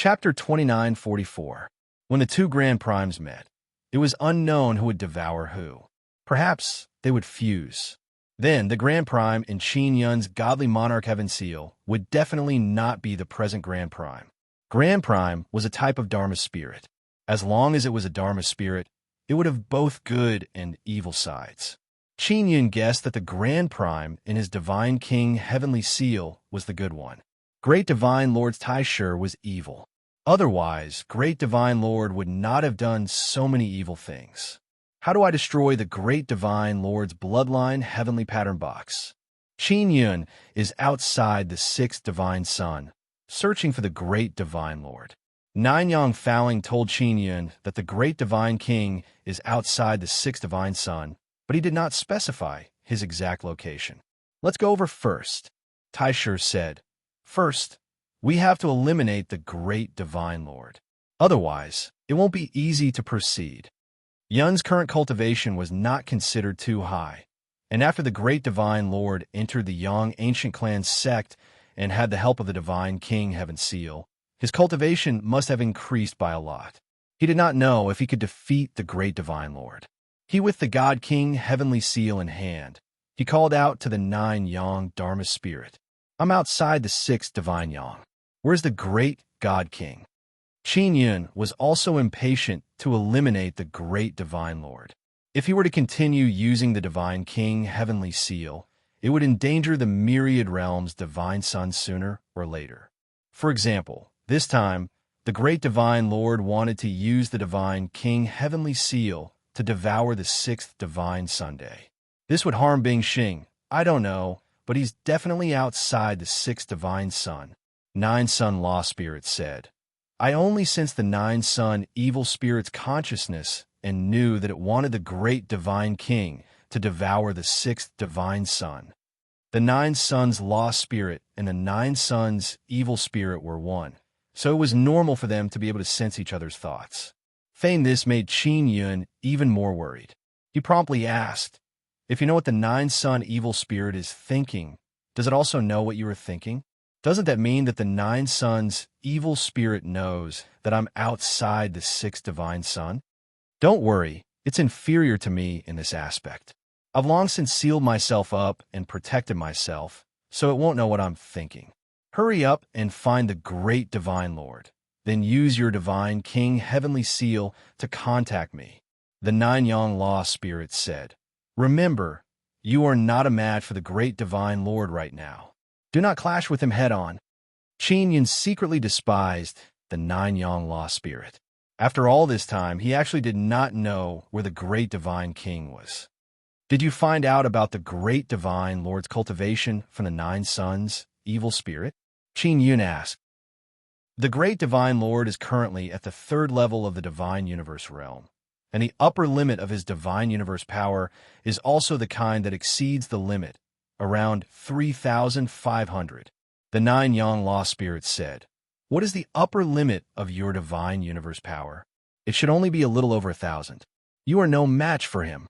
Chapter 2944. When the two Grand Primes met, it was unknown who would devour who. Perhaps they would fuse. Then the Grand Prime in Qin Yun's godly Monarch Heaven Seal would definitely not be the present Grand Prime. Grand Prime was a type of Dharma spirit. As long as it was a Dharma spirit, it would have both good and evil sides. Qin Yun guessed that the Grand Prime in his Divine King Heavenly Seal was the good one. Great Divine Lord Taisher was evil. Otherwise, Great Divine Lord would not have done so many evil things. How do I destroy the Great Divine Lord's bloodline heavenly pattern box? Qin Yun is outside the sixth Divine Sun, searching for the Great Divine Lord. Nanyang Fowling told Qin Yun that the Great Divine King is outside the sixth Divine Sun, but he did not specify his exact location. Let's go over first. Taisher said, "First, we have to eliminate the Great Divine Lord. Otherwise, it won't be easy to proceed." Yun's current cultivation was not considered too high, and after the Great Divine Lord entered the Yang Ancient Clan sect and had the help of the Divine King Heaven Seal, his cultivation must have increased by a lot. He did not know if he could defeat the Great Divine Lord. He, with the God King Heavenly Seal in hand, he called out to the 9 Yang Dharma Spirit, "I'm outside the 6th Divine Yang. Where's the Great God King?" Qin Yun was also impatient to eliminate the Great Divine Lord. If he were to continue using the Divine King Heavenly Seal, it would endanger the myriad realms' Divine Sun sooner or later. For example, this time, the Great Divine Lord wanted to use the Divine King Heavenly Seal to devour the 6th Divine Sunday. This would harm Bing Xing. I don't know, but he's definitely outside the 6th Divine Sun. 9 Sun Law Spirit said, "I only sensed the 9 Sun Evil Spirit's consciousness and knew that it wanted the Great Divine King to devour the 6th Divine Sun." The 9 Suns Law Spirit and the 9 Suns Evil Spirit were one, so it was normal for them to be able to sense each other's thoughts. Saying this made Qin Yun even more worried. He promptly asked, "If you know what the 9 Sun Evil Spirit is thinking, does it also know what you are thinking? Doesn't that mean that the 9 Suns Evil Spirit knows that I'm outside the 6th Divine Sun?" "Don't worry, it's inferior to me in this aspect. I've long since sealed myself up and protected myself, so it won't know what I'm thinking. Hurry up and find the Great Divine Lord. Then use your Divine King Heavenly Seal to contact me." The 9 Yang Law Spirit said, "Remember, you are not a match for the Great Divine Lord right now. Do not clash with him head-on." Qin Yun secretly despised the 9 Yang Law Spirit. After all this time, he actually did not know where the Great Divine King was. "Did you find out about the Great Divine Lord's cultivation from the 9 Suns Evil Spirit?" Qin Yun asked. The Great Divine Lord is currently at the 3rd level of the Divine Universe realm, and the upper limit of his Divine Universe power is also the kind that exceeds the limit, around 3,500. The 9 Yang Law Spirits said, "What is the upper limit of your Divine Universe power? It should only be a little over 1,000. You are no match for him."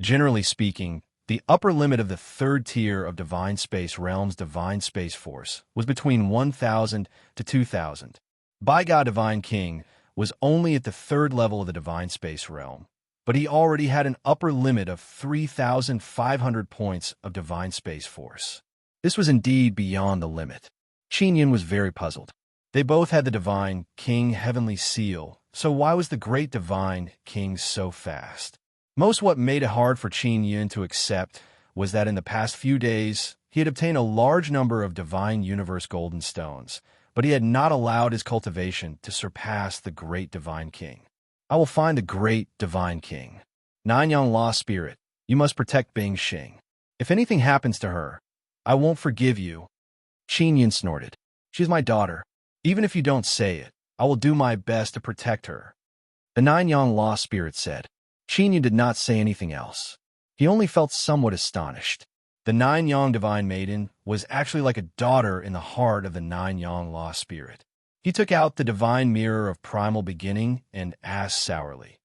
Generally speaking, the upper limit of the 3rd tier of Divine Space Realm's Divine Space Force was between 1,000 to 2,000. By God Divine King was only at the 3rd level of the Divine Space Realm, but he already had an upper limit of 3,500 points of Divine Space Force. This was indeed beyond the limit. Qin Yun was very puzzled. They both had the Divine King Heavenly Seal, so why was the Great Divine King so fast? Most what made it hard for Qin Yun to accept was that in the past few days, he had obtained a large number of Divine Universe Golden Stones, but he had not allowed his cultivation to surpass the Great Divine King. "I will find the Great Divine King. 9 Yang Law Spirit, you must protect Bing Xing. If anything happens to her, I won't forgive you." Qin Yun snorted. "She's my daughter. Even if you don't say it, I will do my best to protect her." The 9 Yang Law Spirit said. Qin Yun did not say anything else. He only felt somewhat astonished. The 9 Yang Divine Maiden was actually like a daughter in the heart of the 9 Yang Law Spirit. He took out the Divine Mirror of Primal Beginning and asked sourly,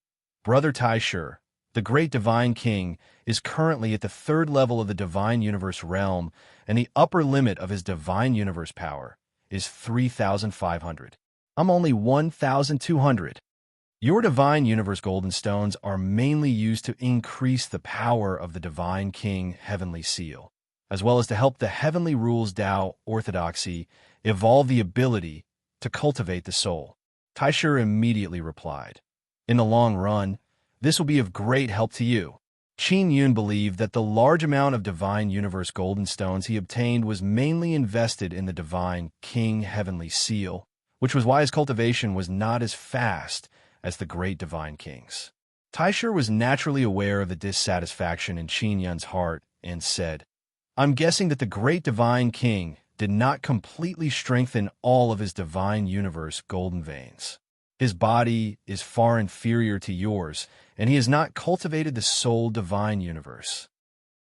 "Brother Taisher, the Great Divine King is currently at the 3rd level of the Divine Universe realm, and the upper limit of his Divine Universe power is 3,500. I'm only 1,200. Your Divine Universe Golden Stones are mainly used to increase the power of the Divine King Heavenly Seal, as well as to help the Heavenly Rules Tao Orthodoxy evolve the ability to cultivate the soul. Taishur immediately replied, in the long run, this will be of great help to you. Qin Yun believed that the large amount of Divine Universe Golden Stones he obtained was mainly invested in the Divine King Heavenly Seal, which was why his cultivation was not as fast as the great Divine King's. Taishur was naturally aware of the dissatisfaction in Qin Yun's heart and said, I'm guessing that the great Divine King did not completely strengthen all of his Divine Universe golden veins. His body is far inferior to yours, and he has not cultivated the soul Divine Universe.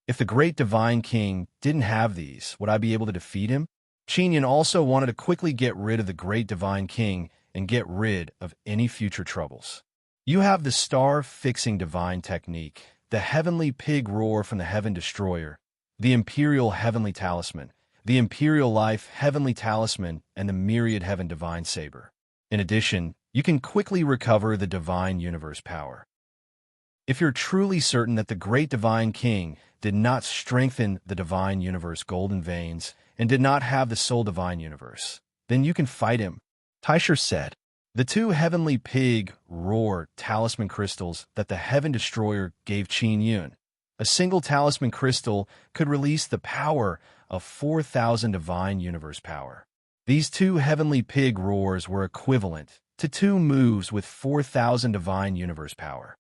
If the great Divine King didn't have these, would I be able to defeat him? Qin Yun also wanted to quickly get rid of the great Divine King and get rid of any future troubles. You have the star-fixing divine technique, the heavenly pig roar from the Heaven Destroyer, the Imperial Heavenly Talisman, the Imperial Life Heavenly Talisman, and the Myriad Heaven Divine Saber. In addition, you can quickly recover the Divine Universe power. If you're truly certain that the great Divine King did not strengthen the Divine Universe golden veins and did not have the soul Divine Universe, then you can fight him. Taishur said, the two Heavenly Pig Roar talisman crystals that the Heaven Destroyer gave Qin Yun. A single talisman crystal could release the power of 4,000 Divine Universe power. These two Heavenly Pig Roars were equivalent to 2 moves with 4,000 Divine Universe power.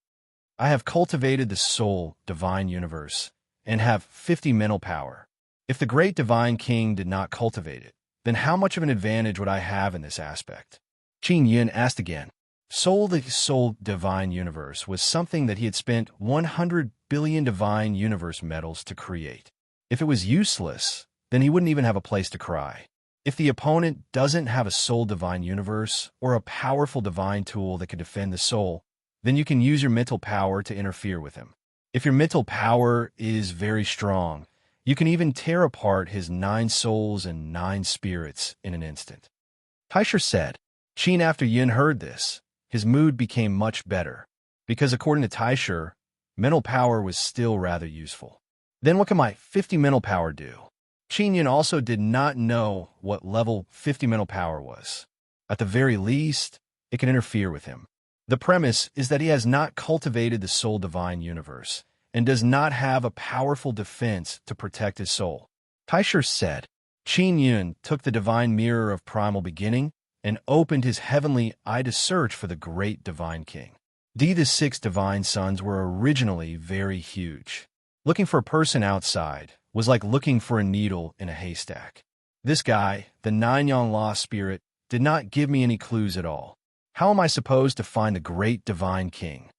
I have cultivated the soul Divine Universe and have 50 mental power. If the great Divine King did not cultivate it, then how much of an advantage would I have in this aspect? Qin Yun asked again. The soul Divine Universe was something that he had spent 100 billion Divine Universe medals to create. If it was useless, then he wouldn't even have a place to cry. If the opponent doesn't have a soul Divine Universe or a powerful divine tool that can defend the soul, then you can use your mental power to interfere with him. If your mental power is very strong, you can even tear apart his 9 souls and 9 spirits in an instant. Taishur said. Qin after Yun heard this, his mood became much better, because according to Taishur, mental power was still rather useful. Then what can my 50 mental power do? Qin Yun also did not know what level 50 mental power was. At the very least, it can interfere with him. The premise is that he has not cultivated the soul Divine Universe and does not have a powerful defense to protect his soul. Taishur said, Qin Yun took the Divine Mirror of Primal Beginning and opened his heavenly eye to search for the great Divine King. The 6 Divine Sons were originally very huge. Looking for a person outside was like looking for a needle in a haystack. This guy, the 9 Yang Lost Spirit, did not give me any clues at all. How am I supposed to find the great Divine King?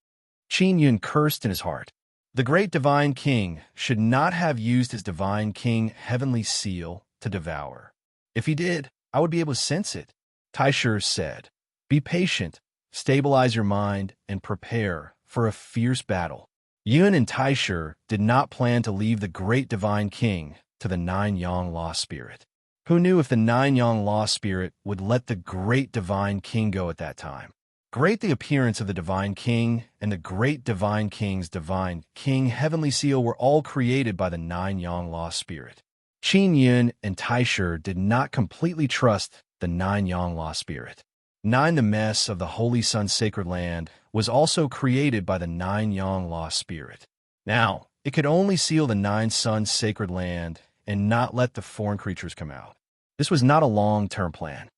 Qin Yun cursed in his heart. The great Divine King should not have used his Divine King Heavenly Seal to devour. If he did, I would be able to sense it. Taishur said, be patient, stabilize your mind, and prepare for a fierce battle. Yun and Taishur did not plan to leave the great Divine King to the 9 Yang Lost Spirit. Who knew if the 9 Yang Lost Spirit would let the great Divine King go at that time? Great the appearance of the Divine King and the great Divine King's Divine King Heavenly Seal were all created by the 9 Yang Lost Spirit. Qin Yun and Taishur did not completely trust the 9 Yang Lost Spirit. 9 The mess of the Holy Sun's sacred land was also created by the 9 Yang Lost Spirit. Now, it could only seal the 9 Sun's sacred land and not let the foreign creatures come out. This was not a long-term plan.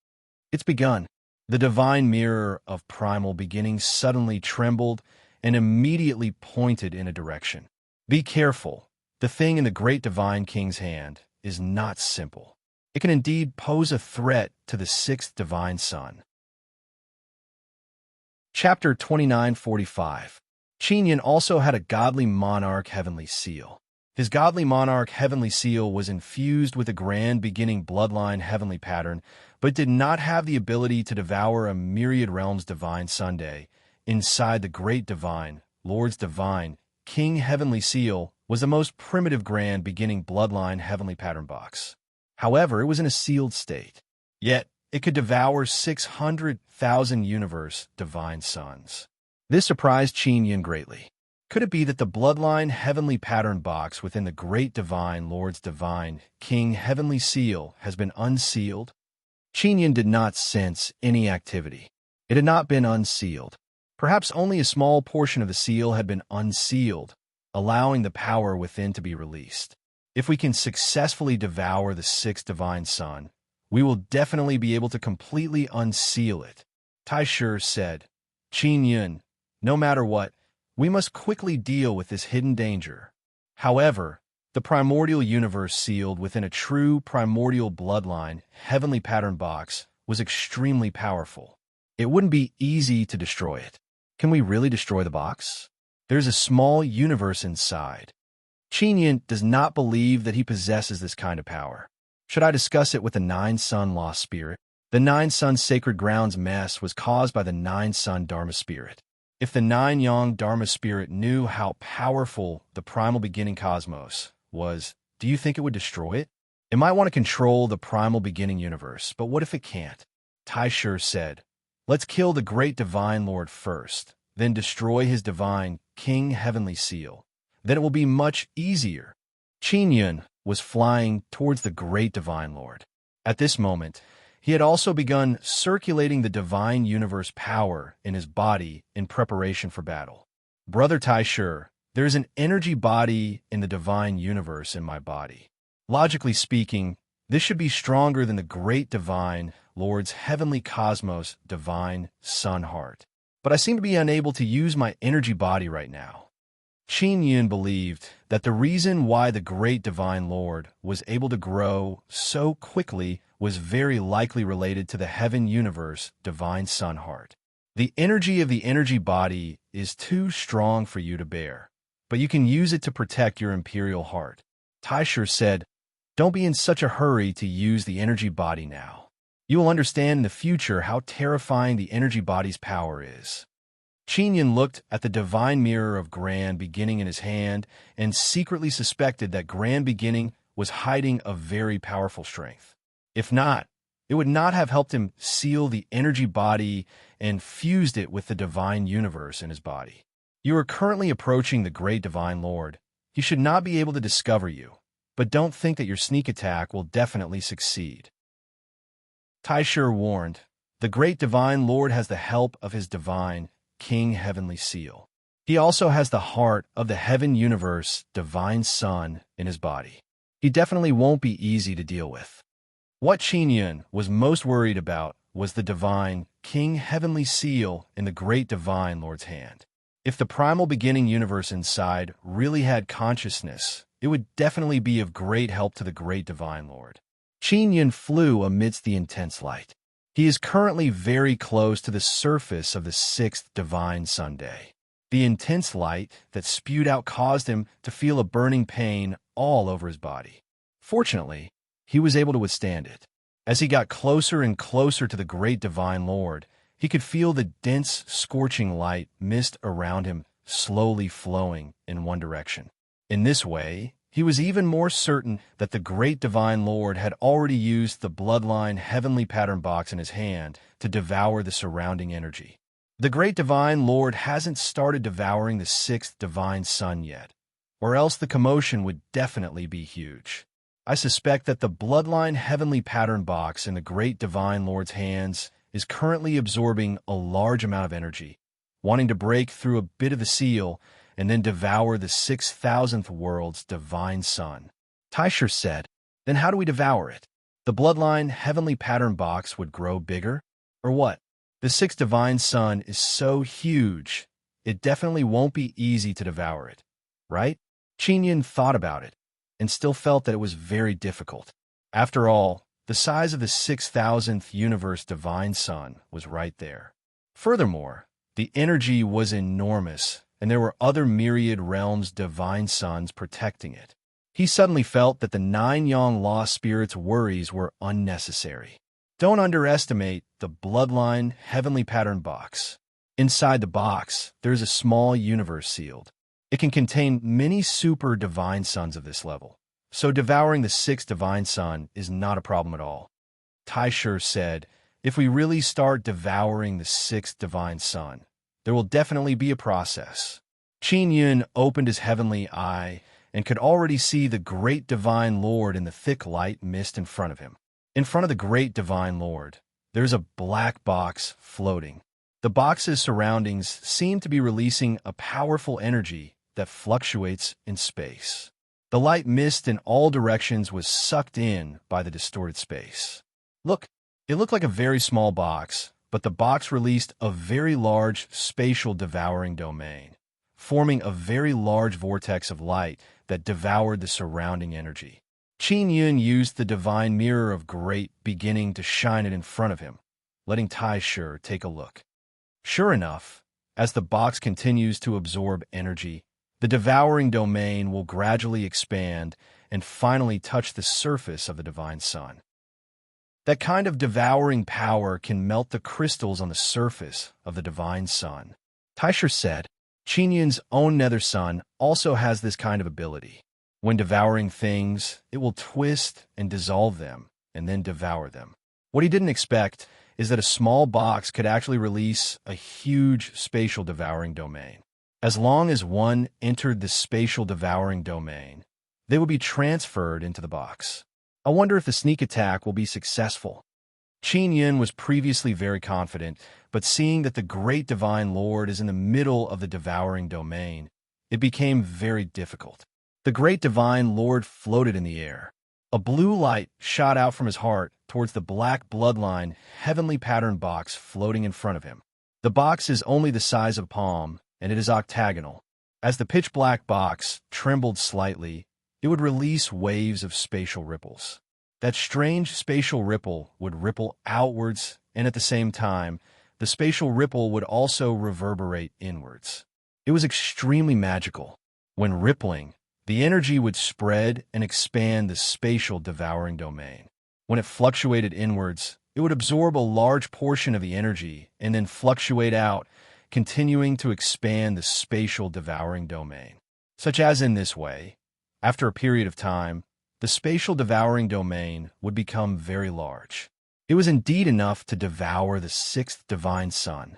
It's begun. The Divine Mirror of Primal Beginning suddenly trembled and immediately pointed in a direction. Be careful. The thing in the great Divine King's hand is not simple. It can indeed pose a threat to the 6th Divine Son. Chapter 2945. Qin Yun also had a godly monarch heavenly seal. His godly monarch heavenly seal was infused with a grand beginning bloodline heavenly pattern, but did not have the ability to devour a myriad realms divine Sunday. Inside the great divine, Lord's divine, King heavenly seal was the most primitive grand beginning bloodline heavenly pattern box. However, it was in a sealed state. Yet, it could devour 600,000 universe divine suns. This surprised Qin Yin greatly. Could it be that the bloodline heavenly pattern box within the great divine Lord's divine King heavenly seal has been unsealed? Qin Yin did not sense any activity. It had not been unsealed. Perhaps only a small portion of the seal had been unsealed, allowing the power within to be released. If we can successfully devour the sixth divine sun, we will definitely be able to completely unseal it. Tai Shi said, Qin Yin, no matter what, we must quickly deal with this hidden danger. However, the primordial universe sealed within a true primordial bloodline heavenly pattern box was extremely powerful. It wouldn't be easy to destroy it. Can we really destroy the box? There's a small universe inside. Qin Yin does not believe that he possesses this kind of power. Should I discuss it with the nine-sun lost spirit? The nine-sun sacred grounds mess was caused by the nine-sun Dharma spirit. If the nine-yang Dharma spirit knew how powerful the primal beginning cosmos was, do you think it would destroy it? It might want to control the primal beginning universe, but what if it can't? Tai Shi said, let's kill the great divine Lord first, then destroy his divine King heavenly seal. Then it will be much easier. Qin Yin was flying towards the great divine Lord. At this moment, he had also begun circulating the divine universe power in his body in preparation for battle. Brother Tai Shi, there is an energy body in the divine universe in my body. Logically speaking, this should be stronger than the great divine Lord's heavenly cosmos divine sun heart. But I seem to be unable to use my energy body right now. Qin Yin believed that the reason why the great divine Lord was able to grow so quickly was very likely related to the heaven universe divine sun heart. The energy of the energy body is too strong for you to bear, but you can use it to protect your imperial heart. Tai Shi said, don't be in such a hurry to use the energy body now. You will understand in the future how terrifying the energy body's power is. Qin Yin looked at the divine mirror of Grand Beginning in his hand and secretly suspected that Grand Beginning was hiding a very powerful strength. If not, it would not have helped him seal the energy body and fused it with the divine universe in his body. You are currently approaching the great divine Lord. He should not be able to discover you, but don't think that your sneak attack will definitely succeed. Tai Shi warned, the great divine Lord has the help of his divine King heavenly seal. He also has the heart of the heaven universe divine sun in his body. He definitely won't be easy to deal with. What Qin Yin was most worried about was the divine King heavenly seal in the great divine Lord's hand. If the primal beginning universe inside really had consciousness, it would definitely be of great help to the great divine Lord. Qin Yin flew amidst the intense light. He is currently very close to the surface of the sixth divine Sunday. The intense light that spewed out caused him to feel a burning pain all over his body. Fortunately, he was able to withstand it. As he got closer and closer to the great divine Lord, he could feel the dense, scorching light mist around him slowly flowing in one direction. In this way, he was even more certain that the great divine Lord had already used the bloodline heavenly pattern box in his hand to devour the surrounding energy. The great divine Lord hasn't started devouring the sixth divine sun yet, or else the commotion would definitely be huge. I suspect that the bloodline heavenly pattern box in the great divine Lord's hands is currently absorbing a large amount of energy, wanting to break through a bit of the seal and then devour the 6,000th world's divine sun. Tai Shi said, then how do we devour it? The bloodline heavenly pattern box would grow bigger? Or what? The sixth divine sun is so huge, it definitely won't be easy to devour it, right? Qin Yin thought about it and still felt that it was very difficult. After all, the size of the 6,000th universe divine sun was right there. Furthermore, the energy was enormous, and there were other myriad realms divine suns protecting it. He suddenly felt that the nine yang lost spirits' worries were unnecessary. Don't underestimate the bloodline heavenly pattern box. Inside the box, there is a small universe sealed. It can contain many super divine suns of this level, so devouring the sixth divine sun is not a problem at all. Tai Shi said, If we really start devouring the sixth divine sun, there will definitely be a process. Qin Yun opened his heavenly eye and could already see the great divine lord in the thick light mist in front of him. In front of the great divine lord, there's a black box floating. The box's surroundings seem to be releasing a powerful energy that fluctuates in space. The light mist in all directions was sucked in by the distorted space. Look, it looked like a very small box, but the box released a very large spatial devouring domain, forming a very large vortex of light that devoured the surrounding energy. Qin Yun used the divine mirror of great beginning to shine it in front of him, letting Tai Shi take a look. Sure enough, as the box continues to absorb energy, the devouring domain will gradually expand and finally touch the surface of the divine sun. That kind of devouring power can melt the crystals on the surface of the divine sun. Tai Shi said, Qin Yun's own nether sun also has this kind of ability. When devouring things, it will twist and dissolve them, and then devour them. What he didn't expect is that a small box could actually release a huge spatial devouring domain. As long as one entered the spatial devouring domain, they would be transferred into the box. I wonder if the sneak attack will be successful. Qin Yun was previously very confident, but seeing that the great divine lord is in the middle of the devouring domain, it became very difficult. The great divine lord floated in the air. A blue light shot out from his heart towards the black bloodline heavenly pattern box floating in front of him. The box is only the size of a palm, and it is octagonal. As the pitch-black box trembled slightly, it would release waves of spatial ripples. That strange spatial ripple would ripple outwards, and at the same time, the spatial ripple would also reverberate inwards. It was extremely magical. When rippling, the energy would spread and expand the spatial devouring domain. When it fluctuated inwards, it would absorb a large portion of the energy and then fluctuate out, continuing to expand the spatial devouring domain. Such as in this way, after a period of time, the spatial devouring domain would become very large. It was indeed enough to devour the sixth divine sun.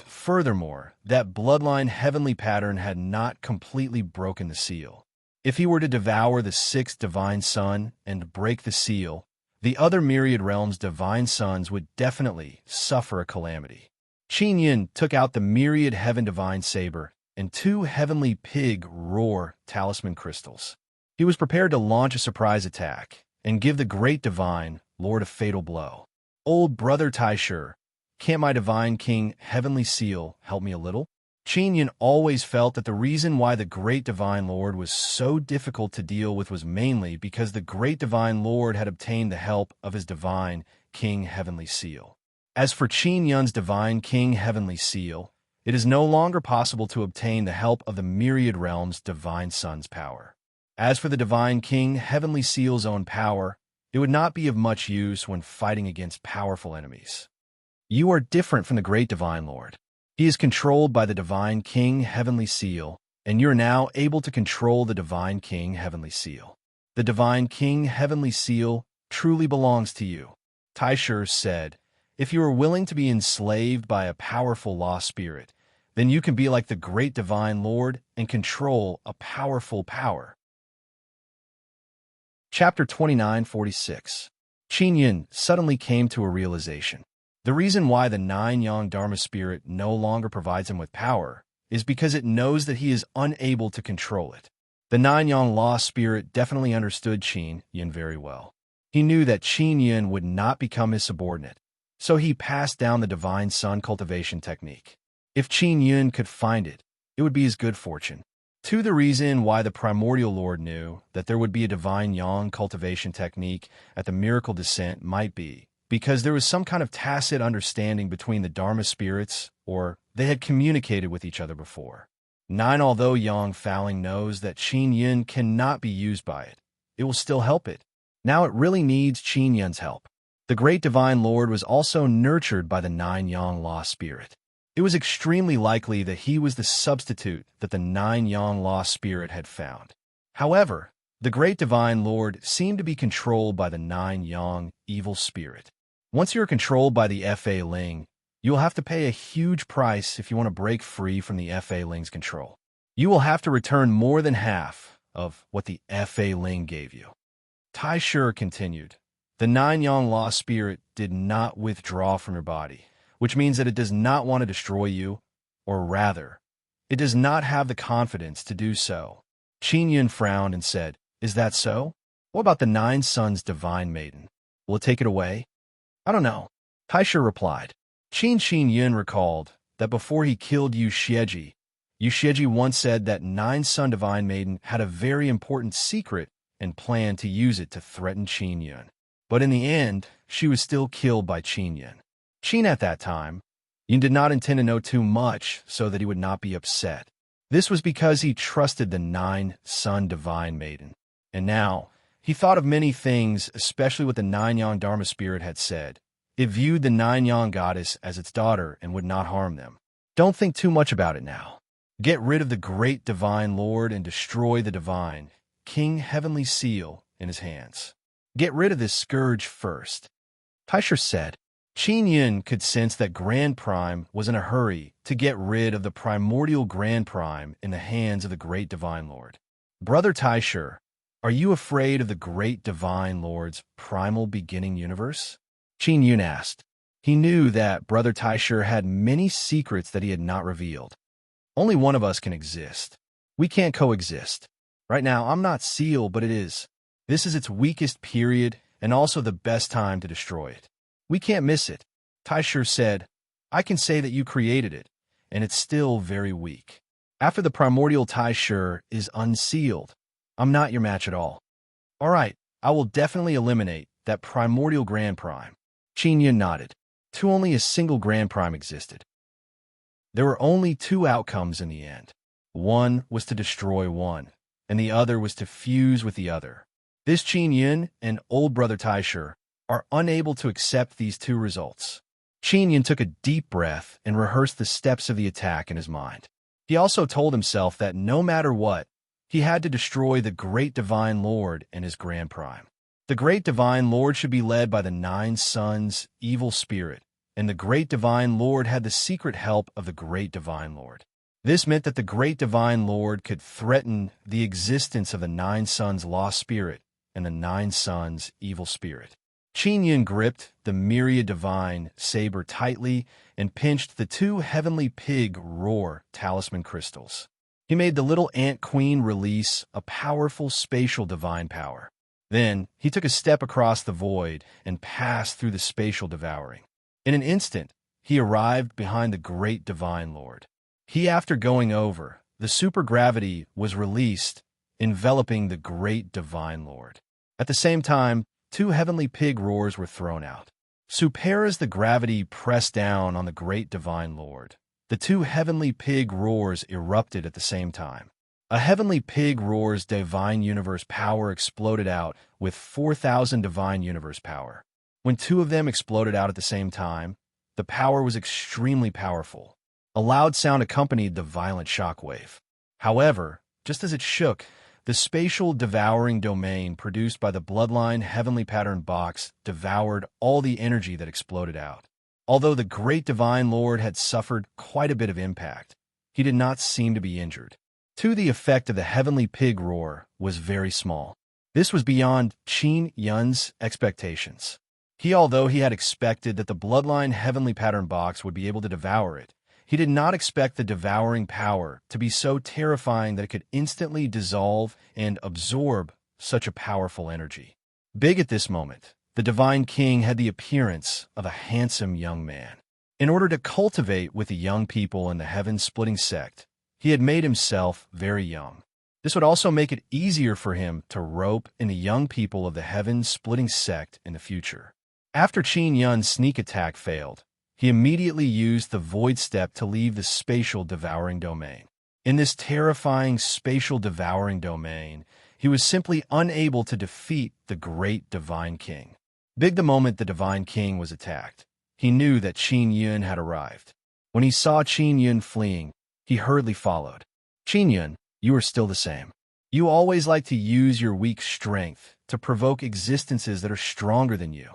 Furthermore, that bloodline heavenly pattern had not completely broken the seal. If he were to devour the sixth divine sun and break the seal, the other myriad realms' divine suns would definitely suffer a calamity. Qin Yun took out the myriad heaven divine saber and 2 heavenly pig roar talisman crystals. He was prepared to launch a surprise attack and give the great divine lord a fatal blow. Old brother Tai Shi, can't my divine king heavenly seal help me a little? Qin Yun always felt that the reason why the great divine lord was so difficult to deal with was mainly because the great divine lord had obtained the help of his divine king heavenly seal. As for Qin Yun's divine king heavenly seal, it is no longer possible to obtain the help of the myriad realms' divine sun's power. As for the divine king heavenly seal's own power, it would not be of much use when fighting against powerful enemies. You are different from the great divine lord. He is controlled by the divine king heavenly seal, and you are now able to control the divine king heavenly seal. The divine king heavenly seal truly belongs to you. Tai Shi said, if you are willing to be enslaved by a powerful lost spirit, then you can be like the great divine lord and control a powerful power. Chapter 2946. Qin Yun suddenly came to a realization. The reason why the 9-yang Dharma spirit no longer provides him with power is because it knows that he is unable to control it. The 9-yang lost spirit definitely understood Qin Yun very well. He knew that Qin Yun would not become his subordinate, so he passed down the divine sun cultivation technique. If Qin Yun could find it, it would be his good fortune. The reason why the primordial lord knew that there would be a divine yang cultivation technique at the miracle descent might be because there was some kind of tacit understanding between the Dharma spirits, or they had communicated with each other before. 9 Although Yang Fowling knows that Qin Yun cannot be used by it, it will still help it. Now it really needs Qin Yun's help. The great divine lord was also nurtured by the 9-yang lost spirit. It was extremely likely that he was the substitute that the 9-yang lost spirit had found. However, the great divine lord seemed to be controlled by the 9-yang evil spirit. Once you're controlled by the Fa Ling, you'll have to pay a huge price if you want to break free from the Fa Ling's control. You will have to return more than half of what the Fa Ling gave you. Tai Shi continued. The Nine-Yang Law Spirit did not withdraw from your body, which means that it does not want to destroy you, or rather, it does not have the confidence to do so. Qin Yun frowned and said, Is that so? What about the Nine Suns Divine Maiden? Will it take it away? I don't know. Tai Shi replied. Qin Yun recalled that before he killed Yu Xieji once said that Nine Sun Divine Maiden had a very important secret and planned to use it to threaten Qin Yun. But in the end, she was still killed by Qin Yun. Qin at that time, Yun did not intend to know too much so that he would not be upset. This was because he trusted the Nine Sun Divine Maiden. And now, he thought of many things, especially what the Nine-Yang Dharma Spirit had said. It viewed the Nine-Yang Goddess as its daughter and would not harm them. Don't think too much about it now. Get rid of the great Divine Lord and destroy the Divine King Heavenly Seal in his hands. Get rid of this scourge first. Tai Shi said. Qin Yun could sense that Grand Prime was in a hurry to get rid of the primordial Grand Prime in the hands of the great Divine Lord. Brother Tai Shi, are you afraid of the great Divine Lord's primal beginning universe? Qin Yun asked. He knew that Brother Tai Shi had many secrets that he had not revealed. Only one of us can exist. We can't coexist. Right now, I'm not Seal, but it is. This is its weakest period and also the best time to destroy it. We can't miss it. Tai Shi said, I can say that you created it, and it's still very weak. After the primordial Tai Shi is unsealed, I'm not your match at all. All right, I will definitely eliminate that primordial Grand Prime. Qin Yun nodded. Only a single Grand Prime existed. There were only two outcomes in the end. One was to destroy one, and the other was to fuse with the other. This Qin Yun and old brother Tai Shi are unable to accept these two results. Qin Yun took a deep breath and rehearsed the steps of the attack in his mind. He also told himself that no matter what, he had to destroy the Great Divine Lord and his Grand Prime. The Great Divine Lord should be led by the Nine Suns' evil spirit, and the Great Divine Lord had the secret help of the Great Divine Lord. This meant that the Great Divine Lord could threaten the existence of the Nine Suns' lost spirit and the Nine Suns' evil spirit. Qin Yun gripped the myriad divine saber tightly and pinched the two heavenly pig roar talisman crystals. He made the little ant queen release a powerful spatial divine power. Then he took a step across the void and passed through the spatial devouring. In an instant, he arrived behind the great Divine Lord. After going over, the supergravity was released, enveloping the great Divine Lord. At the same time, two heavenly pig roars were thrown out. Super as the gravity pressed down on the great Divine Lord, the two heavenly pig roars erupted at the same time. A heavenly pig roar's divine universe power exploded out with 4,000 divine universe power. When two of them exploded out at the same time, the power was extremely powerful. A loud sound accompanied the violent shockwave. However, just as it shook, the spatial devouring domain produced by the bloodline heavenly pattern box devoured all the energy that exploded out. Although the great Divine Lord had suffered quite a bit of impact, he did not seem to be injured. The effect of the heavenly pig roar was very small. This was beyond Qin Yun's expectations. Although he had expected that the bloodline heavenly pattern box would be able to devour it, he did not expect the devouring power to be so terrifying that it could instantly dissolve and absorb such a powerful energy. Big at this moment, the Divine King had the appearance of a handsome young man. In order to cultivate with the young people in the heaven-splitting sect, he had made himself very young. This would also make it easier for him to rope in the young people of the heaven-splitting sect in the future. After Qin Yun's sneak attack failed, he immediately used the void step to leave the spatial devouring domain. In this terrifying spatial devouring domain, he was simply unable to defeat the great Divine King. Big the moment the Divine King was attacked, he knew that Qin Yun had arrived. When he saw Qin Yun fleeing, he hurriedly followed. Qin Yun, you are still the same. You always like to use your weak strength to provoke existences that are stronger than you.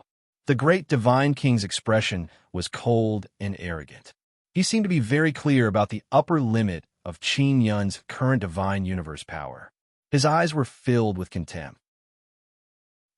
The great divine king's expression was cold and arrogant. He seemed to be very clear about the upper limit of Qin Yun's current divine universe power. His eyes were filled with contempt.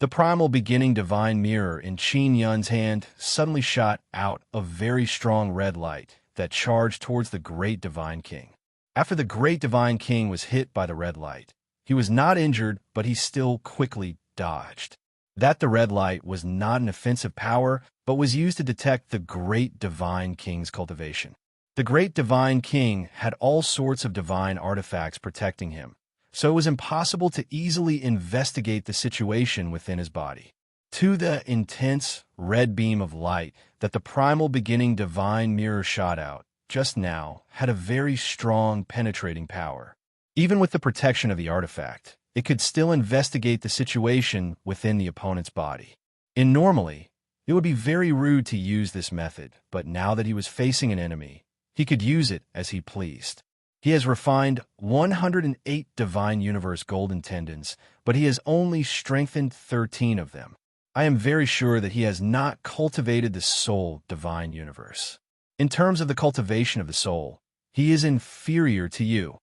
The primal beginning divine mirror in Qin Yun's hand suddenly shot out a very strong red light that charged towards the great divine king. After the great divine king was hit by the red light, he was not injured, but he still quickly dodged. That the red light was not an offensive power, but was used to detect the great divine king's cultivation. The great divine king had all sorts of divine artifacts protecting him, so it was impossible to easily investigate the situation within his body. To the intense red beam of light that the primal beginning divine mirror shot out just now had a very strong penetrating power. Even with the protection of the artifact, it could still investigate the situation within the opponent's body. Normally, it would be very rude to use this method, but now that he was facing an enemy, he could use it as he pleased. He has refined 108 divine universe golden tendons, but he has only strengthened 13 of them. I am very sure that he has not cultivated the soul divine universe. In terms of the cultivation of the soul, he is inferior to you.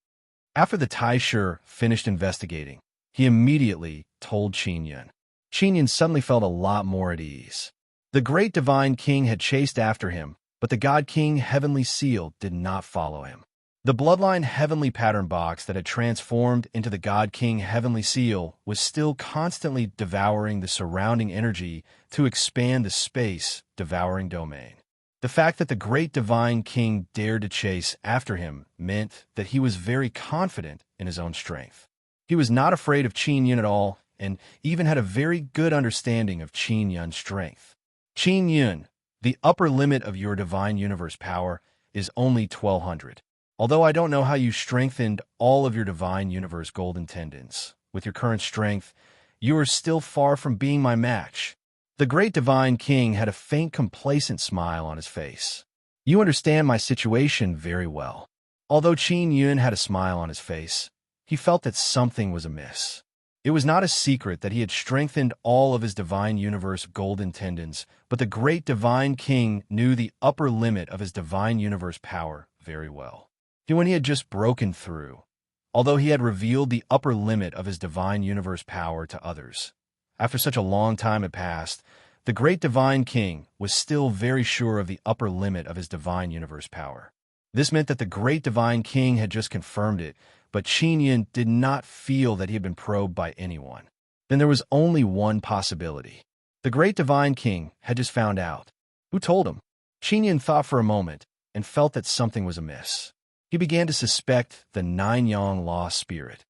After the Taisher finished investigating, he immediately told Qin Yun. Qin Yun suddenly felt a lot more at ease. The great divine king had chased after him, but the God King Heavenly Seal did not follow him. The bloodline heavenly pattern box that had transformed into the God King Heavenly Seal was still constantly devouring the surrounding energy to expand the space devouring domain. The fact that the great divine king dared to chase after him meant that he was very confident in his own strength. He was not afraid of Qin Yun at all, and even had a very good understanding of Qin Yun's strength. Qin Yun, the upper limit of your divine universe power is only 1200. Although I don't know how you strengthened all of your divine universe golden tendons, with your current strength, you are still far from being my match. The great divine king had a faint complacent smile on his face. You understand my situation very well. Although Qin Yun had a smile on his face, he felt that something was amiss. It was not a secret that he had strengthened all of his divine universe golden tendons, but the great divine king knew the upper limit of his divine universe power very well. When he had just broken through, although he had revealed the upper limit of his divine universe power to others, after such a long time had passed, the great divine king was still very sure of the upper limit of his divine universe power. This meant that the great divine king had just confirmed it, but Qin Yun did not feel that he had been probed by anyone. Then there was only one possibility. The great divine king had just found out. Who told him? Qin Yun thought for a moment and felt that something was amiss. He began to suspect the Nine-Yang Law spirit.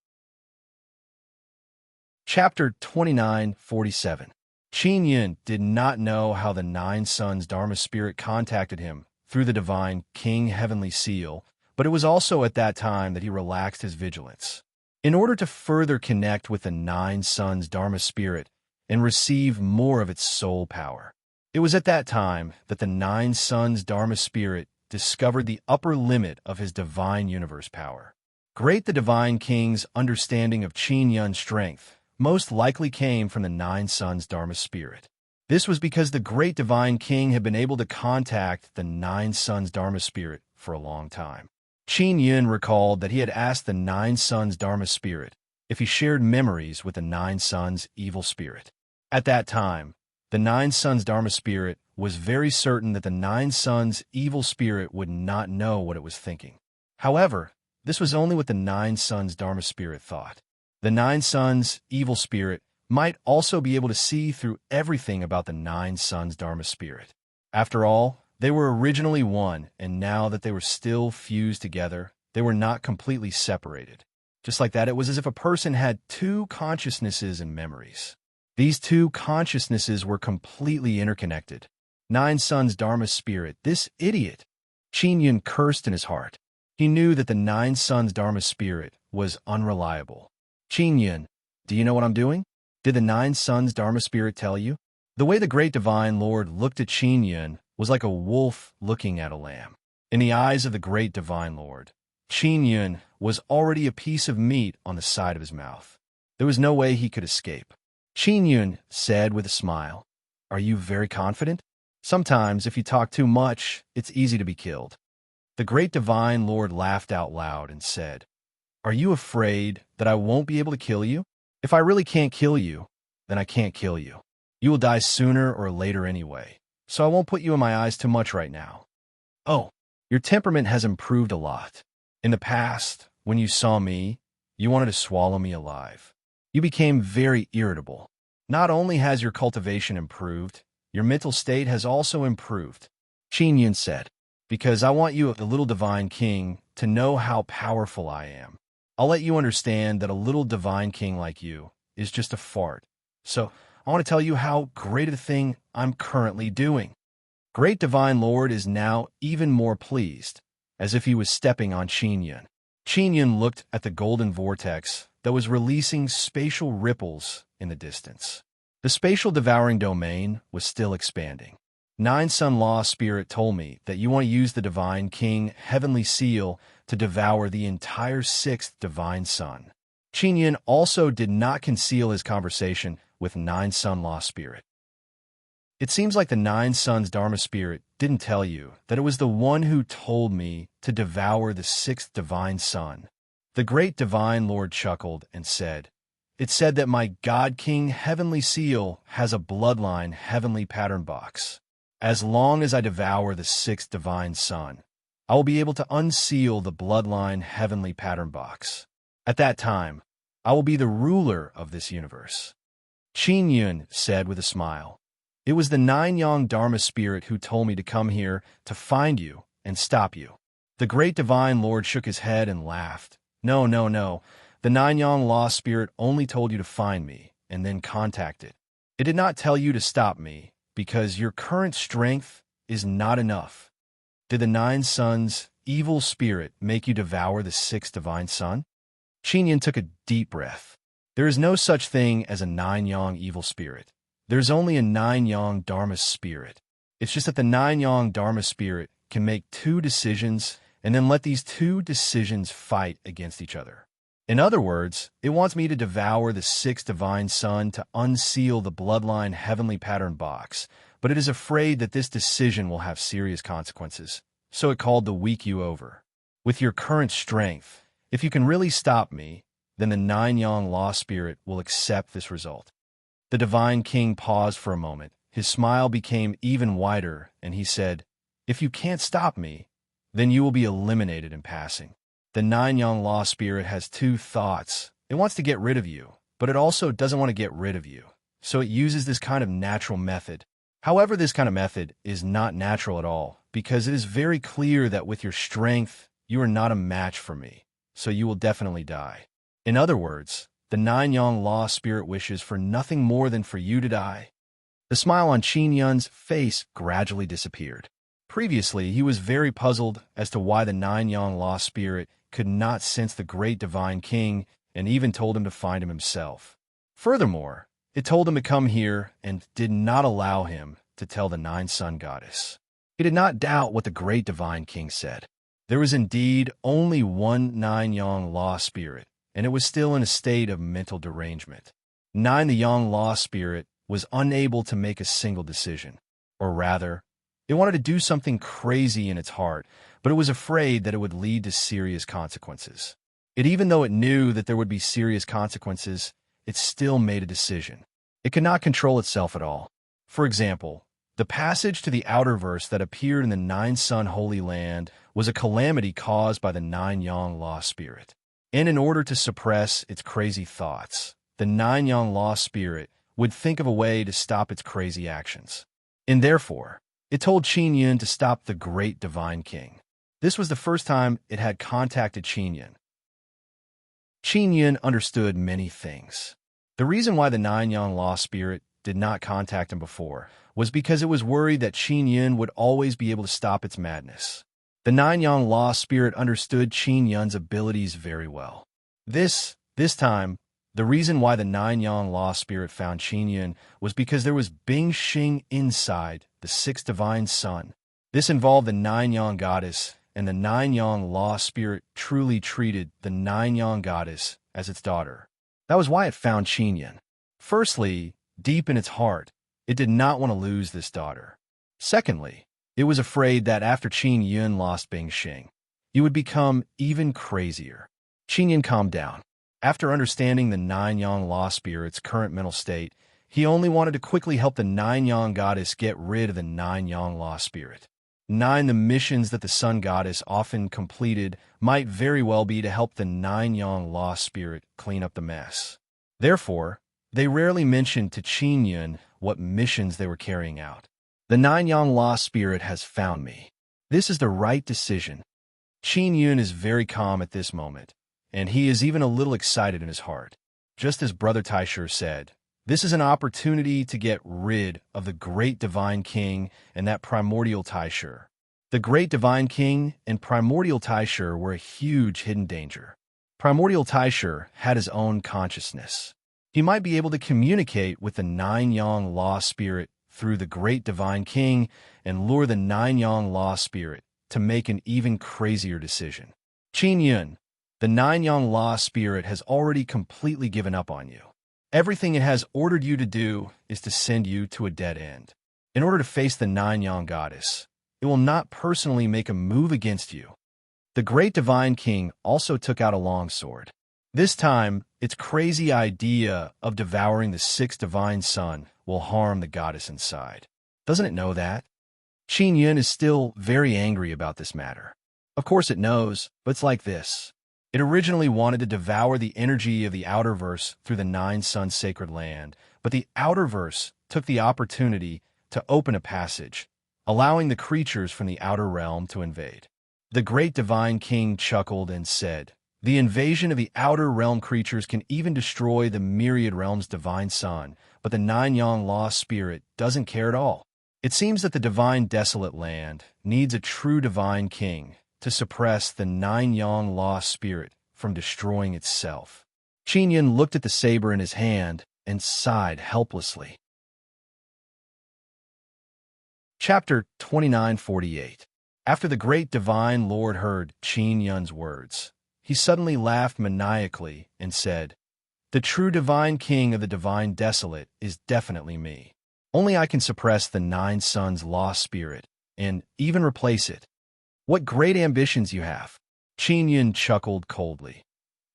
Chapter 2947. Qin Yun did not know how the Nine Suns Dharma spirit contacted him through the divine King Heavenly Seal, but it was also at that time that he relaxed his vigilance. In order to further connect with the Nine Suns Dharma spirit and receive more of its soul power, it was at that time that the Nine Suns Dharma spirit discovered the upper limit of his divine universe power. Great the divine king's understanding of Qin Yun's strength most likely came from the Nine Suns Dharma spirit. This was because the great divine king had been able to contact the Nine Suns Dharma spirit for a long time. Qin Yun recalled that he had asked the Nine Suns Dharma spirit if he shared memories with the Nine Suns evil spirit. At that time, the Nine Suns Dharma spirit was very certain that the Nine Suns evil spirit would not know what it was thinking. However, this was only what the Nine Suns Dharma spirit thought. The Nine Suns evil spirit might also be able to see through everything about the Nine Suns Dharma spirit. After all, they were originally one, and now that they were still fused together, they were not completely separated. Just like that, it was as if a person had two consciousnesses and memories. These two consciousnesses were completely interconnected. Nine Suns Dharma spirit, this idiot! Qin Yun cursed in his heart. He knew that the Nine Suns Dharma spirit was unreliable. Qin Yun, do you know what I'm doing? Did the Nine Suns Dharma spirit tell you? The way the great divine lord looked at Qin Yun was like a wolf looking at a lamb. In the eyes of the great divine lord, Qin Yun was already a piece of meat on the side of his mouth. There was no way he could escape. Qin Yun said with a smile, Are you very confident? Sometimes, if you talk too much, it's easy to be killed. The great divine Lord laughed out loud and said, Are you afraid that I won't be able to kill you? If I really can't kill you, then I can't kill you. You will die sooner or later anyway, so I won't put you in my eyes too much right now. Oh, your temperament has improved a lot. In the past, when you saw me, you wanted to swallow me alive. You became very irritable. Not only has your cultivation improved, your mental state has also improved. Qin Yun said, Because I want you, the little divine king, to know how powerful I am. I'll let you understand that a little divine king like you is just a fart. So, I want to tell you how great a thing I'm currently doing. Great Divine Lord is now even more pleased, as if he was stepping on Qin Yun. Qin Yun looked at the golden vortex that was releasing spatial ripples in the distance. The spatial devouring domain was still expanding. Nine Sun Law Spirit told me that you want to use the Divine King Heavenly Seal to devour the entire sixth Divine Sun. Qin Yun also did not conceal his conversation with Nine Sun Law Spirit. It seems like the Nine Suns Dharma Spirit didn't tell you that it was the one who told me to devour the sixth Divine Sun. The great Divine Lord chuckled and said, It said that my God King Heavenly Seal has a bloodline heavenly pattern box. As long as I devour the sixth Divine Sun, I will be able to unseal the bloodline heavenly pattern box. At that time, I will be the ruler of this universe. Qin Yun said with a smile, It was the Nine Yang Dharma Spirit who told me to come here to find you and stop you. The great Divine Lord shook his head and laughed. No, no, no. The Nine Yang Law Spirit only told you to find me and then contact it. It did not tell you to stop me because your current strength is not enough. Did the Nine Suns' evil spirit make you devour the sixth Divine Sun? Qin Yun took a deep breath. There is no such thing as a Nine Yang evil spirit. There's only a Nine Yang Dharma spirit. It's just that the Nine Yang Dharma spirit can make two decisions and then let these two decisions fight against each other. In other words, it wants me to devour the sixth Divine Sun to unseal the bloodline heavenly pattern box, but it is afraid that this decision will have serious consequences, so it called to weak you over. With your current strength, if you can really stop me, then the Nine Yang Law Spirit will accept this result. The Divine King paused for a moment. His smile became even wider, and he said, If you can't stop me, then you will be eliminated in passing. The Nine Yang Law Spirit has two thoughts. It wants to get rid of you, but it also doesn't want to get rid of you. So it uses this kind of natural method. However, this kind of method is not natural at all, because it is very clear that with your strength, you are not a match for me, so you will definitely die. In other words, the Nine Yang Law Spirit wishes for nothing more than for you to die. The smile on Qin Yun's face gradually disappeared. Previously, he was very puzzled as to why the Nine Yang Law Spirit could not sense the great Divine King and even told him to find him himself. Furthermore, it told him to come here and did not allow him to tell the Nine Sun Goddess. He did not doubt what the great Divine King said. There was indeed only one Nine Yang Law Spirit, and it was still in a state of mental derangement. Nine, the Yang Law Spirit, was unable to make a single decision. Or rather, it wanted to do something crazy in its heart, but it was afraid that it would lead to serious consequences. Even though it knew that there would be serious consequences, it still made a decision. It could not control itself at all. For example, the passage to the outer verse that appeared in the Nine Sun Holy Land was a calamity caused by the Nine Yang Law Spirit. And in order to suppress its crazy thoughts, the Nine Yang Law Spirit would think of a way to stop its crazy actions. And therefore, it told Qin Yun to stop the great Divine King. This was the first time it had contacted Qin Yun. Qin Yun understood many things. The reason why the Nine Yang Law Spirit did not contact him before was because it was worried that Qin Yun would always be able to stop its madness. The Nine Yang Law Spirit understood Qin Yun's abilities very well. This time, the reason why the Nine Yang Law Spirit found Qin Yun was because there was Bing Xing inside the sixth Divine Sun. This involved the Nine Yang Goddess, and the Nine Yang Law Spirit truly treated the Nine Yang Goddess as its daughter. That was why it found Qin Yun. Firstly, deep in its heart, It did not want to lose this daughter. Secondly, it was afraid that after Qin Yun lost Bing Xing, it would become even crazier. Qin Yun calmed down. After understanding the Nine Yang Law Spirit's current mental state, he only wanted to quickly help the Nine Yang Goddess get rid of the Nine Yang Law Spirit. 9. The missions that the Sun Goddess often completed might very well be to help the Nine Yang Law Spirit clean up the mess. Therefore, they rarely mentioned to Qin Yun what missions they were carrying out. The Nine Yang Law Spirit has found me. This is the right decision. Qin Yun is very calm at this moment, and he is even a little excited in his heart. Just as Brother Taisher said, this is an opportunity to get rid of the Great Divine King and that Primordial Taisher. The Great Divine King and Primordial Taisher were a huge hidden danger. Primordial Taisher had his own consciousness. He might be able to communicate with the Nine Yang Law Spirit through the Great Divine King and lure the Nine Yang Law Spirit to make an even crazier decision. Qin Yun, the Nine Yang Law Spirit has already completely given up on you. Everything it has ordered you to do is to send you to a dead end. In order to face the Nine Yang Goddess, it will not personally make a move against you. The Great Divine King also took out a long sword. This time, its crazy idea of devouring the sixth divine sun will harm the goddess inside. Doesn't it know that? Qin Yun is still very angry about this matter. Of course it knows, but it's like this. It originally wanted to devour the energy of the Outerverse through the Nine Sun Sacred Land, but the Outerverse took the opportunity to open a passage, allowing the creatures from the Outer Realm to invade. The Great Divine King chuckled and said, "The invasion of the Outer Realm creatures can even destroy the Myriad Realm's Divine Sun, but the Nine Yang Law Spirit doesn't care at all. It seems that the Divine Desolate Land needs a true Divine King to suppress the Nine Yang Law Spirit from destroying itself." Qin Yun looked at the saber in his hand and sighed helplessly. Chapter 2948. After the great Divine Lord heard Qin Yun's words, he suddenly laughed maniacally and said, "The true Divine King of the Divine Desolate is definitely me. Only I can suppress the Nine Suns Lost Spirit and even replace it. What great ambitions you have." Qin Yun chuckled coldly.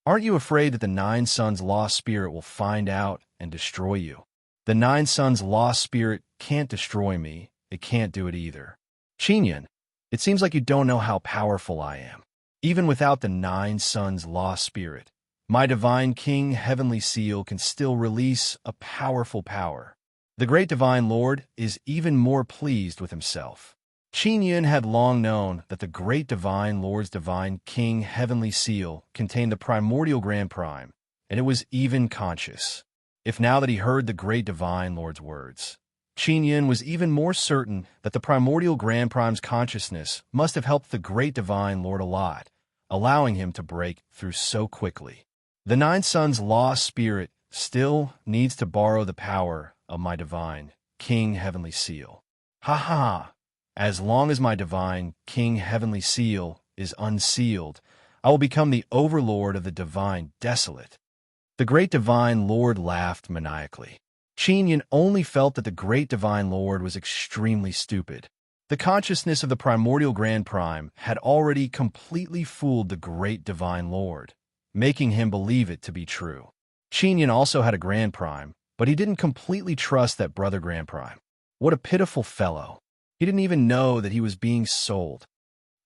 "Aren't you afraid that the Nine Suns Lost Spirit will find out and destroy you? The Nine Suns Lost Spirit can't destroy me. It can't do it either. Qin Yun, it seems like you don't know how powerful I am. Even without the Nine Suns Lost Spirit, my Divine King Heavenly Seal can still release a powerful power. The Great Divine Lord is even more pleased with himself." Qin Yun had long known that the Great Divine Lord's Divine King Heavenly Seal contained the Primordial Grand Prime, and it was even conscious. If now that he heard the Great Divine Lord's words, Qin Yun was even more certain that the Primordial Grand Prime's consciousness must have helped the Great Divine Lord a lot, allowing him to break through so quickly. The Nine Suns Lost Spirit still needs to borrow the power of my Divine King Heavenly Seal. Ha ha! As long as my Divine King Heavenly Seal is unsealed, I will become the overlord of the Divine Desolate." The Great Divine Lord laughed maniacally. Qin Yun only felt that the Great Divine Lord was extremely stupid. The consciousness of the Primordial Grand Prime had already completely fooled the Great Divine Lord, making him believe it to be true. Qin Yun also had a Grand Prime, but he didn't completely trust that brother Grand Prime. What a pitiful fellow. He didn't even know that he was being sold.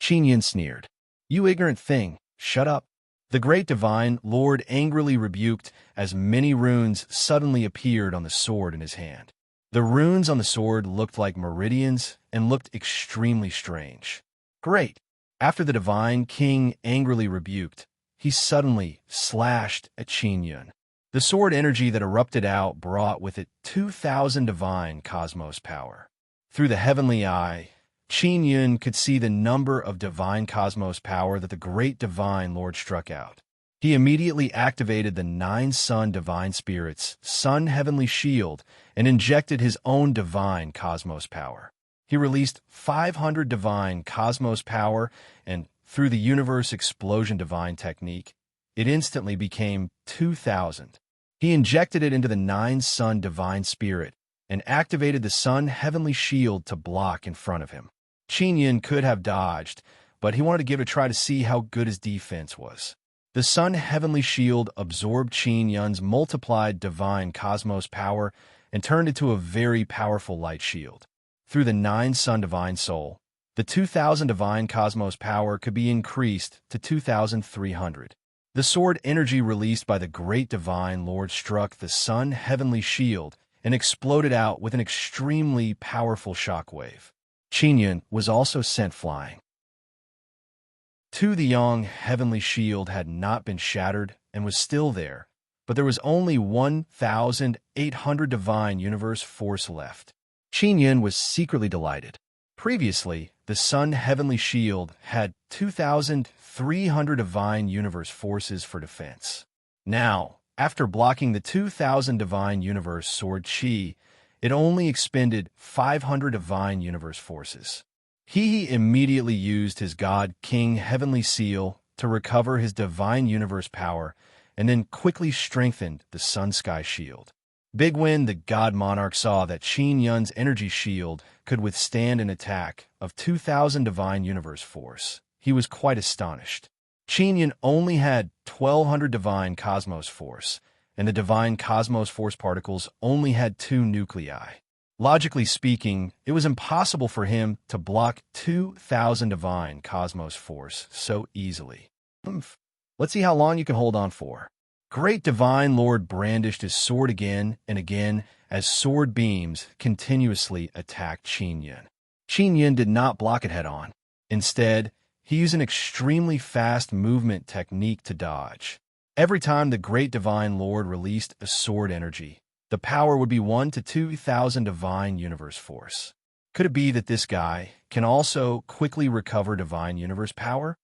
Qin Yun sneered. "You ignorant thing, shut up." The Great Divine Lord angrily rebuked as many runes suddenly appeared on the sword in his hand. The runes on the sword looked like meridians and looked extremely strange. Great! After the Divine King angrily rebuked, he suddenly slashed at Qin Yun. The sword energy that erupted out brought with it 2,000 divine cosmos power. Through the heavenly eye, Qin Yun could see the number of divine cosmos power that the Great Divine Lord struck out. He immediately activated the Nine Sun Divine Spirit's Sun Heavenly Shield and injected his own divine cosmos power. He released 500 divine cosmos power, and through the Universe Explosion Divine Technique, it instantly became 2,000. He injected it into the Nine Sun Divine Spirit and activated the Sun Heavenly Shield to block in front of him. Qin Yin could have dodged, but he wanted to give it a try to see how good his defense was. The Sun Heavenly Shield absorbed Qin Yun's multiplied divine cosmos power and turned it into a very powerful light shield. Through the 9 Sun Divine Soul, the 2,000 divine cosmos power could be increased to 2,300. The sword energy released by the Great Divine Lord struck the Sun Heavenly Shield and exploded out with an extremely powerful shockwave. Qin Yun was also sent flying. The Yang Heavenly Shield had not been shattered and was still there, but there was only 1,800 divine universe force left. Qin Yun was secretly delighted. Previously, the Sun Heavenly Shield had 2,300 divine universe forces for defense. Now, after blocking the 2,000 divine universe sword Qi, it only expended 500 divine universe forces. He immediately used his God King Heavenly Seal to recover his divine universe power and then quickly strengthened the Sun Sky Shield. Big Win, the God Monarch, saw that Qin Yun's energy shield could withstand an attack of 2,000 divine universe force. He was quite astonished. Qin Yun only had 1,200 divine cosmos force, and the divine cosmos force particles only had 2 nuclei. Logically speaking, it was impossible for him to block 2,000 divine cosmos force so easily. Let's see how long you can hold on for. Great Divine Lord brandished his sword again and again as sword beams continuously attacked Qin Yun. Qin Yun did not block it head-on. Instead, he used an extremely fast movement technique to dodge. Every time the Great Divine Lord released a sword energy, the power would be 1 to 2,000 divine universe force. Could it be that this guy can also quickly recover divine universe power?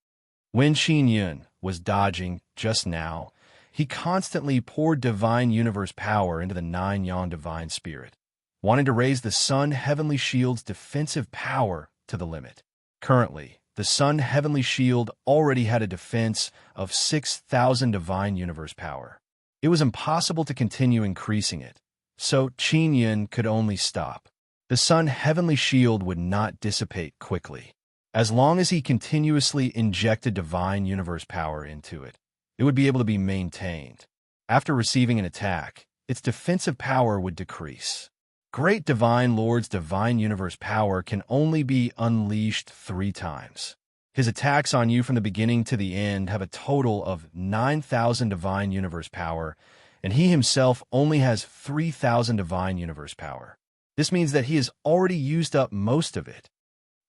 When Qin Yun was dodging just now, he constantly poured divine universe power into the 9 Yang divine spirit, wanting to raise the Sun Heavenly Shield's defensive power to the limit. Currently, the Sun Heavenly Shield already had a defense of 6,000 divine universe power. It was impossible to continue increasing it, so Qin Yun could only stop. The Sun Heavenly Shield would not dissipate quickly. As long as he continuously injected divine universe power into it, it would be able to be maintained. After receiving an attack, its defensive power would decrease. Great Divine Lord's divine universe power can only be unleashed 3 times. His attacks on you from the beginning to the end have a total of 9,000 divine universe power, and he himself only has 3,000 divine universe power. This means that he has already used up most of it.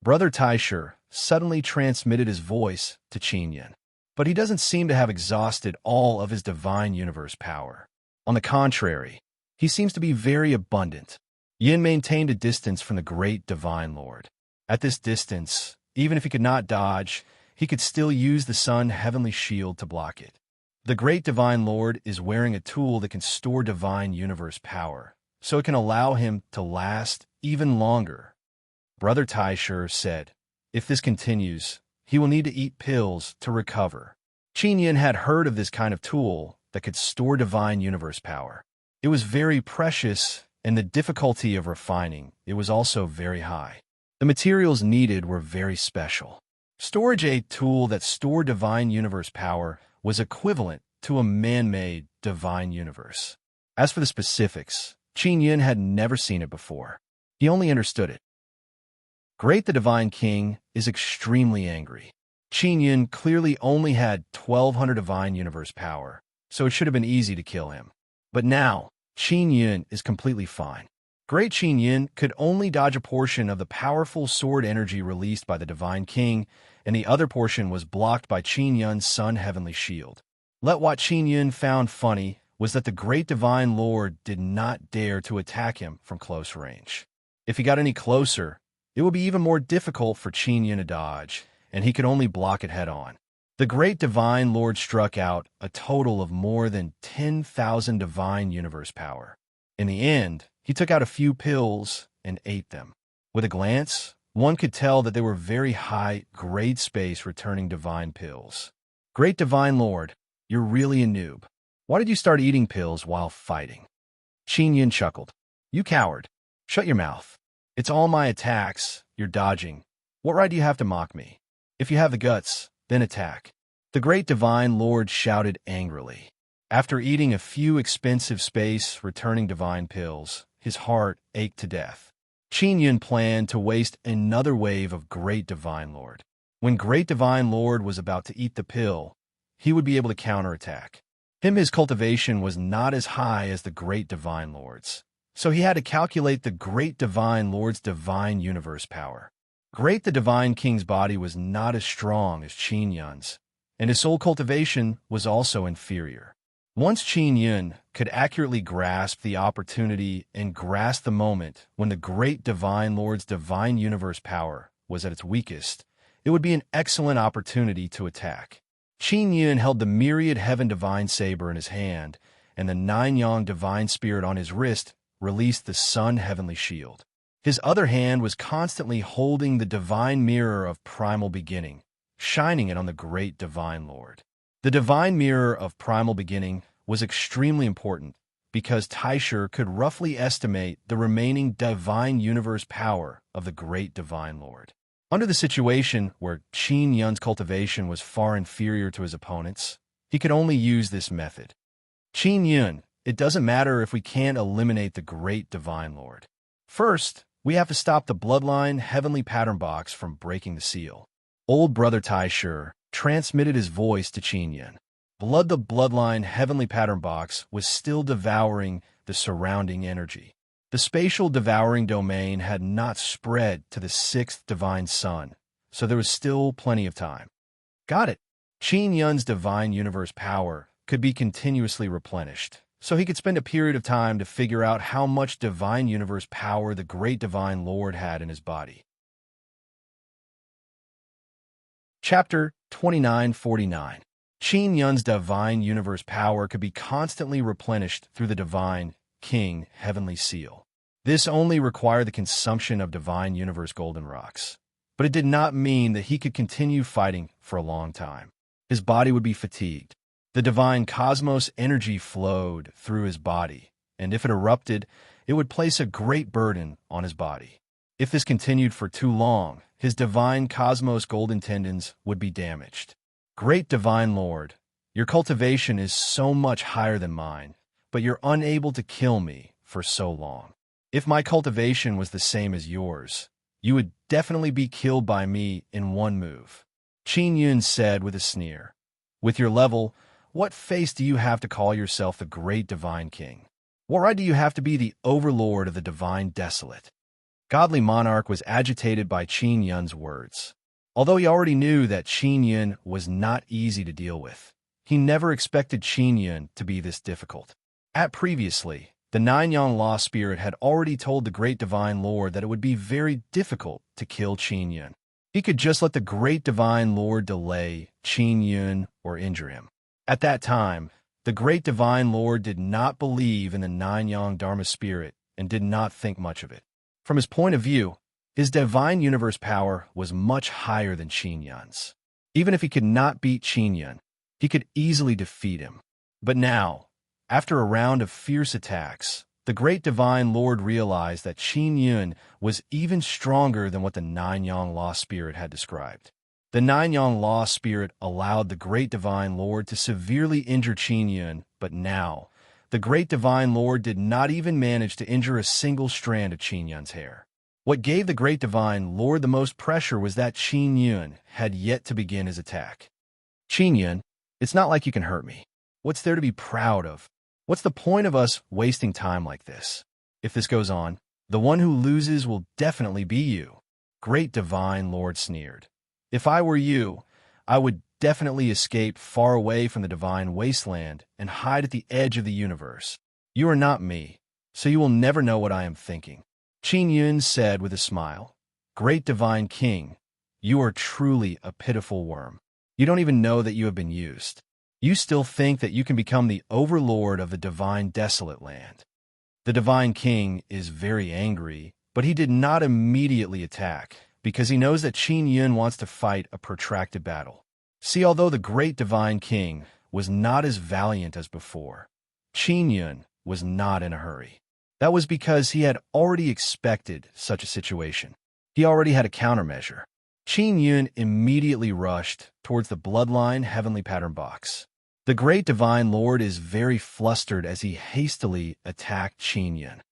Brother Taisher suddenly transmitted his voice to Qin Yun, but he doesn't seem to have exhausted all of his divine universe power. On the contrary, he seems to be very abundant. Yin maintained a distance from the Great Divine Lord. At this distance, even if he could not dodge, he could still use the Sun Heavenly Shield to block it. The Great Divine Lord is wearing a tool that can store divine universe power, so it can allow him to last even longer. Brother Taisher said, if this continues, he will need to eat pills to recover. Qin Yun had heard of this kind of tool that could store divine universe power. It was very precious, and the difficulty of refining it was also very high. The materials needed were very special. Storage, a tool that stored divine universe power, was equivalent to a man-made divine universe. As for the specifics, Qin Yun had never seen it before. He only understood it. Great the Divine King is extremely angry. Qin Yun clearly only had 1,200 divine universe power, so it should have been easy to kill him. But now, Qin Yun is completely fine. Great Qin Yun could only dodge a portion of the powerful sword energy released by the Divine King, and the other portion was blocked by Qin Yun's Sun Heavenly Shield. What Qin Yun found funny was that the Great Divine Lord did not dare to attack him from close range. If he got any closer, it would be even more difficult for Qin Yun to dodge, and he could only block it head-on. The Great Divine Lord struck out a total of more than 10,000 divine universe power. In the end, he took out a few pills and ate them. With a glance, one could tell that they were very high-grade space returning divine pills. Great Divine Lord, you're really a noob. Why did you start eating pills while fighting? Qin Yun chuckled. You coward. Shut your mouth. It's all my attacks. You're dodging. What right do you have to mock me? If you have the guts, then attack. The great divine lord shouted angrily. After eating a few expensive space-returning divine pills, his heart ached to death. Qin Yun planned to waste another wave of great divine lord. When great divine lord was about to eat the pill, he would be able to counterattack. His cultivation was not as high as the great divine lord's, so he had to calculate the great divine lord's divine universe power. Great the divine king's body was not as strong as Qin Yun's, and his soul cultivation was also inferior. Once Qin Yun could accurately grasp the opportunity and grasp the moment when the great divine lord's divine universe power was at its weakest, it would be an excellent opportunity to attack. Qin Yun held the myriad heaven divine saber in his hand, and the nine yang divine spirit on his wrist released the sun heavenly shield. His other hand was constantly holding the divine mirror of primal beginning, shining it on the great divine lord. The divine mirror of primal beginning was extremely important because Taisher could roughly estimate the remaining divine universe power of the great divine lord. Under the situation where Qin Yun's cultivation was far inferior to his opponent's, he could only use this method. Qin Yun, it doesn't matter if we can't eliminate the great divine lord. First, we have to stop the bloodline heavenly pattern box from breaking the seal. Old brother Taisher transmitted his voice to Qin Yun. The bloodline heavenly pattern box was still devouring the surrounding energy. The spatial devouring domain had not spread to the sixth divine sun, so there was still plenty of time. Got it. Qin Yun's divine universe power could be continuously replenished, so he could spend a period of time to figure out how much divine universe power the great divine lord had in his body. Chapter 2949. Qin Yun's divine universe power could be constantly replenished through the divine king heavenly seal. This only required the consumption of divine universe golden rocks, but it did not mean that he could continue fighting for a long time. His body would be fatigued. The divine cosmos energy flowed through his body, and if it erupted, it would place a great burden on his body. If this continued for too long, his divine cosmos golden tendons would be damaged. Great divine lord, your cultivation is so much higher than mine, but you're unable to kill me for so long. If my cultivation was the same as yours, you would definitely be killed by me in one move. Qin Yun said with a sneer. With your level, what face do you have to call yourself the great divine king? What right do you have to be the overlord of the divine desolate? Godly Monarch was agitated by Qin Yun's words. Although he already knew that Qin Yun was not easy to deal with, he never expected Qin Yun to be this difficult. Previously, the Nine Yang Law Spirit had already told the Great Divine Lord that it would be very difficult to kill Qin Yun. He could just let the Great Divine Lord delay Qin Yun or injure him. At that time, the Great Divine Lord did not believe in the Nine Yang Dharma Spirit and did not think much of it. From his point of view, his divine universe power was much higher than Qin Yun's. Even if he could not beat Qin Yun, he could easily defeat him. But now, after a round of fierce attacks, the great divine lord realized that Qin Yun was even stronger than what the Nine Yang Law Spirit had described. The Nine Yang Law Spirit allowed the great divine lord to severely injure Qin Yun, but now, the great divine lord did not even manage to injure a single strand of Qin Yun's hair. What gave the great divine lord the most pressure was that Qin Yun had yet to begin his attack. Qin Yun, it's not like you can hurt me. What's there to be proud of? What's the point of us wasting time like this? If this goes on, the one who loses will definitely be you. Great divine lord sneered. If I were you, I would definitely escape far away from the divine wasteland and hide at the edge of the universe. You are not me, so you will never know what I am thinking. Qin Yun said with a smile, Great divine king, you are truly a pitiful worm. You don't even know that you have been used. You still think that you can become the overlord of the divine desolate land. The divine king is very angry, but he did not immediately attack because he knows that Qin Yun wants to fight a protracted battle. See, although the great divine king was not as valiant as before, Qin Yun was not in a hurry. That was because he had already expected such a situation. He already had a countermeasure. Qin Yun immediately rushed towards the bloodline heavenly pattern box. The great divine lord is very flustered as he hastily attacked Qin Yun.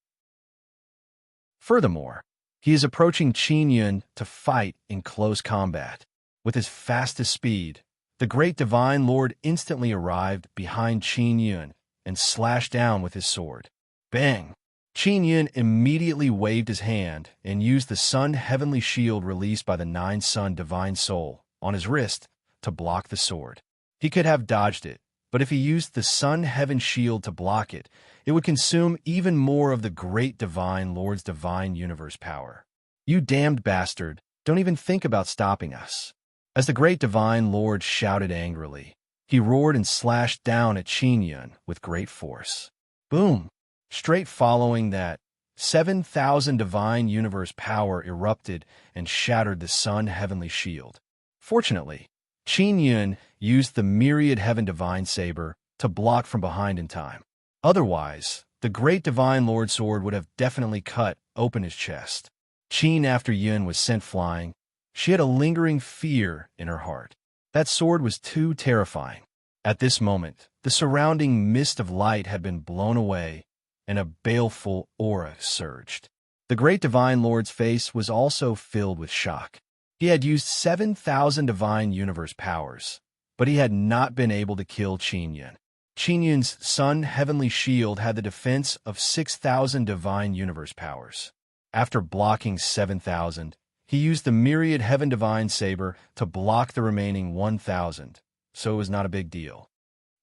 Furthermore, he is approaching Qin Yun to fight in close combat. With his fastest speed, the great divine lord instantly arrived behind Qin Yun and slashed down with his sword. Bang! Qin Yun immediately waved his hand and used the Sun Heavenly Shield released by the Nine Sun Divine Soul on his wrist to block the sword. He could have dodged it, but if he used the Sun Heaven Shield to block it, it would consume even more of the great Divine Lord's divine universe power. You damned bastard, don't even think about stopping us. As the great Divine Lord shouted angrily, he roared and slashed down at Qin Yun with great force. Boom! Straight following that, 7,000 divine universe power erupted and shattered the Sun Heavenly Shield. Fortunately, Qin Yun used the Myriad Heaven Divine Saber to block from behind in time. Otherwise, the great Divine Lord Sword would have definitely cut open his chest. Qin, after Yun was sent flying, she had a lingering fear in her heart. That sword was too terrifying. At this moment, the surrounding mist of light had been blown away, and a baleful aura surged. The great Divine Lord's face was also filled with shock. He had used 7,000 divine universe powers, but he had not been able to kill Qin Yun. Qin Yun's Sun Heavenly Shield had the defense of 6,000 divine universe powers. After blocking 7,000, he used the Myriad Heaven Divine Saber to block the remaining 1,000, so it was not a big deal.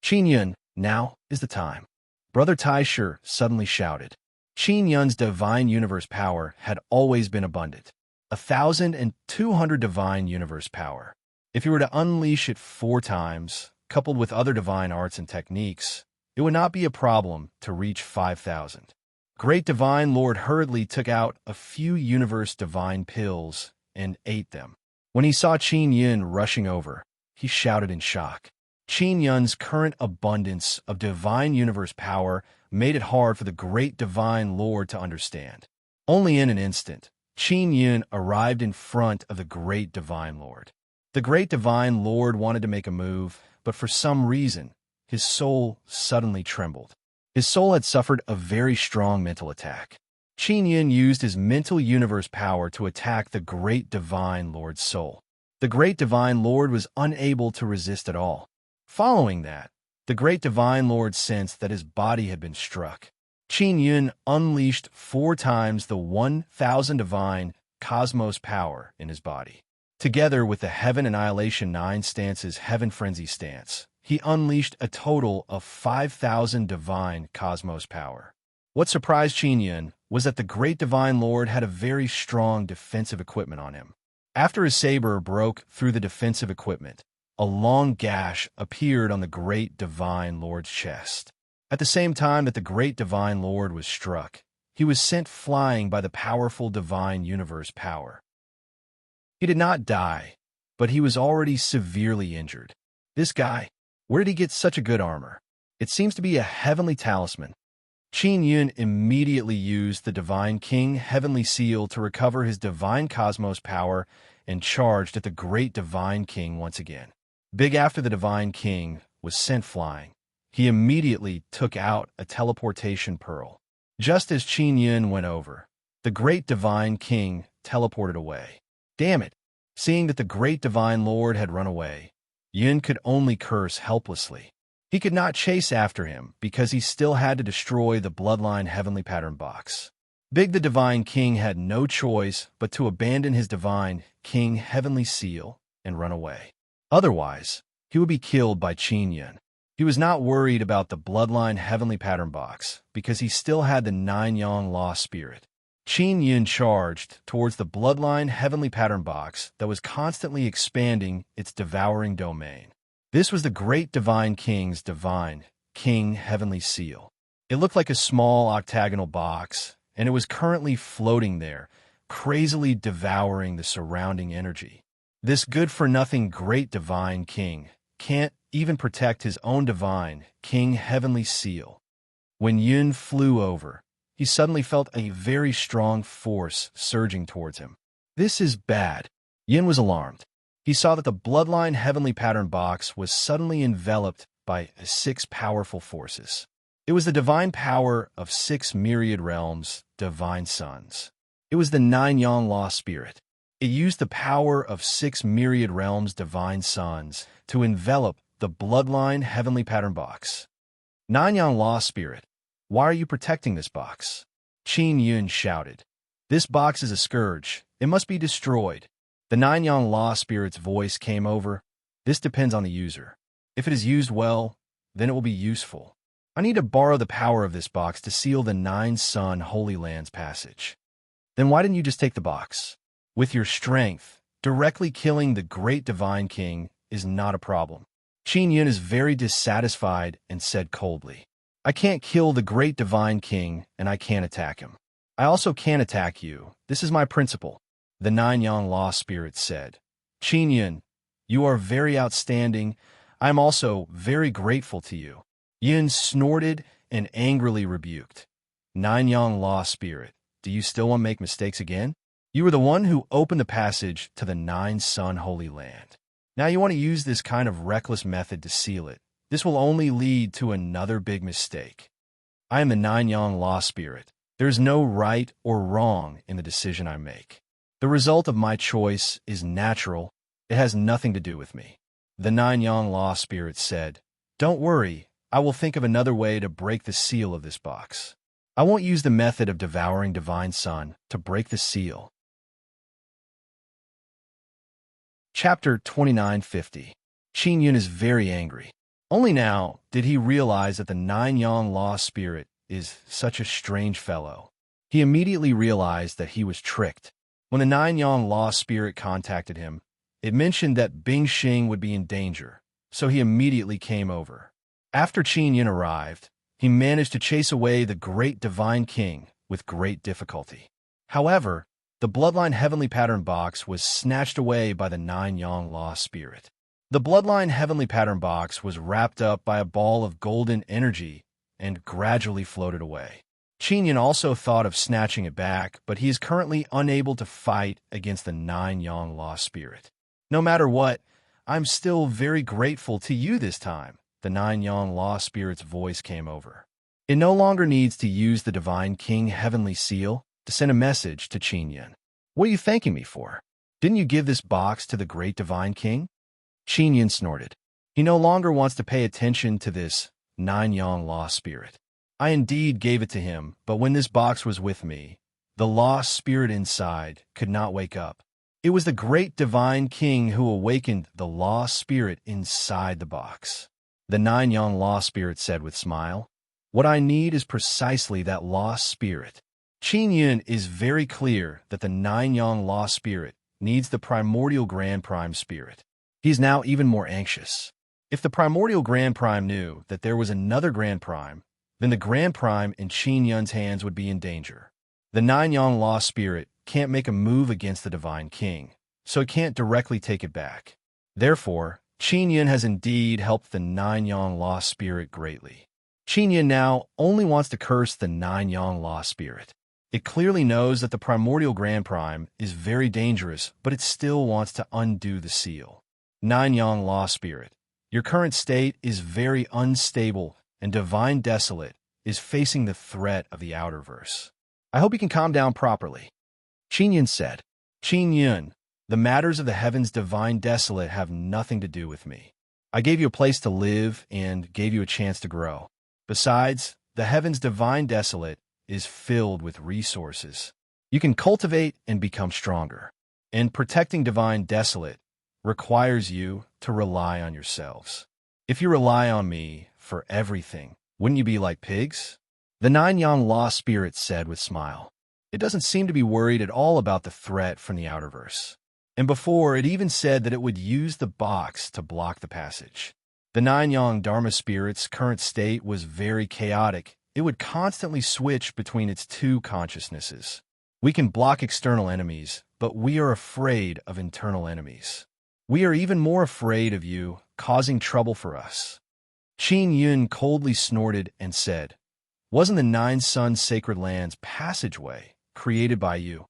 Qin Yun, now is the time. Brother Taisher suddenly shouted. Qin Yun's divine universe power had always been abundant. 1,200 divine universe power. If he were to unleash it 4 times, coupled with other divine arts and techniques, it would not be a problem to reach 5,000. Great Divine Lord hurriedly took out a few universe divine pills and ate them. When he saw Qin Yun rushing over, he shouted in shock. Qin Yun's current abundance of divine universe power made it hard for the great Divine Lord to understand. Only in an instant, Qin Yun arrived in front of the great Divine Lord. The great Divine Lord wanted to make a move, but for some reason, his soul suddenly trembled. His soul had suffered a very strong mental attack. Qin Yun used his mental universe power to attack the great Divine Lord's soul. The great Divine Lord was unable to resist at all. Following that, the great Divine Lord sensed that his body had been struck. Qin Yun unleashed 4 times the 1,000 divine cosmos power in his body. Together with the Heaven Annihilation 9 stance's Heaven Frenzy stance, he unleashed a total of 5,000 divine cosmos power. What surprised Qin Yun was that the great Divine Lord had a very strong defensive equipment on him. After his saber broke through the defensive equipment, a long gash appeared on the great Divine Lord's chest. At the same time that the great Divine Lord was struck, he was sent flying by the powerful divine universe power. He did not die, but he was already severely injured. This guy, where did he get such a good armor? It seems to be a heavenly talisman. Qin Yun immediately used the Divine King Heavenly Seal to recover his divine cosmos power and charged at the great Divine King once again. Big after the Divine King was sent flying, he immediately took out a teleportation pearl. Just as Qin Yun went over, the great Divine King teleported away. Damn it! Seeing that the great Divine Lord had run away, Yun could only curse helplessly. He could not chase after him because he still had to destroy the Bloodline Heavenly Pattern box. Big the Divine King had no choice but to abandon his Divine King Heavenly Seal and run away. Otherwise, he would be killed by Qin Yun. He was not worried about the Bloodline Heavenly Pattern box because he still had the 9-yang Lost Spirit. Qin Yun charged towards the Bloodline Heavenly Pattern box that was constantly expanding its devouring domain. This was the great Divine King's Divine King Heavenly Seal. It looked like a small octagonal box, and it was currently floating there, crazily devouring the surrounding energy. This good-for-nothing great Divine King can't even protect his own Divine King Heavenly Seal. When Yun flew over, he suddenly felt a very strong force surging towards him. This is bad. Yin was alarmed. He saw that the bloodline heavenly pattern box was suddenly enveloped by 6 powerful forces. It was the divine power of 6 myriad realms, divine suns. It was the 9 yang law spirit. It used the power of 6 myriad realms, divine suns, to envelop the bloodline heavenly pattern box. 9 yang law spirit, why are you protecting this box? Qin Yun shouted. This box is a scourge. It must be destroyed. The 9 yang law spirit's voice came over. This depends on the user. If it is used well, then it will be useful. I need to borrow the power of this box to seal the 9 sun holy lands passage. Then why didn't you just take the box? With your strength, directly killing the great divine king is not a problem. Qin Yun is very dissatisfied and said coldly, I can't kill the great divine king and I can't attack him. I also can't attack you. This is my principle. The 9 yang law spirit said. Qin Yun, you are very outstanding. I am also very grateful to you. Yun snorted and angrily rebuked. 9 yang law spirit, do you still want to make mistakes again? You were the one who opened the passage to the 9 sun holy land. Now you want to use this kind of reckless method to seal it. This will only lead to another big mistake. I am the 9 yang law spirit. There is no right or wrong in the decision I make. The result of my choice is natural. It has nothing to do with me. The 9 yang law spirit said, Don't worry, I will think of another way to break the seal of this box. I won't use the method of devouring divine sun to break the seal. Chapter 2950. Qin Yun is very angry. Only now did he realize that the 9 yang law spirit is such a strange fellow. He immediately realized that he was tricked. When the 9 yang law spirit contacted him, it mentioned that Bing Xing would be in danger, so he immediately came over. After Qin Yun arrived, he managed to chase away the great divine king with great difficulty. However, the bloodline heavenly pattern box was snatched away by the 9 yang law spirit. The bloodline heavenly pattern box was wrapped up by a ball of golden energy and gradually floated away. Qin Yun also thought of snatching it back, but he is currently unable to fight against the 9 yang law spirit. No matter what, I'm still very grateful to you this time. The 9 yang law spirit's voice came over. It no longer needs to use the divine king heavenly seal to send a message to Qin Yun. What are you thanking me for? Didn't you give this box to the great divine king? Qin Yun snorted. He no longer wants to pay attention to this 9 yang law spirit. I indeed gave it to him, but when this box was with me, the lost spirit inside could not wake up. It was the great divine king who awakened the lost spirit inside the box. The 9 yang law spirit said with smile, What I need is precisely that lost spirit. Qin Yun is very clear that the 9 yang law spirit needs the primordial grand prime spirit. He is now even more anxious. If the primordial grand prime knew that there was another grand prime, then the grand prime in Qin Yun's hands would be in danger. The 9 yang law spirit can't make a move against the divine king, so it can't directly take it back. Therefore, Qin Yun has indeed helped the 9 yang law spirit greatly. Qin Yun now only wants to curse the 9 yang law spirit. It clearly knows that the primordial grand prime is very dangerous, but it still wants to undo the seal. 9 yang law spirit, your current state is very unstable, and divine desolate is facing the threat of the outerverse. I hope you can calm down properly. Qin Yun said. Qin Yun, the matters of the heavens divine desolate have nothing to do with me. I gave you a place to live and gave you a chance to grow. Besides, the heavens divine desolate is filled with resources. You can cultivate and become stronger. And protecting divine desolate requires you to rely on yourselves. If you rely on me for everything, wouldn't you be like pigs? The 9 yang law spirit said with smile. It doesn't seem to be worried at all about the threat from the outerverse. And before, it even said that it would use the box to block the passage. The 9 yang dharma spirit's current state was very chaotic. It would constantly switch between its 2 consciousnesses. We can block external enemies, but we are afraid of internal enemies. We are even more afraid of you causing trouble for us. Qin Yun coldly snorted and said, Wasn't the Nine Sun Sacred Land's passageway created by you?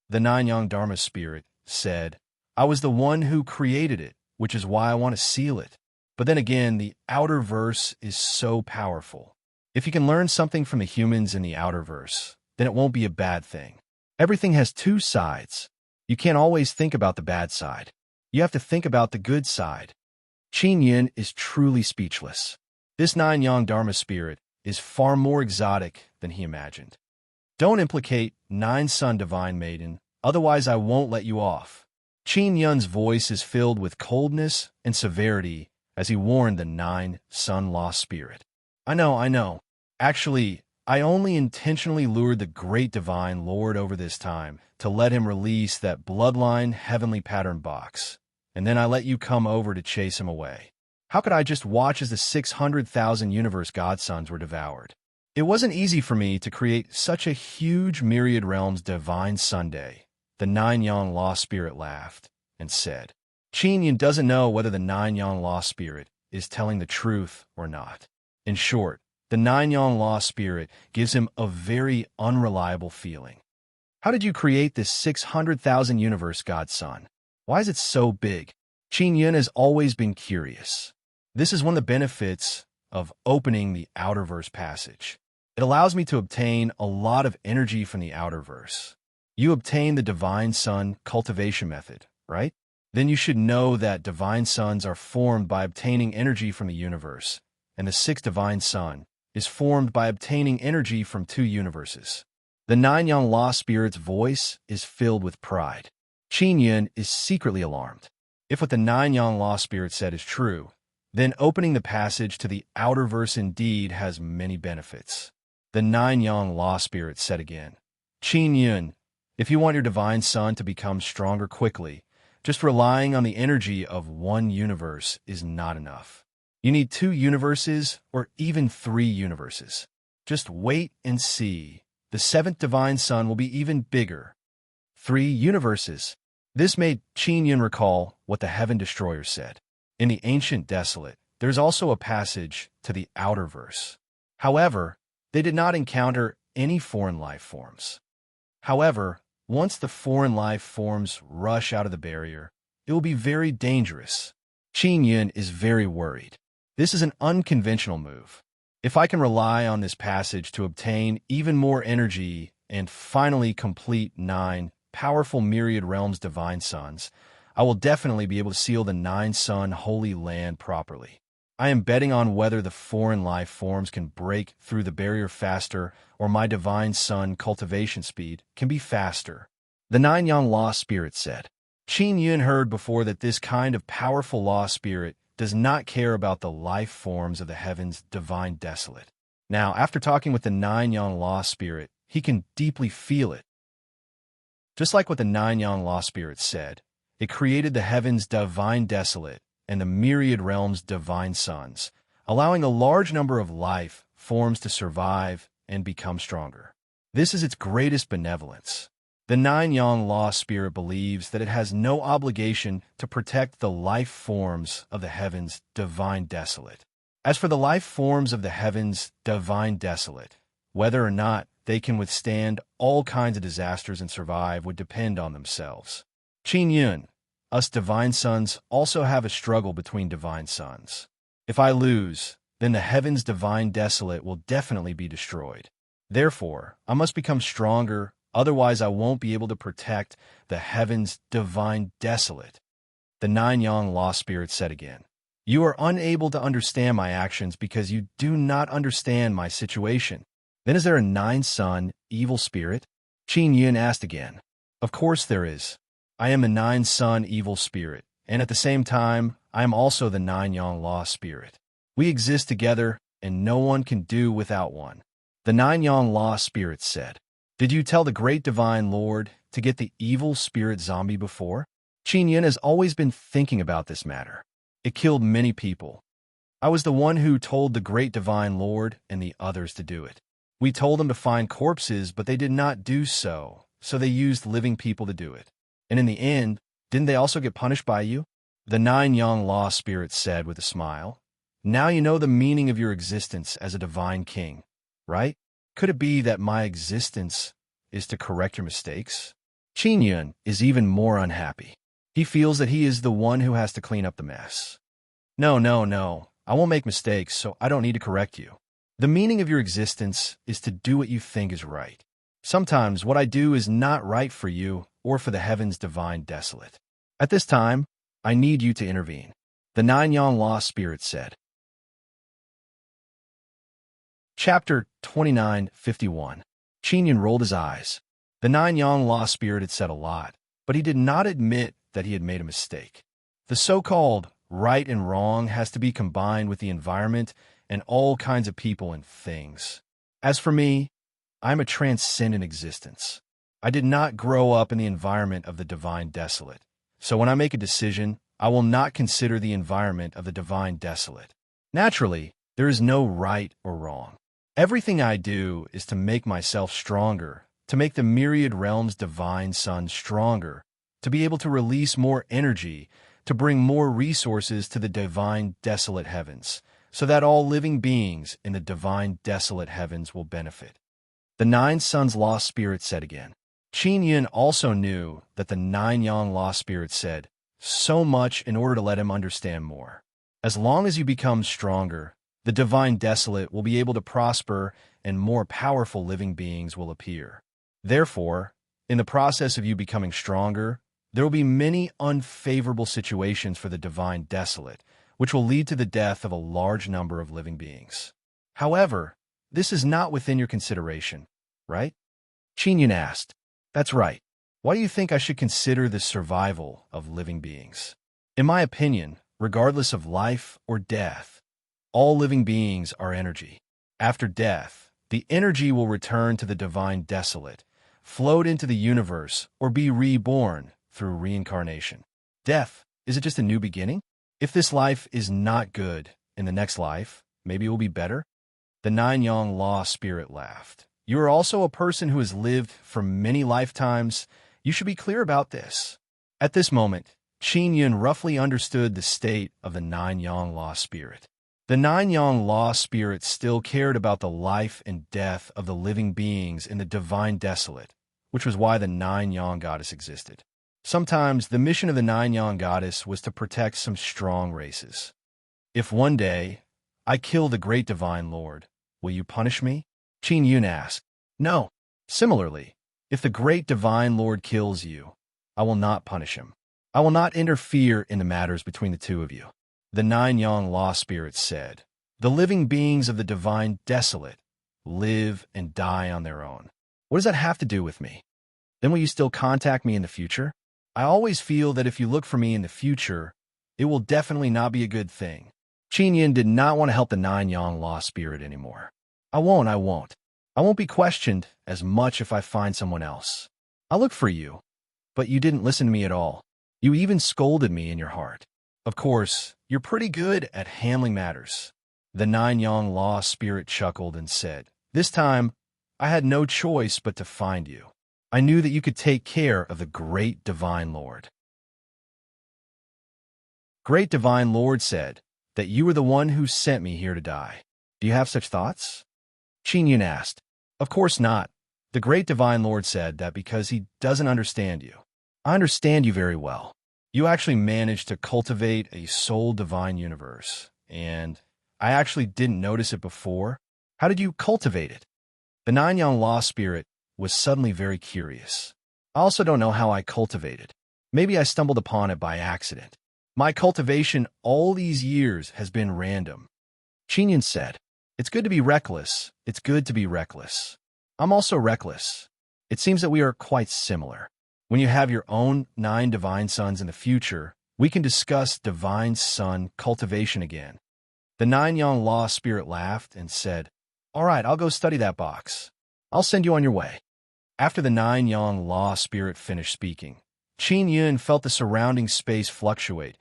The Nine Yang Dharma spirit said, I was the one who created it, which is why I want to seal it. But then again, the outer verse is so powerful. If you can learn something from the humans in the outer verse, then it won't be a bad thing. Everything has two sides. You can't always think about the bad side. You have to think about the good side. Qin Yin is truly speechless. This Nine Yang Dharma spirit is far more exotic than he imagined. Don't implicate Nine Sun Divine Maiden, otherwise I won't let you off. Qin Yun's voice is filled with coldness and severity as he warned the Nine Sun Lost Spirit. I know. Actually, I only intentionally lured the great Divine Lord over this time to let him release that bloodline heavenly pattern box, and then I let you come over to chase him away. How could I just watch as the 600,000 universe godsons were devoured? It wasn't easy for me to create such a huge myriad realms divine Sunday. The Nine Yang Lost Spirit laughed and said, Qin Yun doesn't know whether the Nine Yang Lost Spirit is telling the truth or not. In short, the Nine Yang Lost Spirit gives him a very unreliable feeling. How did you create this 600,000 universe godson? Why is it so big? Qin Yun has always been curious. This is one of the benefits of opening the outerverse passage. It allows me to obtain a lot of energy from the outerverse. You obtain the Divine Sun cultivation method, right? Then you should know that Divine Suns are formed by obtaining energy from the universe, and the sixth Divine Sun is formed by obtaining energy from two universes. The Nine Yang Lost Spirit's voice is filled with pride. Qin Yun is secretly alarmed. If what the Nine Yang Lost Spirit said is true, then opening the passage to the outerverse indeed has many benefits. The Nine Yang Lost Spirit said again, Qin Yun, if you want your Divine Sun to become stronger quickly, just relying on the energy of one universe is not enough. You need two universes or even three universes. Just wait and see. The seventh Divine Sun will be even bigger. 3 universes. This made Qin Yun recall what the Heaven Destroyer said. In the Ancient Desolate, there is also a passage to the outerverse. However, they did not encounter any foreign life forms. However, once the foreign life forms rush out of the barrier, it will be very dangerous. Qin Yun is very worried. This is an unconventional move. If I can rely on this passage to obtain even more energy and finally complete 9 powerful myriad realms divine suns, I will definitely be able to seal the 9-sun holy land properly. I am betting on whether the foreign life forms can break through the barrier faster or my divine sun cultivation speed can be faster. The 9 Yang Lost Spirit said. Qin Yun heard before that this kind of powerful lost spirit does not care about the life forms of the heavens divine desolate. Now, after talking with the 9 Yang Lost Spirit, he can deeply feel it. Just like what the 9 Yang Lost Spirit said, it created the heavens divine desolate and the myriad realms divine suns, allowing a large number of life forms to survive and become stronger. This is its greatest benevolence. The 9 Yang Lost Spirit believes that it has no obligation to protect the life forms of the heavens divine desolate. As for the life forms of the heavens divine desolate, whether or not they can withstand all kinds of disasters and survive would depend on themselves. Qin Yun, us divine suns also have a struggle between divine suns. If I lose, then the heavens divine desolate will definitely be destroyed. Therefore, I must become stronger, otherwise I won't be able to protect the heavens divine desolate. The 9 Yang Lost Spirit said again, You are unable to understand my actions because you do not understand my situation. Then is there a 9-sun evil spirit? Qin Yun asked again. Of course there is. I am a 9-sun evil spirit, and at the same time, I am also the 9 Yang Lost Spirit. We exist together, and no one can do without one. The 9 Yang Lost Spirit said, Did you tell the great divine Lord to get the evil spirit zombie before? Qin Yun has always been thinking about this matter. It killed many people. I was the one who told the great divine Lord and the others to do it. We told them to find corpses, but they did not do so, so they used living people to do it. And in the end, didn't they also get punished by you? The 9 Yang Lost Spirit said with a smile. Now you know the meaning of your existence as a divine king, right? Could it be that my existence is to correct your mistakes? Qin Yun is even more unhappy. He feels that he is the one who has to clean up the mess. No, no, no. I won't make mistakes, so I don't need to correct you. The meaning of your existence is to do what you think is right. Sometimes what I do is not right for you or for the heavens divine desolate. At this time, I need you to intervene. The Nine Yang Lost Spirit said. Chapter 29:51. Qin Yun rolled his eyes. The Nine Yang Lost Spirit had said a lot, but he did not admit that he had made a mistake. The so-called right and wrong has to be combined with the environment and all kinds of people and things. As for me, I am a transcendent existence. I did not grow up in the environment of the divine desolate. So when I make a decision, I will not consider the environment of the divine desolate. Naturally, there is no right or wrong. Everything I do is to make myself stronger, to make the myriad realms divine sun stronger, to be able to release more energy, to bring more resources to the divine desolate heavens, so that all living beings in the divine desolate heavens will benefit. The Nine Suns Lost Spirit said again. Qin Yun also knew that the Nine Yang Lost Spirit said so much in order to let him understand more. As long as you become stronger, the divine desolate will be able to prosper and more powerful living beings will appear. Therefore, in the process of you becoming stronger, there will be many unfavorable situations for the divine desolate, which will lead to the death of a large number of living beings. However, this is not within your consideration, right? Qin Yun asked. That's right. Why do you think I should consider the survival of living beings? In my opinion, regardless of life or death, all living beings are energy. After death, the energy will return to the divine desolate, float into the universe, or be reborn through reincarnation. Death, is it just a new beginning? If this life is not good, in the next life, maybe it will be better? The Nine Yang Lost Spirit laughed. You are also a person who has lived for many lifetimes. You should be clear about this. At this moment, Qin Yun roughly understood the state of the Nine Yang Lost Spirit. The Nine Yang Lost Spirit still cared about the life and death of the living beings in the divine desolate, which was why the Nine Yang Goddess existed. Sometimes the mission of the Nine Yang Goddess was to protect some strong races. If one day I kill the great divine lord, will you punish me? Qin Yun asked. No. Similarly, if the great divine lord kills you, I will not punish him. I will not interfere in the matters between the two of you. The Nine Yang Lost Spirits said, the living beings of the divine desolate live and die on their own. What does that have to do with me? Then will you still contact me in the future? I always feel that if you look for me in the future, it will definitely not be a good thing. Qin Yun did not want to help the Nine Yang Lost Spirit anymore. I won't. I won't be questioned as much if I find someone else. I'll look for you, but you didn't listen to me at all. You even scolded me in your heart. Of course, you're pretty good at handling matters. The Nine Yang Lost Spirit chuckled and said, this time, I had no choice but to find you. I knew that you could take care of the great divine lord. Great divine lord said that you were the one who sent me here to die. Do you have such thoughts? Qin Yun asked. Of course not. The great divine lord said that because he doesn't understand you. I understand you very well. You actually managed to cultivate a soul divine universe, and I actually didn't notice it before. How did you cultivate it? The Nine Yang Lost Spirit was suddenly very curious. I also don't know how I cultivated. Maybe I stumbled upon it by accident. My cultivation all these years has been random. Qin Yun said, it's good to be reckless. It's good to be reckless. I'm also reckless. It seems that we are quite similar. When you have your own 9 divine sons in the future, we can discuss divine sun cultivation again. The Nine Yang Lost Spirit laughed and said, all right, I'll go study that box. I'll send you on your way. After the Nine Yang Lost Spirit finished speaking, Qin Yun felt the surrounding space fluctuate,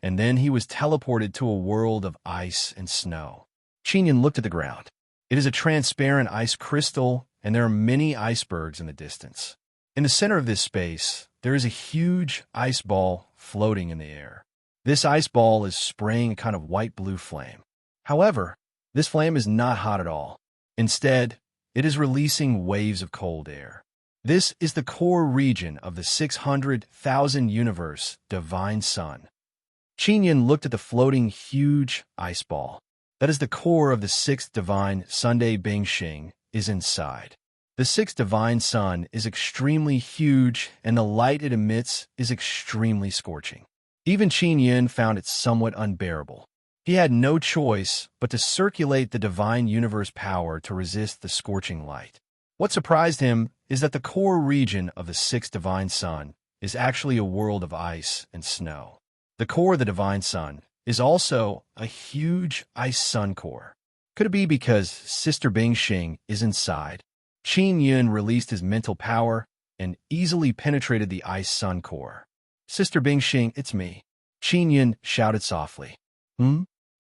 and then he was teleported to a world of ice and snow. Qin Yun looked at the ground. It is a transparent ice crystal, and there are many icebergs in the distance. In the center of this space, there is a huge ice ball floating in the air. This ice ball is spraying a kind of white-blue flame. However, this flame is not hot at all. Instead, it is releasing waves of cold air. This is the core region of the 600,000 universe divine sun. Qin Yin looked at the floating huge ice ball. That is the core of the sixth divine Sunday Bingxing is inside. The sixth divine sun is extremely huge, and the light it emits is extremely scorching. Even Qin Yin found it somewhat unbearable. He had no choice but to circulate the divine universe power to resist the scorching light. What surprised him is that the core region of the sixth divine sun is actually a world of ice and snow. The core of the divine sun is also a huge ice sun core. Could it be because Sister Bingxing is inside? Qin Yin released his mental power and easily penetrated the ice sun core. Sister Bingxing, it's me. Qin Yin shouted softly.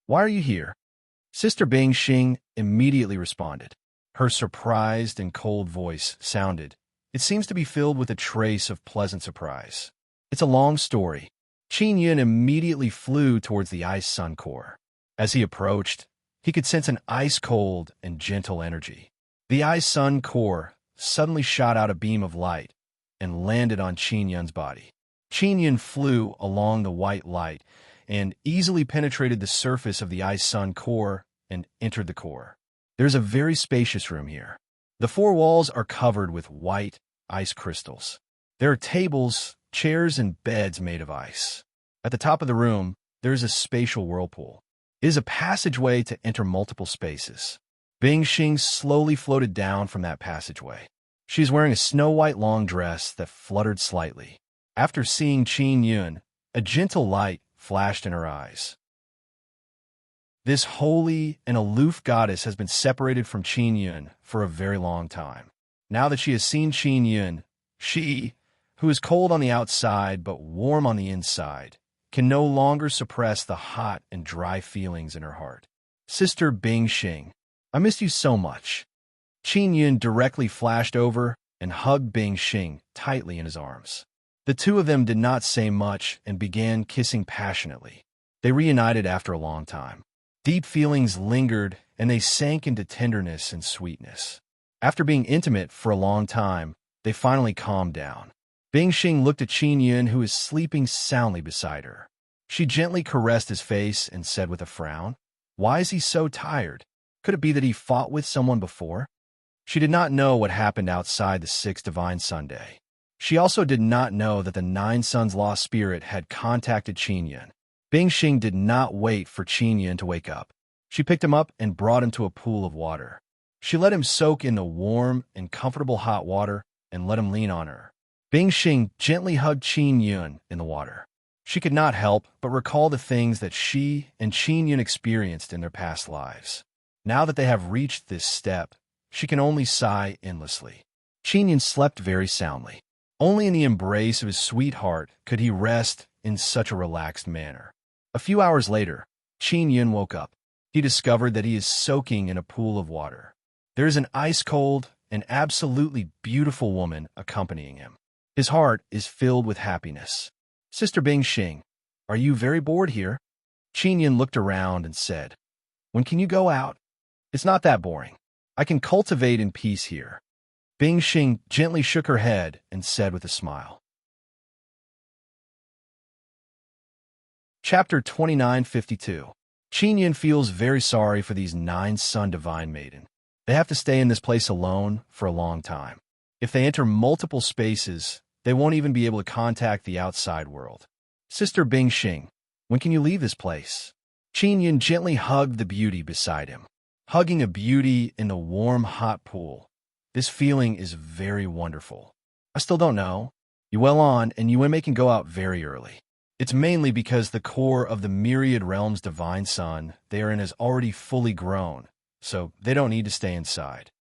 Why are you here? Sister Bingxing immediately responded. Her surprised and cold voice sounded. It seems to be filled with a trace of pleasant surprise. It's a long story. Qin Yin immediately flew towards the ice sun core. As he approached, he could sense an ice-cold and gentle energy. The ice sun core suddenly shot out a beam of light and landed on Qin Yin's body. Qin Yin flew along the white light and easily penetrated the surface of the ice sun core and entered the core. There's a very spacious room here. The four walls are covered with white ice crystals. There are tables, chairs, and beds made of ice. At the top of the room, there is a spatial whirlpool. It is a passageway to enter multiple spaces. Bingxing slowly floated down from that passageway. She is wearing a snow-white long dress that fluttered slightly. After seeing Qin Yin, a gentle light flashed in her eyes. This holy and aloof goddess has been separated from Qin Yin for a very long time. Now that she has seen Qin Yin, she, who is cold on the outside but warm on the inside, can no longer suppress the hot and dry feelings in her heart. Sister Bingxing, I missed you so much. Qin Yin directly flashed over and hugged Bingxing tightly in his arms. The two of them did not say much and began kissing passionately. They reunited after a long time. Deep feelings lingered, and they sank into tenderness and sweetness. After being intimate for a long time, they finally calmed down. Bingxing looked at Qin Yin, who is sleeping soundly beside her. She gently caressed his face and said with a frown, "Why is he so tired? Could it be that he fought with someone before?" She did not know what happened outside the sixth divine Sunday. She also did not know that the nine suns lost spirit had contacted Qin Yin. Bingxing did not wait for Qin Yin to wake up. She picked him up and brought him to a pool of water. She let him soak in the warm and comfortable hot water and let him lean on her. Bingxing gently hugged Qin Yin in the water. She could not help but recall the things that she and Qin Yin experienced in their past lives. Now that they have reached this step, she can only sigh endlessly. Qin Yin slept very soundly. Only in the embrace of his sweetheart could he rest in such a relaxed manner. A few hours later, Qin Yin woke up. He discovered that he is soaking in a pool of water. There is an ice-cold and absolutely beautiful woman accompanying him. His heart is filled with happiness. Sister Bingxing, are you very bored here? Qin Yin looked around and said, When can you go out? It's not that boring. I can cultivate in peace here. Bingxing gently shook her head and said with a smile. Chapter 2952. Qin Yin feels very sorry for these nine sun divine maiden. They have to stay in this place alone for a long time. If they enter multiple spaces, they won't even be able to contact the outside world. Sister Bingxing, when can you leave this place? Qin Yin gently hugged the beauty beside him. Hugging a beauty in the warm, hot pool. This feeling is very wonderful. I still don't know. You well on, and you women can go out very early. It's mainly because the core of the myriad realms divine sun they are in is already fully grown, so they don't need to stay inside.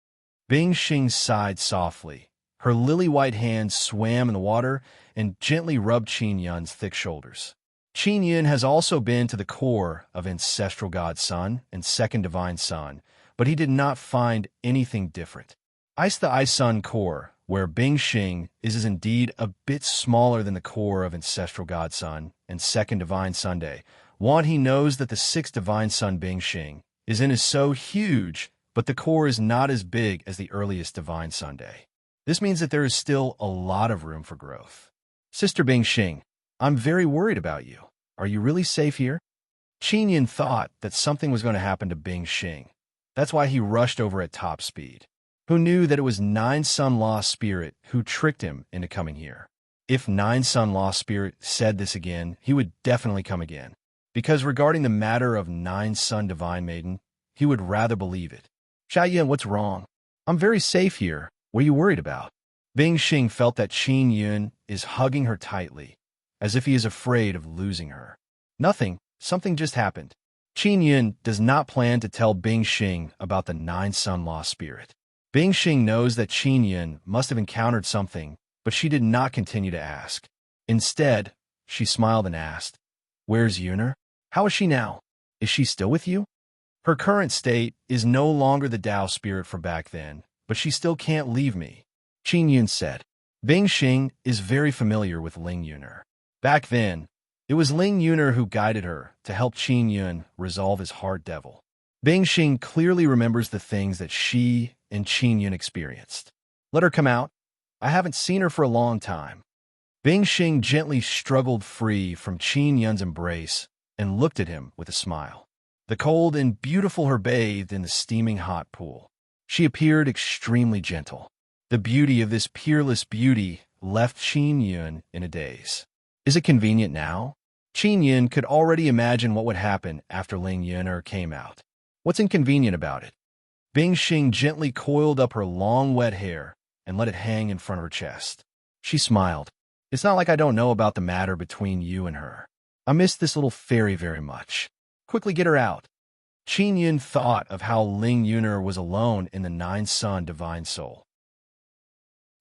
Bingxing sighed softly. Her lily-white hands swam in the water and gently rubbed Qin Yin's thick shoulders. Qin Yin has also been to the core of ancestral god sun and second divine sun, but he did not find anything different. Ice the Ice Sun core, where Bingxing is indeed a bit smaller than the core of ancestral god sun and second divine Sunday. He knows that the sixth divine sun Bingxing His inn is so huge, but the core is not as big as the earliest divine Sunday. This means that there is still a lot of room for growth. Sister Bingxing, I'm very worried about you. Are you really safe here? Qin Yin thought that something was going to happen to Bingxing. That's why he rushed over at top speed. Who knew that it was Nine Sun Lost Spirit who tricked him into coming here? If Nine Sun Lost Spirit said this again, he would definitely come again. Because regarding the matter of Nine Sun Divine Maiden, he would rather believe it. Xiaoyan, what's wrong? I'm very safe here. What are you worried about? Bingxing felt that Qin Yun is hugging her tightly, as if he is afraid of losing her. Nothing. Something just happened. Qin Yun does not plan to tell Bingxing about the Nine Sun Lost Spirit. Bingxing knows that Qin Yun must have encountered something, but she did not continue to ask. Instead, she smiled and asked, Where's Yuner? How is she now? Is she still with you? Her current state is no longer the Tao spirit from back then, but she still can't leave me, Qin Yun said. Bingxing is very familiar with Ling Yuner. Back then, it was Ling Yuner who guided her to help Qin Yun resolve his heart devil. Bingxing clearly remembers the things that she and Qin Yun experienced. Let her come out. I haven't seen her for a long time. Bingxing gently struggled free from Qin Yun's embrace and looked at him with a smile. The cold and beautiful her bathed in the steaming hot pool. She appeared extremely gentle. The beauty of this peerless beauty left Qin Yun in a daze. Is it convenient now? Qin Yun could already imagine what would happen after Ling Yuner came out. What's inconvenient about it? Bingxing gently coiled up her long wet hair and let it hang in front of her chest. She smiled. It's not like I don't know about the matter between you and her. I miss this little fairy very much. Quickly get her out. Qin Yun thought of how Ling Yuner was alone in the Nine Sun Divine Soul.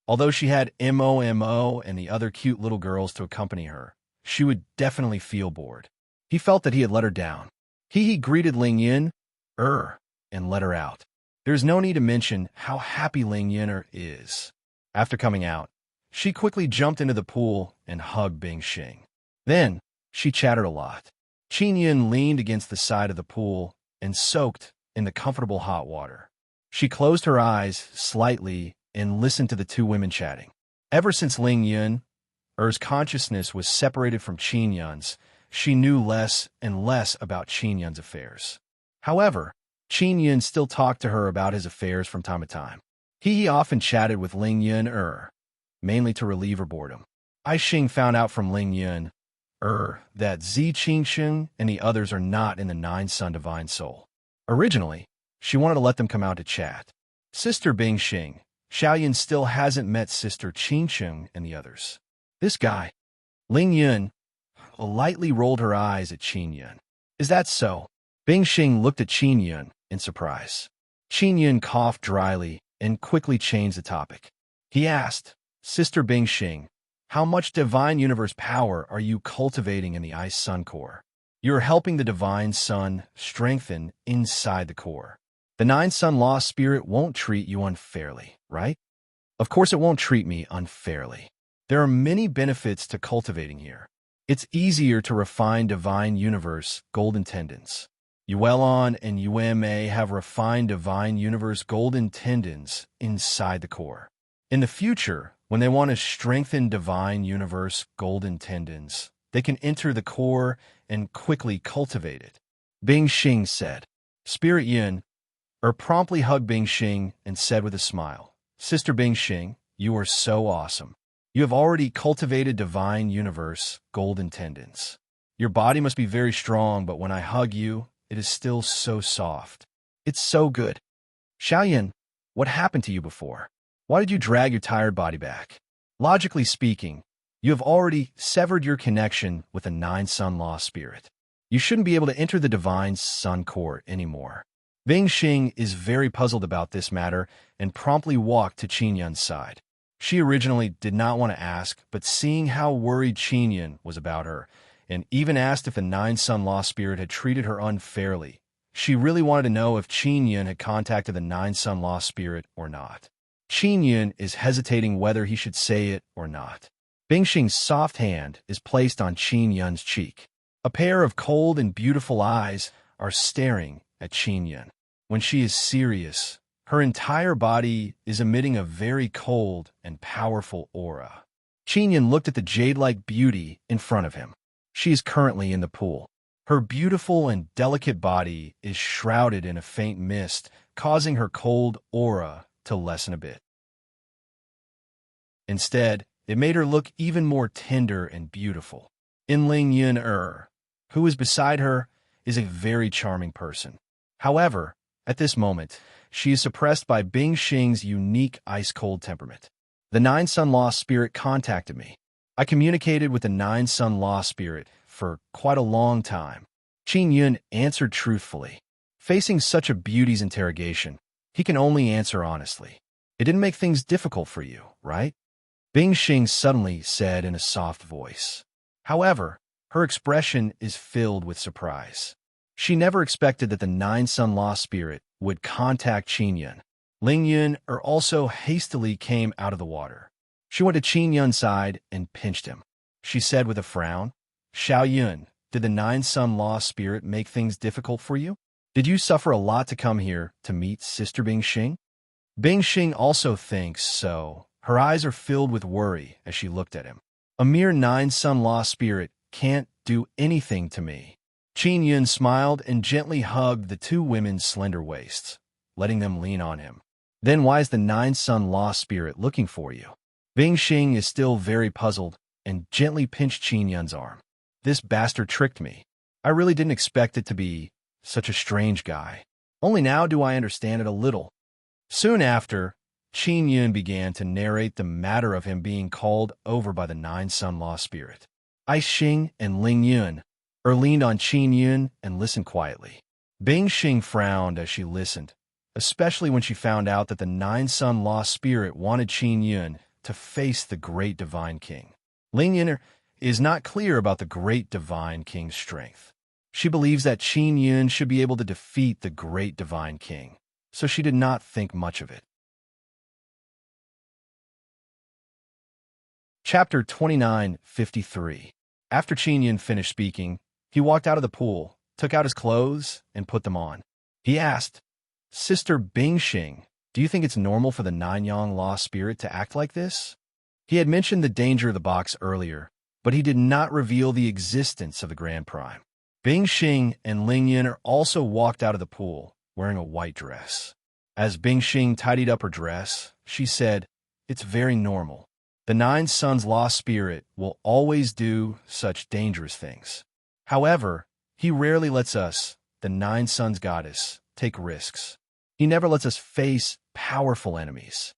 Although she had Momo and the other cute little girls to accompany her, she would definitely feel bored. He felt that he had let her down. He greeted Ling Yun, and let her out. There's no need to mention how happy Ling Yuner is. After coming out, she quickly jumped into the pool and hugged Bingxing. Then, she chattered a lot. Qin Yun leaned against the side of the pool and soaked in the comfortable hot water. She closed her eyes slightly and listened to the two women chatting. Ever since Ling Yun's consciousness was separated from Qin Yun's, she knew less and less about Qin Yun's affairs. However, Qin Yun still talked to her about his affairs from time to time. He often chatted with Ling Yun, mainly to relieve her boredom. Aixing found out from Ling Yun, that Zi Qingsheng and the others are not in the Nine Sun Divine Soul. Originally, she wanted to let them come out to chat. Sister Bingxing, Xiaoyan still hasn't met Sister Qingsheng and the others. This guy, Ling Yun, lightly rolled her eyes at Qin Yun. Is that so? Bingxing looked at Qin Yun in surprise. Qin Yun coughed dryly and quickly changed the topic. He asked, Sister Bingxing, how much divine universe power are you cultivating in the Ice Sun core? You're helping the divine sun strengthen inside the core. The Nine Sun Lost Spirit won't treat you unfairly, right? Of course it won't treat me unfairly. There are many benefits to cultivating here. It's easier to refine divine universe golden tendons. Yuelon and Uma have refined divine universe golden tendons inside the core. In the future, when they want to strengthen divine universe golden tendons, they can enter the core and quickly cultivate it. Bingxing said. Spirit Yun promptly hugged Bingxing and said with a smile, Sister Bingxing, you are so awesome. You have already cultivated divine universe golden tendons. Your body must be very strong, but when I hug you, it is still so soft. It's so good. Xiaoyan, what happened to you before? Why did you drag your tired body back? Logically speaking, you have already severed your connection with the Nine Sun Lost Spirit. You shouldn't be able to enter the divine sun core anymore. Bingxing is very puzzled about this matter and promptly walked to Qin Yun's side. She originally did not want to ask, but seeing how worried Qin Yun was about her, and even asked if the Nine Sun Lost Spirit had treated her unfairly, she really wanted to know if Qin Yun had contacted the Nine Sun Lost Spirit or not. Qin Yun is hesitating whether he should say it or not. Bingxing's soft hand is placed on Qin Yun's cheek. A pair of cold and beautiful eyes are staring at Qin Yun. When she is serious, her entire body is emitting a very cold and powerful aura. Qin Yun looked at the jade-like beauty in front of him. She is currently in the pool. Her beautiful and delicate body is shrouded in a faint mist, causing her cold aura to lessen a bit. Instead, it made her look even more tender and beautiful. Ling Yun, who is beside her, is a very charming person. However, at this moment, she is suppressed by Bing Xing's unique ice-cold temperament. The Nine Sun Law Spirit contacted me. I communicated with the Nine Sun Law Spirit for quite a long time. Qin Yun answered truthfully. Facing such a beauty's interrogation, he can only answer honestly. It didn't make things difficult for you, right? Bing Xing suddenly said in a soft voice. However, her expression is filled with surprise. She never expected that the Nine Sun Law Spirit would contact Qin Yun. Ling Yun also hastily came out of the water. She went to Qin Yun's side and pinched him. She said with a frown, "Xiao Yun, did the Nine Sun Law Spirit make things difficult for you? Did you suffer a lot to come here to meet Sister Bing Xing?" Bing Xing also thinks so. Her eyes are filled with worry as she looked at him. A mere Nine Sun Law Spirit can't do anything to me. Qin Yun smiled and gently hugged the two women's slender waists, letting them lean on him. Then why is the Nine Sun Law Spirit looking for you? Bing Xing is still very puzzled and gently pinched Qin Yun's arm. This bastard tricked me. I really didn't expect it to be such a strange guy. Only now do I understand it a little. Soon after, Qin Yun began to narrate the matter of him being called over by the Nine Sun Law Spirit. Ice Xing and Ling Yun leaned on Qin Yun and listened quietly. Bing Xing frowned as she listened, especially when she found out that the Nine Sun Law Spirit wanted Qin Yun to face the Great Divine King. Ling Yun is not clear about the Great Divine King's strength. She believes that Qin Yun should be able to defeat the Great Divine King, so she did not think much of it. Chapter 29:53. After Qin Yun finished speaking, he walked out of the pool, took out his clothes, and put them on. He asked, "Sister Bing Xing, do you think it's normal for the Nanyang Law Spirit to act like this?" He had mentioned the danger of the box earlier, but he did not reveal the existence of the Grand Prime. Bing Xing and Ling Yun also walked out of the pool, wearing a white dress. As Bing Xing tidied up her dress, she said, "It's very normal. The Nine Suns Law Spirit will always do such dangerous things. However, he rarely lets us, the Nine Suns Goddess, take risks. He never lets us face powerful enemies.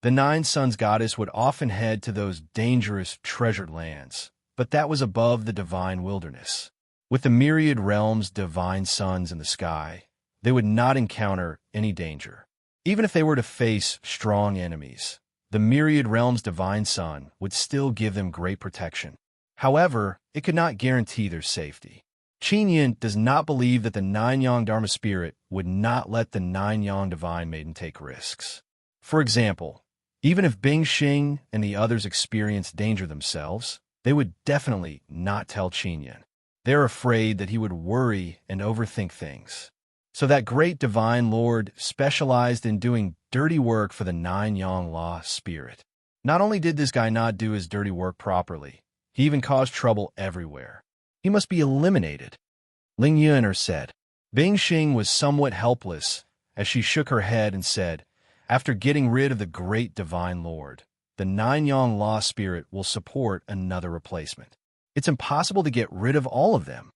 The Nine Suns Goddess would often head to those dangerous treasured lands, but that was above the divine wilderness. With the myriad realms' divine suns in the sky, they would not encounter any danger. Even if they were to face strong enemies, the myriad realms' divine sun would still give them great protection. However, it could not guarantee their safety. Qin Yun does not believe that the Nanyang Dharma Spirit would not let the Nanyang Divine Maiden take risks. For example, even if Bing Xing and the others experienced danger themselves, they would definitely not tell Qin Yun. They're afraid that he would worry and overthink things. So that great divine lord specialized in doing dirty work for the Nanyang Law Spirit. Not only did this guy not do his dirty work properly, he even caused trouble everywhere. He must be eliminated. Ling Yun said. Bing Xing was somewhat helpless as she shook her head and said, "After getting rid of the great divine lord, the Nanyang Law Spirit will support another replacement. It's impossible to get rid of all of them.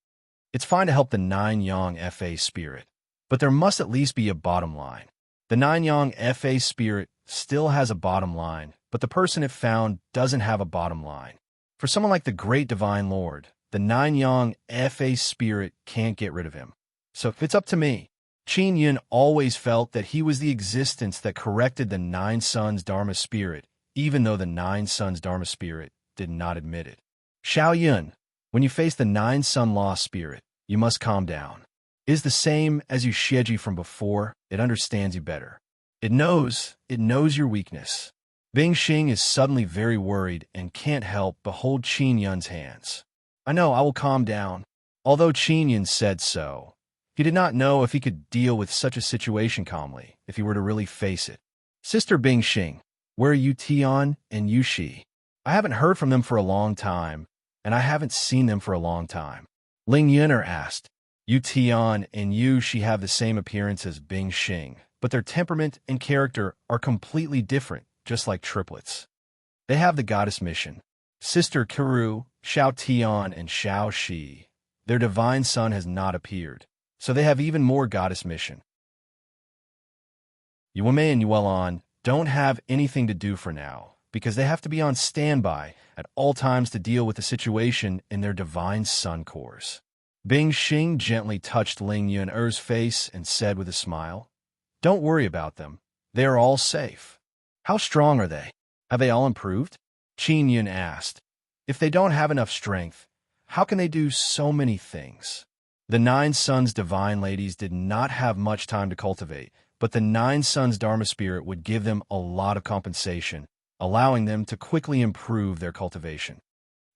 It's fine to help the Nanyang FA Spirit, but there must at least be a bottom line. The Nanyang FA Spirit still has a bottom line, but the person it found doesn't have a bottom line. For someone like the Great Divine Lord, the Nanyang FA Spirit can't get rid of him. So it's up to me." Qin Yun always felt that he was the existence that corrected the Nine Suns Dharma Spirit, even though the Nine Suns Dharma Spirit did not admit it. "Xiao Yun, when you face the Nine Sun Law Spirit, you must calm down. It is the same as you Xieji from before. It understands you better. It knows your weakness." Bing Xing is suddenly very worried and can't help but hold Qin Yun's hands. "I know, I will calm down." Although Qin Yun said so, He did not know if he could deal with such a situation calmly, if he were to really face it. Sister Bingxing, where are you Tian and Yushi? I haven't heard from them for a long time, and I haven't seen them for a long time. Ling Yuner asked. Yu Tian and Yushi have the same appearance as Bingxing, but their temperament and character are completely different, just like triplets. They have the goddess mission. Sister Kiru, Xiao Tian, and Xiao Shi. Their divine son has not appeared, so they have even more goddess mission. Yuame and Yuelon don't have anything to do for now, because they have to be on standby at all times to deal with the situation in their divine sun cores. Bingxing gently touched Ling Yuner's face and said with a smile, Don't worry about them. They are all safe. How strong are they? Have they all improved? Qin Yun asked. If they don't have enough strength, how can they do so many things? The Nine Sons divine ladies did not have much time to cultivate, but the Nine Sons Dharma spirit would give them a lot of compensation, allowing them to quickly improve their cultivation.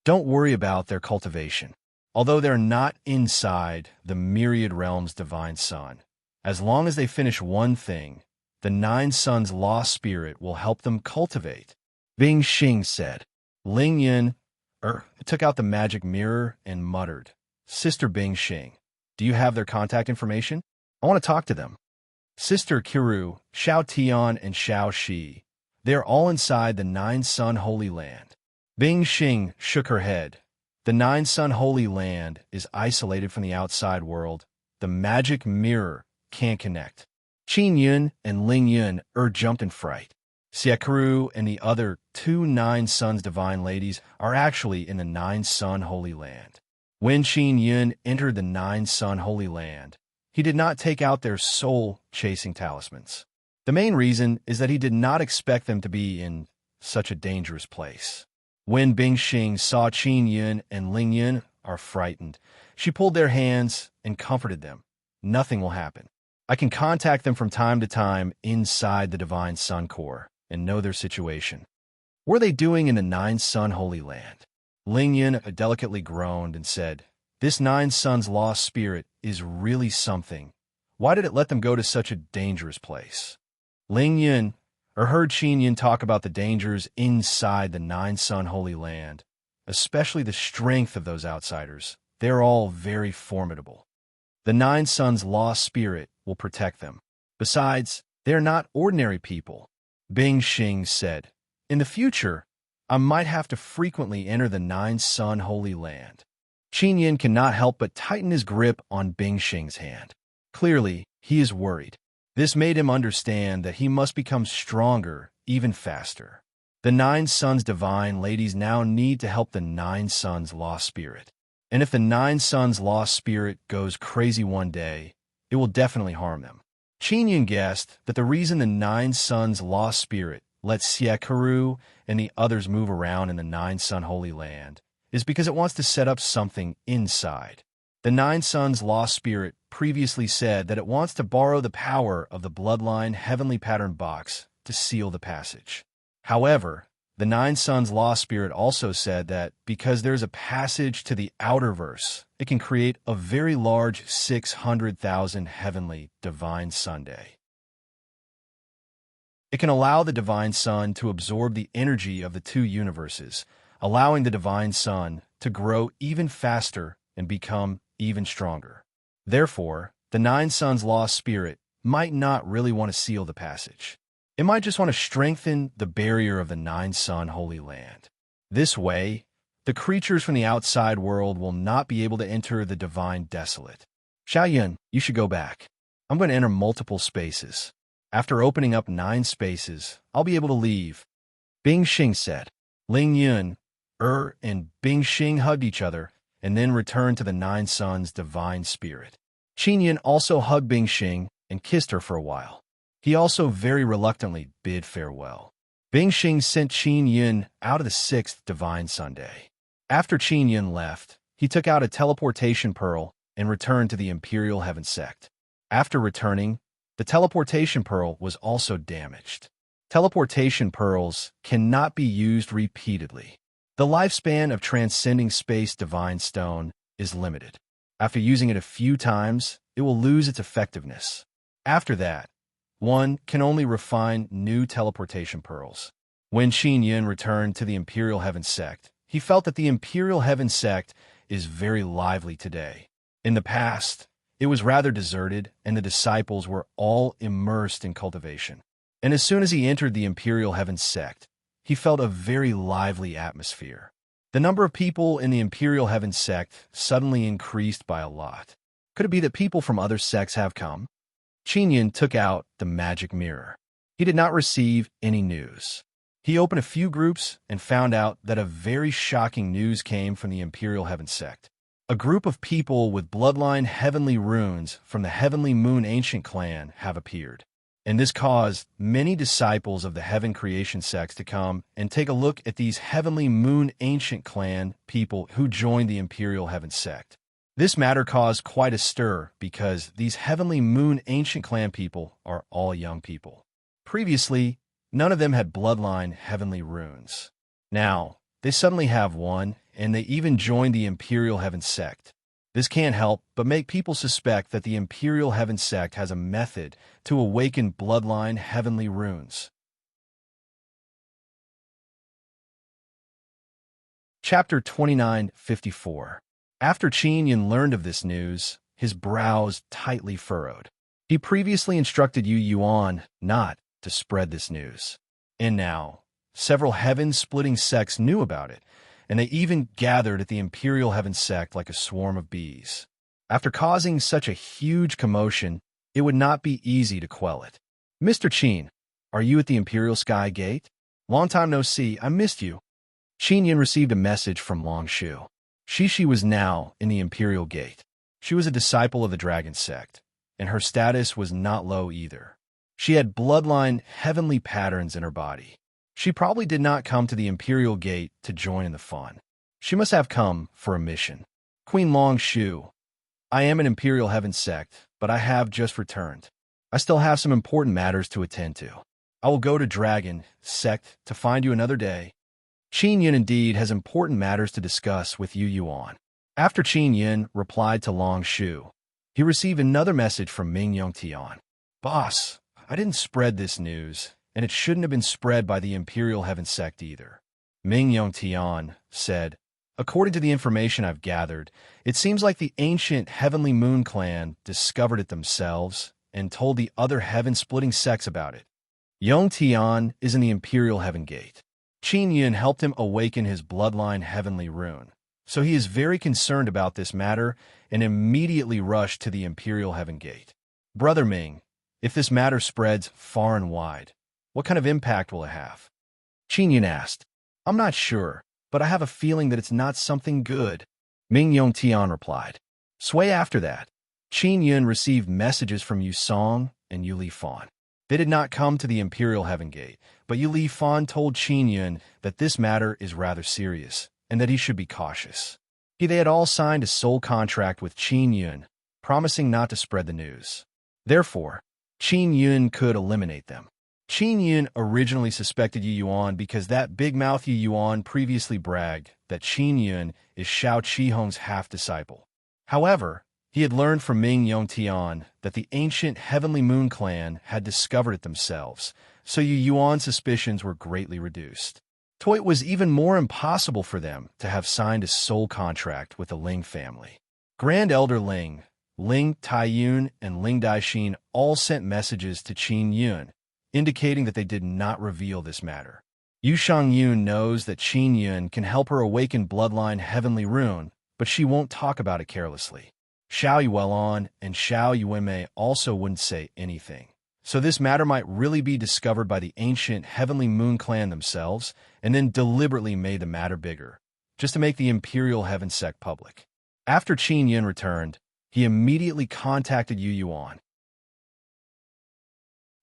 Don't worry about their cultivation. Although they're not inside the myriad realms divine sun, as long as they finish one thing, the Nine Sons lost spirit will help them cultivate. Bingxing said. Ling Yun took out the magic mirror and muttered, Sister Bingxing, do you have their contact information? I want to talk to them. Sister Kiru, Xiao Tian, and Xiao Shi. They're all inside the Nine Sun Holy Land. Bingxing shook her head. The Nine Sun Holy Land is isolated from the outside world. The magic mirror can't connect. Qin Yun and Ling Yun jumped in fright. Xiekaru and the other two Nine Sons divine ladies are actually in the Nine Sun Holy Land. When Qin Yun entered the Nine Sun Holy Land, he did not take out their soul-chasing talismans. The main reason is that he did not expect them to be in such a dangerous place. When Bingxing saw Qin Yun and Ling Yun are frightened, she pulled their hands and comforted them. Nothing will happen. I can contact them from time to time inside the Divine Sun Core and know their situation. What are they doing in the Nine Sun Holy Land? Ling Yun delicately groaned and said, This Nine Suns lost spirit is really something. Why did it let them go to such a dangerous place? Ling Yun heard Qin Yun talk about the dangers inside the Nine Sun Holy Land, especially the strength of those outsiders. They're all very formidable. The Nine Suns lost spirit will protect them. Besides, they're not ordinary people. Bingxing said, In the future, I might have to frequently enter the Nine Sun Holy Land. Qin Yun cannot help but tighten his grip on Bingxing's hand. Clearly, he is worried. This made him understand that he must become stronger, even faster. The Nine Sons divine ladies now need to help the Nine Sons lost spirit. And if the Nine Sons lost spirit goes crazy one day, it will definitely harm them. Qin Yun guessed that the reason the Nine Sons lost spirit let Xiekaru and the others move around in the Nine Sun Holy Land is because it wants to set up something inside. The Nine Sons lost spirit previously said that it wants to borrow the power of the bloodline heavenly pattern box to seal the passage. However, the Nine Sons lost spirit also said that because there's a passage to the outer verse, it can create a very large 600,000 heavenly divine Sunday. It can allow the divine sun to absorb the energy of the two universes, allowing the divine sun to grow even faster and become even stronger. Therefore, the Nine Sons lost spirit might not really want to seal the passage. It might just want to strengthen the barrier of the Nine Sun Holy Land. This way, the creatures from the outside world will not be able to enter the divine desolate. Xiaoyun, you should go back. I'm going to enter multiple spaces. After opening up 9 spaces, I'll be able to leave. Bingxing said. Ling Yun, and Bingxing hugged each other and then returned to the Nine Sons divine spirit. Qin Yun also hugged Bingxing and kissed her for a while. He also very reluctantly bid farewell. Bingxing sent Qin Yun out of the 6th divine Sunday. After Qin Yun left, he took out a teleportation pearl and returned to the Imperial Heaven Sect. After returning, the teleportation pearl was also damaged. Teleportation pearls cannot be used repeatedly. The lifespan of transcending space divine stone is limited. After using it a few times, it will lose its effectiveness. After that, one can only refine new teleportation pearls. When Qin Yun returned to the Imperial Heaven Sect, he felt that the Imperial Heaven Sect is very lively today. In the past, it was rather deserted, and the disciples were all immersed in cultivation. And as soon as he entered the Imperial Heaven Sect, he felt a very lively atmosphere. The number of people in the Imperial Heaven Sect suddenly increased by a lot. Could it be that people from other sects have come? Qin Yun took out the magic mirror. He did not receive any news. He opened a few groups and found out that a very shocking news came from the Imperial Heaven Sect. A group of people with bloodline heavenly runes from the Heavenly Moon Ancient clan have appeared. And this caused many disciples of the Heaven Creation sects to come and take a look at these Heavenly Moon Ancient clan people who joined the Imperial Heaven Sect. This matter caused quite a stir because these Heavenly Moon Ancient clan people are all young people. Previously, none of them had bloodline heavenly runes. Now, they suddenly have one, and they even joined the Imperial Heaven Sect. This can't help but make people suspect that the Imperial Heaven Sect has a method to awaken bloodline heavenly runes. Chapter 2954. After Qin Yun learned of this news, his brows tightly furrowed. He previously instructed Yu Yuan not to spread this news. And now, several heaven-splitting sects knew about it, and they even gathered at the Imperial Heaven Sect like a swarm of bees. After causing such a huge commotion, it would not be easy to quell it. "Mr. Qin, are you at the Imperial Sky Gate? Long time no see, I missed you." Qin Yun received a message from Long Shu. Shishi was now in the Imperial Gate. She was a disciple of the Dragon Sect, and her status was not low either. She had bloodline heavenly patterns in her body. She probably did not come to the Imperial Gate to join in the fun. She must have come for a mission. "Queen Long Shu, I am an Imperial Heaven Sect, but I have just returned. I still have some important matters to attend to. I will go to Dragon Sect to find you another day." Qin Yun indeed has important matters to discuss with Yu Yuan. After Qin Yun replied to Long Shu, he received another message from Ming Yongtian. "Boss, I didn't spread this news, and it shouldn't have been spread by the Imperial Heaven Sect either." Ming Yongtian said, "According to the information I've gathered, it seems like the ancient Heavenly Moon clan discovered it themselves and told the other heaven-splitting sects about it. Yongtian is in the Imperial Heaven Gate. Qin Yun helped him awaken his bloodline heavenly rune, so he is very concerned about this matter and immediately rushed to the Imperial Heaven Gate. Brother Ming, if this matter spreads far and wide, what kind of impact will it have?" Qin Yun asked. "I'm not sure, but I have a feeling that it's not something good," Ming Yongtian replied. Sway after that, Qin Yun received messages from Yu Song and Yu Li Fan. They did not come to the Imperial Heaven Gate, but Yu Li Fan told Qin Yun that this matter is rather serious and that he should be cautious. They had all signed a soul contract with Qin Yun, promising not to spread the news. Therefore, Qin Yun could eliminate them. Qin Yun originally suspected Yu Yuan because that big-mouth Yu Yuan previously bragged that Qin Yun is Shao Qihong's half-disciple. However, he had learned from Ming Yongtian that the ancient Heavenly Moon clan had discovered it themselves, so Yu Yuan's suspicions were greatly reduced. It was even more impossible for them to have signed a soul contract with the Ling family. Grand Elder Ling, Ling Taiyun, and Ling Daixin all sent messages to Qin Yun, indicating that they did not reveal this matter. Yu Shangyun knows that Qin Yun can help her awaken bloodline heavenly rune, but she won't talk about it carelessly. Xiao Yuelon and Xiao Yuanmei also wouldn't say anything. So this matter might really be discovered by the ancient Heavenly Moon clan themselves, and then deliberately made the matter bigger, just to make the Imperial Heaven Sect public. After Qin Yun returned, he immediately contacted Yu Yuan.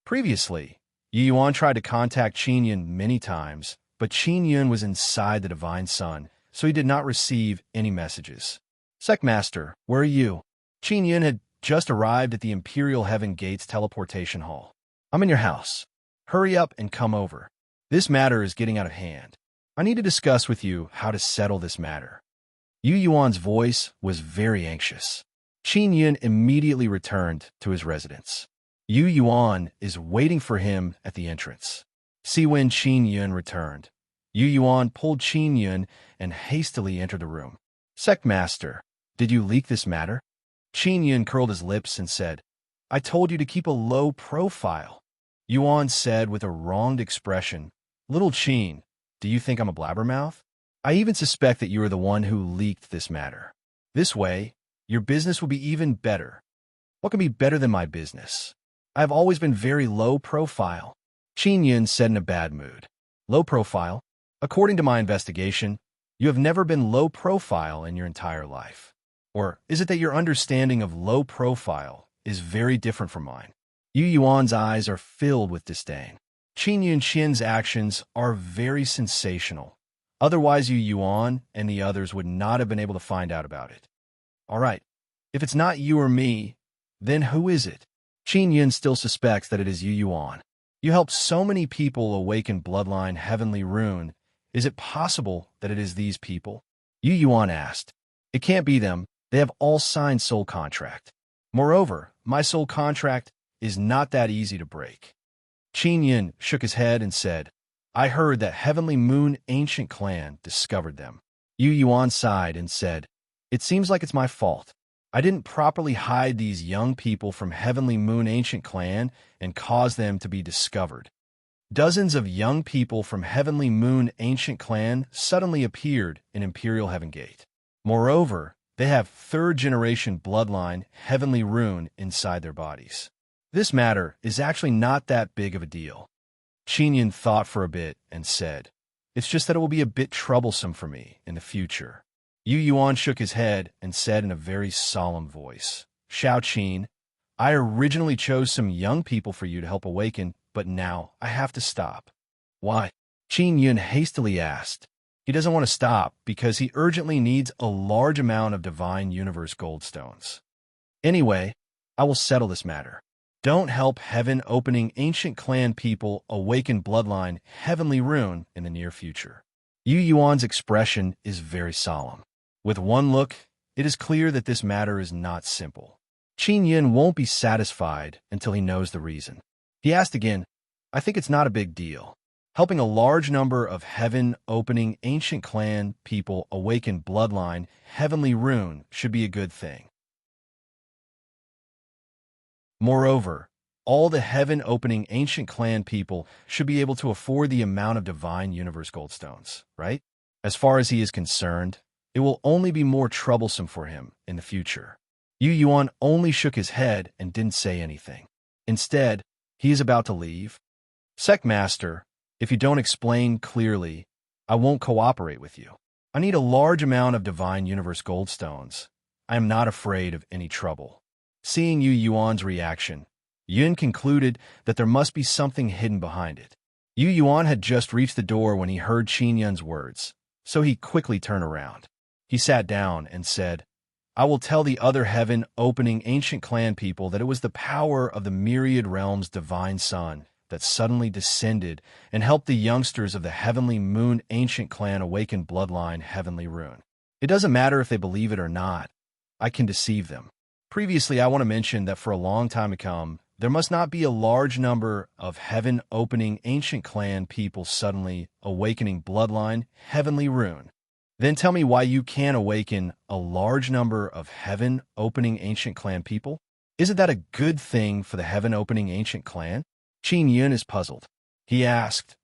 Previously, Yu Yuan tried to contact Qin Yun many times, but Qin Yun was inside the Divine Sun, so he did not receive any messages. "Sectmaster, where are you?" Qin Yun had just arrived at the Imperial Heaven Gates teleportation hall. "I'm in your house. Hurry up and come over. This matter is getting out of hand. I need to discuss with you how to settle this matter." Yu Yuan's voice was very anxious. Qin Yun immediately returned to his residence. Yu Yuan is waiting for him at the entrance. See, when Qin Yun returned, Yu Yuan pulled Qin Yun and hastily entered the room. Sectmaster, did you leak this matter? Qin Yun curled his lips and said, I told you to keep a low profile. Yuan said with a wronged expression, Little Qin, do you think I'm a blabbermouth? I even suspect that you are the one who leaked this matter. This way, your business will be even better. What can be better than my business? I have always been very low profile. Qin Yun said in a bad mood. Low profile? According to my investigation, you have never been low profile in your entire life. Or is it that your understanding of low profile is very different from mine? Yu Yuan's eyes are filled with disdain. Qin Yunqian's actions are very sensational. Otherwise, Yu Yuan and the others would not have been able to find out about it. All right, if it's not you or me, then who is it? Qin Yun still suspects that it is Yu Yuan. You helped so many people awaken bloodline heavenly rune. Is it possible that it is these people? Yu Yuan asked. It can't be them. They have all signed soul contract. Moreover, my soul contract is not that easy to break. Qin Yun shook his head and said, I heard that Heavenly Moon Ancient Clan discovered them. Yu Yuan sighed and said, It seems like it's my fault. I didn't properly hide these young people from Heavenly Moon Ancient Clan and cause them to be discovered. Dozens of young people from Heavenly Moon Ancient Clan suddenly appeared in Imperial Heaven Gate. Moreover, they have third-generation bloodline Heavenly Rune inside their bodies. This matter is actually not that big of a deal. Qin Yun thought for a bit and said, It's just that it will be a bit troublesome for me in the future. Yu Yuan shook his head and said in a very solemn voice, Shao Qin, I originally chose some young people for you to help awaken, but now I have to stop. Why? Qin Yun hastily asked. He doesn't want to stop because he urgently needs a large amount of Divine Universe Goldstones. Anyway, I will settle this matter. Don't help heaven-opening ancient clan people awaken bloodline Heavenly Rune in the near future. Yu Yuan's expression is very solemn. With one look, it is clear that this matter is not simple. Qin Yun won't be satisfied until he knows the reason. He asked again, I think it's not a big deal. Helping a large number of heaven-opening ancient clan people awaken bloodline Heavenly Rune should be a good thing. Moreover, all the heaven-opening ancient clan people should be able to afford the amount of Divine Universe Goldstones, right? As far as he is concerned, it will only be more troublesome for him in the future. Yu Yuan only shook his head and didn't say anything. Instead, he is about to leave. Sectmaster, if you don't explain clearly, I won't cooperate with you. I need a large amount of Divine Universe Goldstones. I am not afraid of any trouble. Seeing Yu Yuan's reaction, Yun concluded that there must be something hidden behind it. Yu Yuan had just reached the door when he heard Qin Yun's words, so he quickly turned around. He sat down and said, I will tell the other heaven-opening ancient clan people that it was the power of the myriad realms' divine sun that suddenly descended and helped the youngsters of the Heavenly Moon Ancient Clan awaken bloodline Heavenly Rune. It doesn't matter if they believe it or not. I can deceive them. Previously, I want to mention that for a long time to come, there must not be a large number of heaven-opening ancient clan people suddenly awakening bloodline Heavenly Rune. Then tell me why you can awaken a large number of heaven-opening ancient clan people? Isn't that a good thing for the heaven-opening ancient clan? Qin Yun is puzzled. He asked,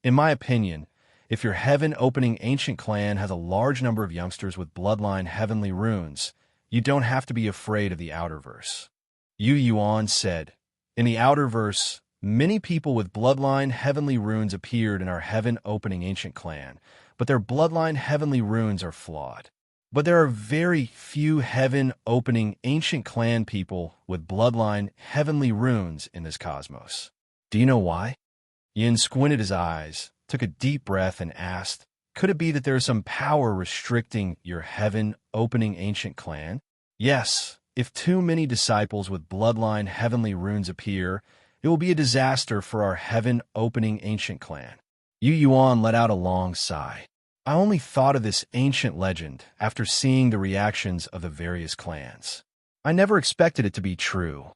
In my opinion, if your heaven-opening ancient clan has a large number of youngsters with bloodline Heavenly Runes, you don't have to be afraid of the Outerverse. Yu Yuan said, In the Outerverse, many people with bloodline Heavenly Runes appeared in our heaven-opening ancient clan, but their bloodline Heavenly Runes are flawed. But there are very few heaven-opening ancient clan people with bloodline Heavenly Runes in this cosmos. Do you know why? Yin squinted his eyes, took a deep breath, and asked, Could it be that there is some power restricting your heaven-opening ancient clan? Yes, if too many disciples with bloodline Heavenly Runes appear, it will be a disaster for our heaven-opening ancient clan. Yu Yuan let out a long sigh. I only thought of this ancient legend after seeing the reactions of the various clans. I never expected it to be true.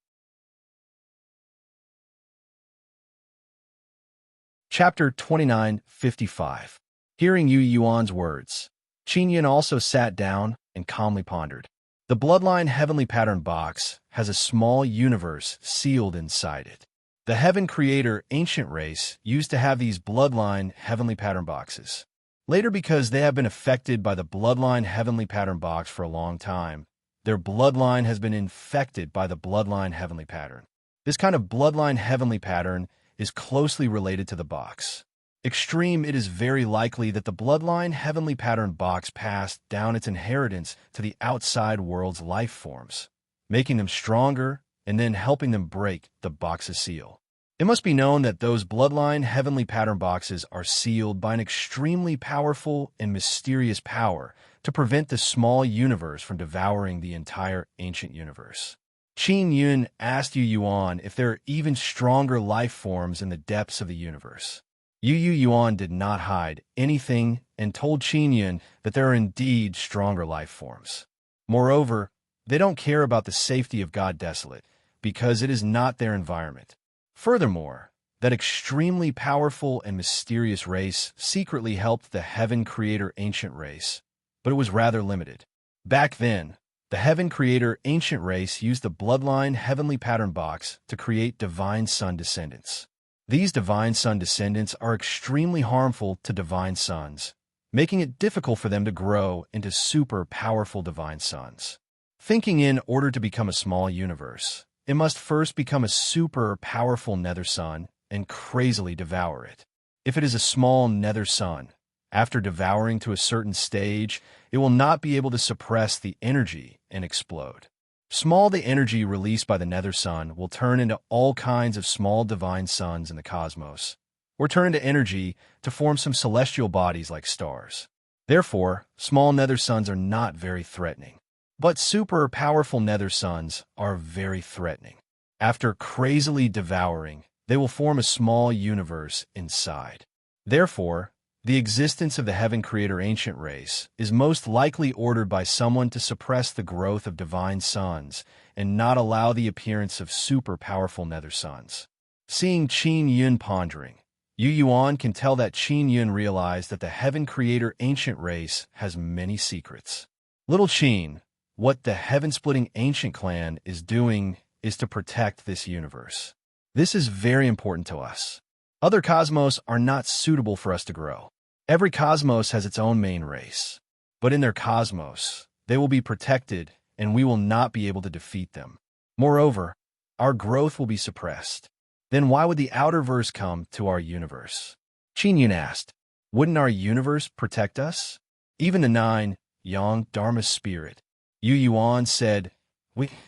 Chapter 29:55. Hearing Yu Yuan's words, Qin Yun also sat down and calmly pondered. The bloodline heavenly pattern box has a small universe sealed inside it. The Heaven Creator ancient race used to have these bloodline heavenly pattern boxes. Later, because they have been affected by the bloodline heavenly pattern box for a long time, their bloodline has been infected by the bloodline heavenly pattern. This kind of bloodline heavenly pattern is closely related to the box. Extreme, it is very likely that the bloodline heavenly pattern box passed down its inheritance to the outside world's life forms, making them stronger and then helping them break the box's seal. It must be known that those bloodline heavenly pattern boxes are sealed by an extremely powerful and mysterious power to prevent the small universe from devouring the entire ancient universe. Qin Yun asked Yu Yuan if there are even stronger life forms in the depths of the universe. Yu Yuan did not hide anything and told Qin Yun that there are indeed stronger life forms. Moreover, they don't care about the safety of God Desolate, because it is not their environment. Furthermore, that extremely powerful and mysterious race secretly helped the Heaven Creator ancient race, but it was rather limited. Back then, the Heaven Creator ancient race used the bloodline heavenly pattern box to create divine son descendants. These divine son descendants are extremely harmful to divine sons, making it difficult for them to grow into super powerful divine sons. Thinking in order to become a small universe, it must first become a super powerful nether sun and crazily devour it. If it is a small nether sun, after devouring to a certain stage, it will not be able to suppress the energy and explode. Small, the energy released by the nether sun will turn into all kinds of small divine suns in the cosmos, or turn into energy to form some celestial bodies like stars. Therefore, small nether suns are not very threatening. But super powerful nether suns are very threatening. After crazily devouring, they will form a small universe inside. Therefore, the existence of the Heaven Creator ancient race is most likely ordered by someone to suppress the growth of divine suns and not allow the appearance of super powerful nether suns. Seeing Qin Yun pondering, Yu Yuan can tell that Qin Yun realized that the Heaven Creator ancient race has many secrets. Little Qin, what the heaven-splitting ancient clan is doing is to protect this universe. This is very important to us. Other cosmos are not suitable for us to grow. Every cosmos has its own main race, but in their cosmos, they will be protected and we will not be able to defeat them. Moreover, our growth will be suppressed. Then why would the outer verse come to our universe? Qin Yun asked, wouldn't our universe protect us? Even the 9, Yang Dharma spirit. Yu Yuan said,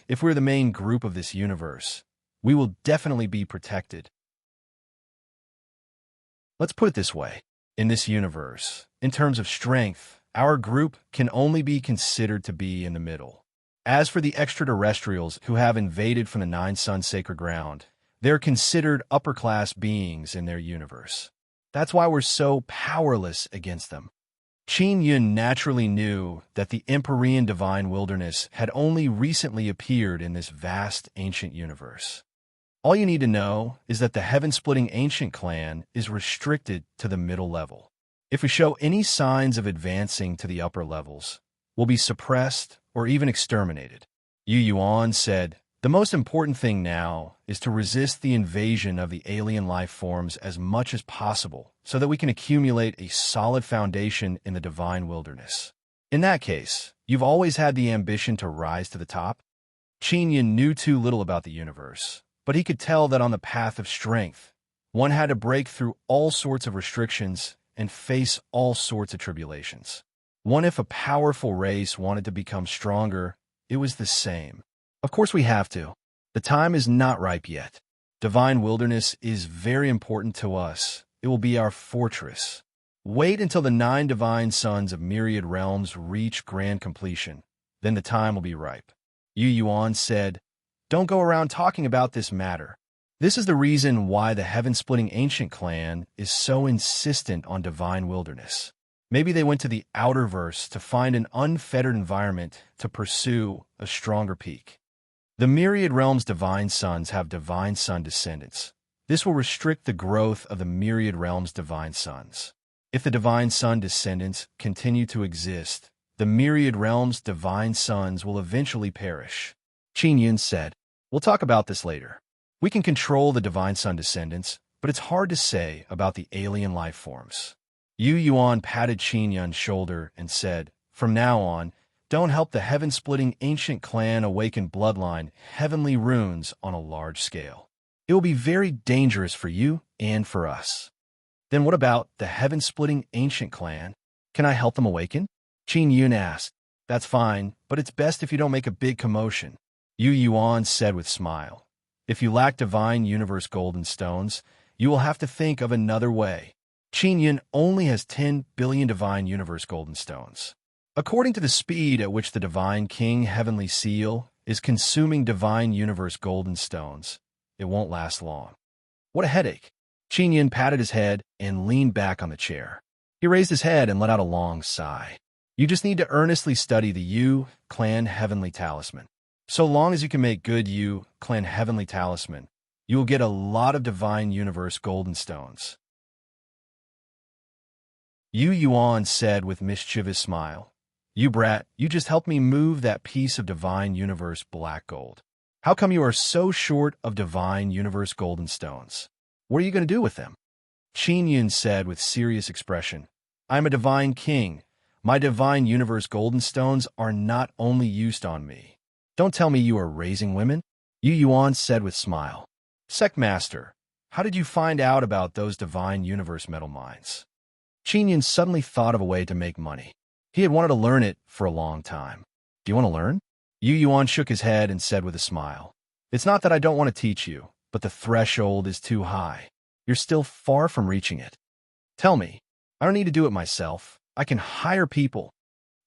if we're the main group of this universe, we will definitely be protected. Let's put it this way. In this universe, in terms of strength, our group can only be considered to be in the middle. As for the extraterrestrials who have invaded from the 9 Sun sacred ground, they're considered upper-class beings in their universe. That's why we're so powerless against them. Qin Yun naturally knew that the Empyrean divine wilderness had only recently appeared in this vast ancient universe. All you need to know is that the heaven-splitting ancient clan is restricted to the middle level. If we show any signs of advancing to the upper levels, we'll be suppressed or even exterminated. Yu Yuan said, the most important thing now is to resist the invasion of the alien life forms as much as possible so that we can accumulate a solid foundation in the divine wilderness. In that case, you've always had the ambition to rise to the top? Qin Yun knew too little about the universe, but he could tell that on the path of strength, one had to break through all sorts of restrictions and face all sorts of tribulations. If a powerful race wanted to become stronger, it was the same. Of course we have to. The time is not ripe yet. Divine wilderness is very important to us. It will be our fortress. Wait until the 9 divine sons of myriad realms reach grand completion. Then the time will be ripe. Yu Yuan said, don't go around talking about this matter. This is the reason why the heaven-splitting ancient clan is so insistent on divine wilderness. Maybe they went to the outer verse to find an unfettered environment to pursue a stronger peak. The myriad realms' divine sons have divine son descendants. This will restrict the growth of the myriad realms' divine sons. If the divine son descendants continue to exist, the myriad realms' divine sons will eventually perish. Qin Yun said, "We'll talk about this later. We can control the divine son descendants, but it's hard to say about the alien life forms." Yu Yuan patted Qin Yun's shoulder and said, "From now on, don't help the heaven-splitting ancient clan awaken bloodline heavenly runes on a large scale. It will be very dangerous for you and for us." "Then what about the heaven-splitting ancient clan? Can I help them awaken?" Qin Yun asked. "That's fine, but it's best if you don't make a big commotion," Yu Yuan said with a smile. "If you lack divine universe golden stones, you will have to think of another way. Qin Yun only has 10 billion divine universe golden stones. According to the speed at which the Divine King Heavenly Seal is consuming divine universe golden stones, it won't last long." "What a headache." Qin Yun patted his head and leaned back on the chair. He raised his head and let out a long sigh. "You just need to earnestly study the Yu Clan Heavenly Talisman. So long as you can make good Yu Clan Heavenly Talisman, you will get a lot of divine universe golden stones." Yu Yuan said with mischievous smile, "You brat, you just helped me move that piece of divine universe black gold. How come you are so short of divine universe golden stones? What are you going to do with them?" Qin Yun said with serious expression, "I am a divine king. My divine universe golden stones are not only used on me." "Don't tell me you are raising women," Yu Yuan said with smile. "Sect Master, how did you find out about those divine universe metal mines?" Qin Yun suddenly thought of a way to make money. He had wanted to learn it for a long time. "Do you want to learn?" Yu Yuan shook his head and said with a smile, "It's not that I don't want to teach you, but the threshold is too high. You're still far from reaching it. Tell me, I don't need to do it myself. I can hire people."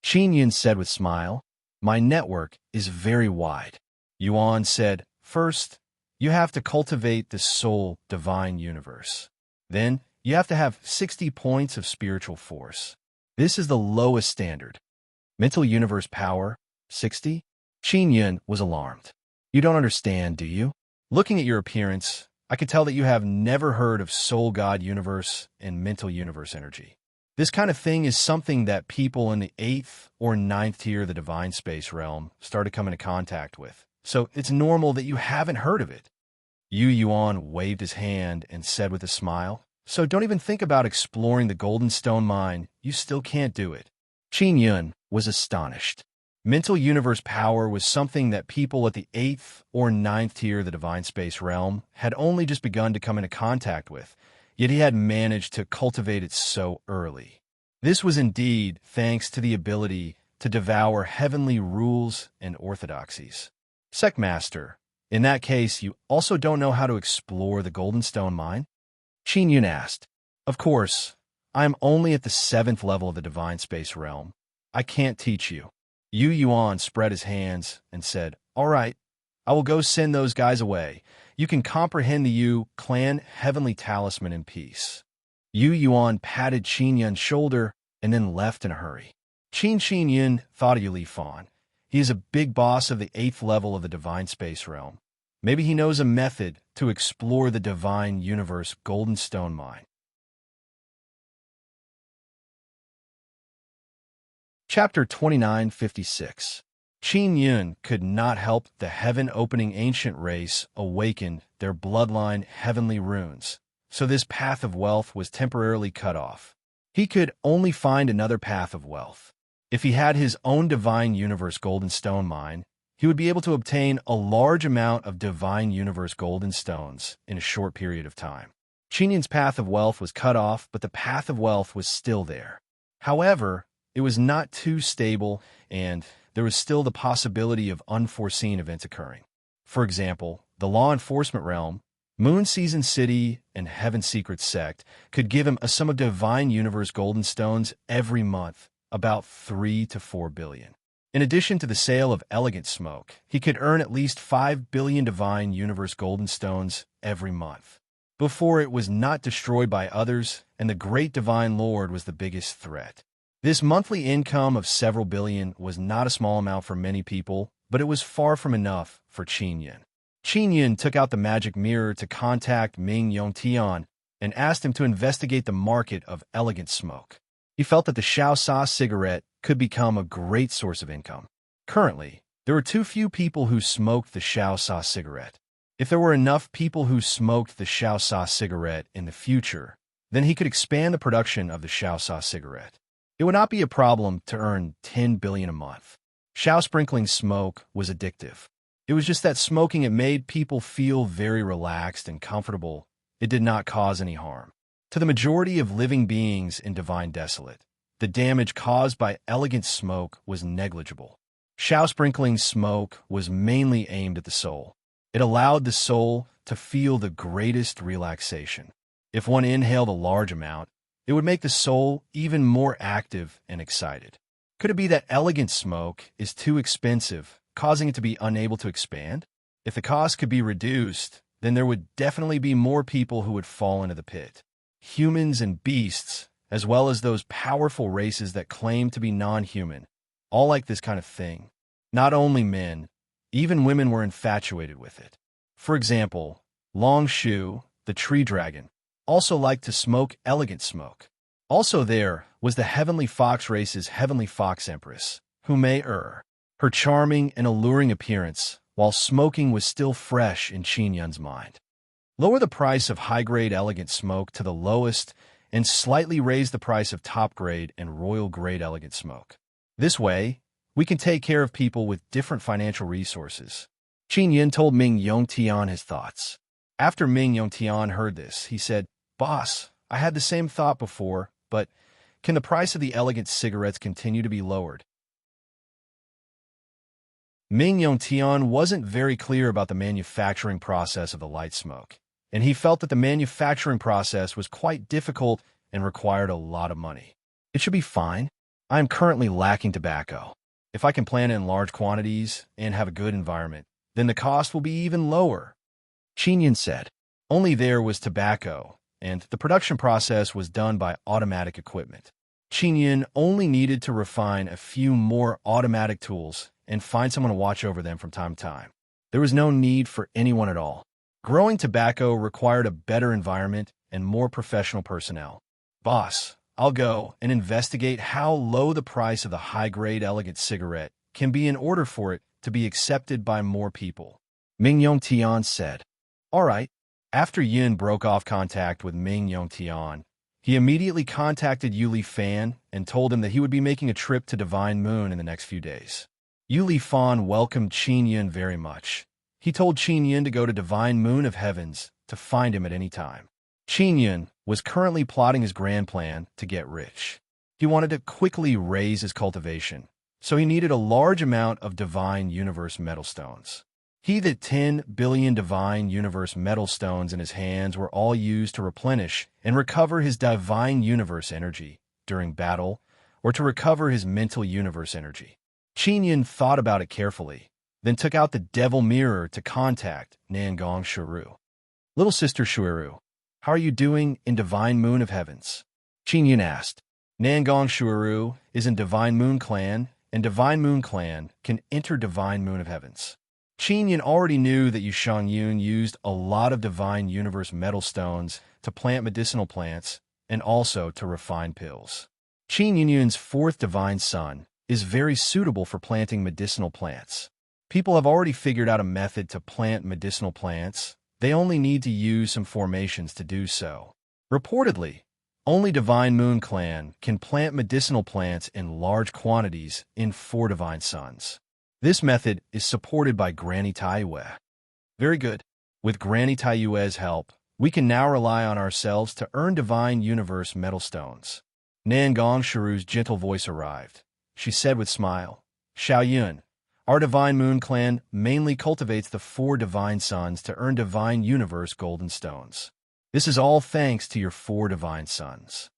Qin Yun said with a smile, "My network is very wide." Yuan said, "First, you have to cultivate the soul divine universe. Then, you have to have 60 points of spiritual force. This is the lowest standard. Mental universe power, 60? Qin Yun was alarmed. "You don't understand, do you? Looking at your appearance, I could tell that you have never heard of soul god universe and mental universe energy. This kind of thing is something that people in the 8th or 9th tier of the divine space realm start to come into contact with, so it's normal that you haven't heard of it." Yu Yuan waved his hand and said with a smile, "So don't even think about exploring the Golden Stone Mine. You still can't do it." Qin Yun was astonished. Mental universe power was something that people at the 8th or 9th tier of the divine space realm had only just begun to come into contact with, yet he had managed to cultivate it so early. This was indeed thanks to the ability to devour heavenly rules and orthodoxies. "Sect Master, in that case, you also don't know how to explore the Golden Stone Mine?" Qin Yun asked. "Of course, I am only at the 7th level of the divine space realm. I can't teach you." Yu Yuan spread his hands and said, "All right, I will go send those guys away. You can comprehend the Yu Clan Heavenly Talisman in peace." Yu Yuan patted Qin Yun's shoulder and then left in a hurry. Qin Yun thought of Yu Li Fan. He is a big boss of the 8th level of the divine space realm. Maybe he knows a method to explore the divine universe Golden Stone Mine. Chapter 2956. Qin Yun could not help the heaven-opening ancient race awaken their bloodline heavenly runes, so this path of wealth was temporarily cut off. He could only find another path of wealth. If he had his own divine universe Golden Stone Mine, he would be able to obtain a large amount of divine universe golden stones in a short period of time. Qin Yun's path of wealth was cut off, but the path of wealth was still there. However, it was not too stable, and there was still the possibility of unforeseen events occurring. For example, the law enforcement realm, Moon Season City, and Heaven Secret Sect could give him a sum of divine universe golden stones every month, about 3 to 4 billion. In addition to the sale of elegant smoke, he could earn at least 5 billion divine universe golden stones every month. Before it was not destroyed by others, and the great divine lord was the biggest threat. This monthly income of several billion was not a small amount for many people, but but it was far from enough for Qin Yin. Qin Yin took out the magic mirror to contact Ming Yongtian and asked him to investigate the market of elegant smoke. He felt that the Xiaosha cigarette could become a great source of income. Currently, there were too few people who smoked the Xiaosha cigarette. If there were enough people who smoked the Xiaosha cigarette in the future, then he could expand the production of the Xiaosha cigarette. It would not be a problem to earn 10 billion a month. Xiao sprinkling smoke was addictive. It was just that smoking it made people feel very relaxed and comfortable. It did not cause any harm. To the majority of living beings in Divine Desolate, the damage caused by elegant smoke was negligible. Xiao sprinkling smoke was mainly aimed at the soul. It allowed the soul to feel the greatest relaxation. If one inhaled a large amount, it would make the soul even more active and excited. Could it be that elegant smoke is too expensive, causing it to be unable to expand? If the cost could be reduced, then there would definitely be more people who would fall into the pit. Humans and beasts, as well as those powerful races that claim to be non-human, all like this kind of thing. Not only men, even women were infatuated with it. For example, Long Shu, the tree dragon, also liked to smoke elegant smoke. Also there was the Heavenly Fox race's Heavenly Fox Empress, Hume-er. Her charming and alluring appearance, while smoking, was still fresh in Qin Yun's mind. Lower the price of high-grade elegant smoke to the lowest and slightly raise the price of top-grade and royal-grade elegant smoke. This way, we can take care of people with different financial resources. Qin Yin told Ming Yongtian his thoughts. After Ming Yongtian heard this, he said, "Boss, I had the same thought before, but can the price of the elegant cigarettes continue to be lowered?" Ming Yongtian wasn't very clear about the manufacturing process of the light smoke, and he felt that the manufacturing process was quite difficult and required a lot of money. "It should be fine. I am currently lacking tobacco. If I can plant it in large quantities and have a good environment, then the cost will be even lower," Qin Yin said. Only there was tobacco, and the production process was done by automatic equipment. Qin Yin only needed to refine a few more automatic tools and find someone to watch over them from time to time. There was no need for anyone at all. Growing tobacco required a better environment and more professional personnel. "Boss, I'll go and investigate how low the price of the high-grade elegant cigarette can be in order for it to be accepted by more people," Ming Yongtian said. All right. After Yin broke off contact with Ming Yongtian, he immediately contacted Yuli Fan and told him that he would be making a trip to Divine Moon in the next few days. Yuli Fan welcomed Qin Yin very much. He told Qin Yin to go to Divine Moon of Heavens to find him at any time. Qin Yin was currently plotting his grand plan to get rich. He wanted to quickly raise his cultivation, so he needed a large amount of Divine Universe metal stones. He that 10 billion Divine Universe metal stones in his hands were all used to replenish and recover his Divine Universe energy during battle, or to recover his mental universe energy. Qin Yin thought about it carefully, then took out the Devil Mirror to contact Nangong Shuru. "Little sister Shuiru, how are you doing in Divine Moon of Heavens?" Qin Yin asked. Nangong Shuru is in Divine Moon Clan, and Divine Moon Clan can enter Divine Moon of Heavens. Qin Yin already knew that Yushang Yun used a lot of Divine Universe metal stones to plant medicinal plants and also to refine pills. Qin Yun's fourth Divine Son is very suitable for planting medicinal plants. People have already figured out a method to plant medicinal plants. They only need to use some formations to do so. Reportedly, only Divine Moon Clan can plant medicinal plants in large quantities in 4 Divine Sons. This method is supported by Granny Taiyue. Very good. With Granny Taiyue's help, we can now rely on ourselves to earn Divine Universe metal stones. Nangong Shuru's gentle voice arrived. She said with smile, "Xiao Yun, our Divine Moon Clan mainly cultivates the 4 Divine Sons to earn Divine Universe golden stones. This is all thanks to your 4 Divine Sons."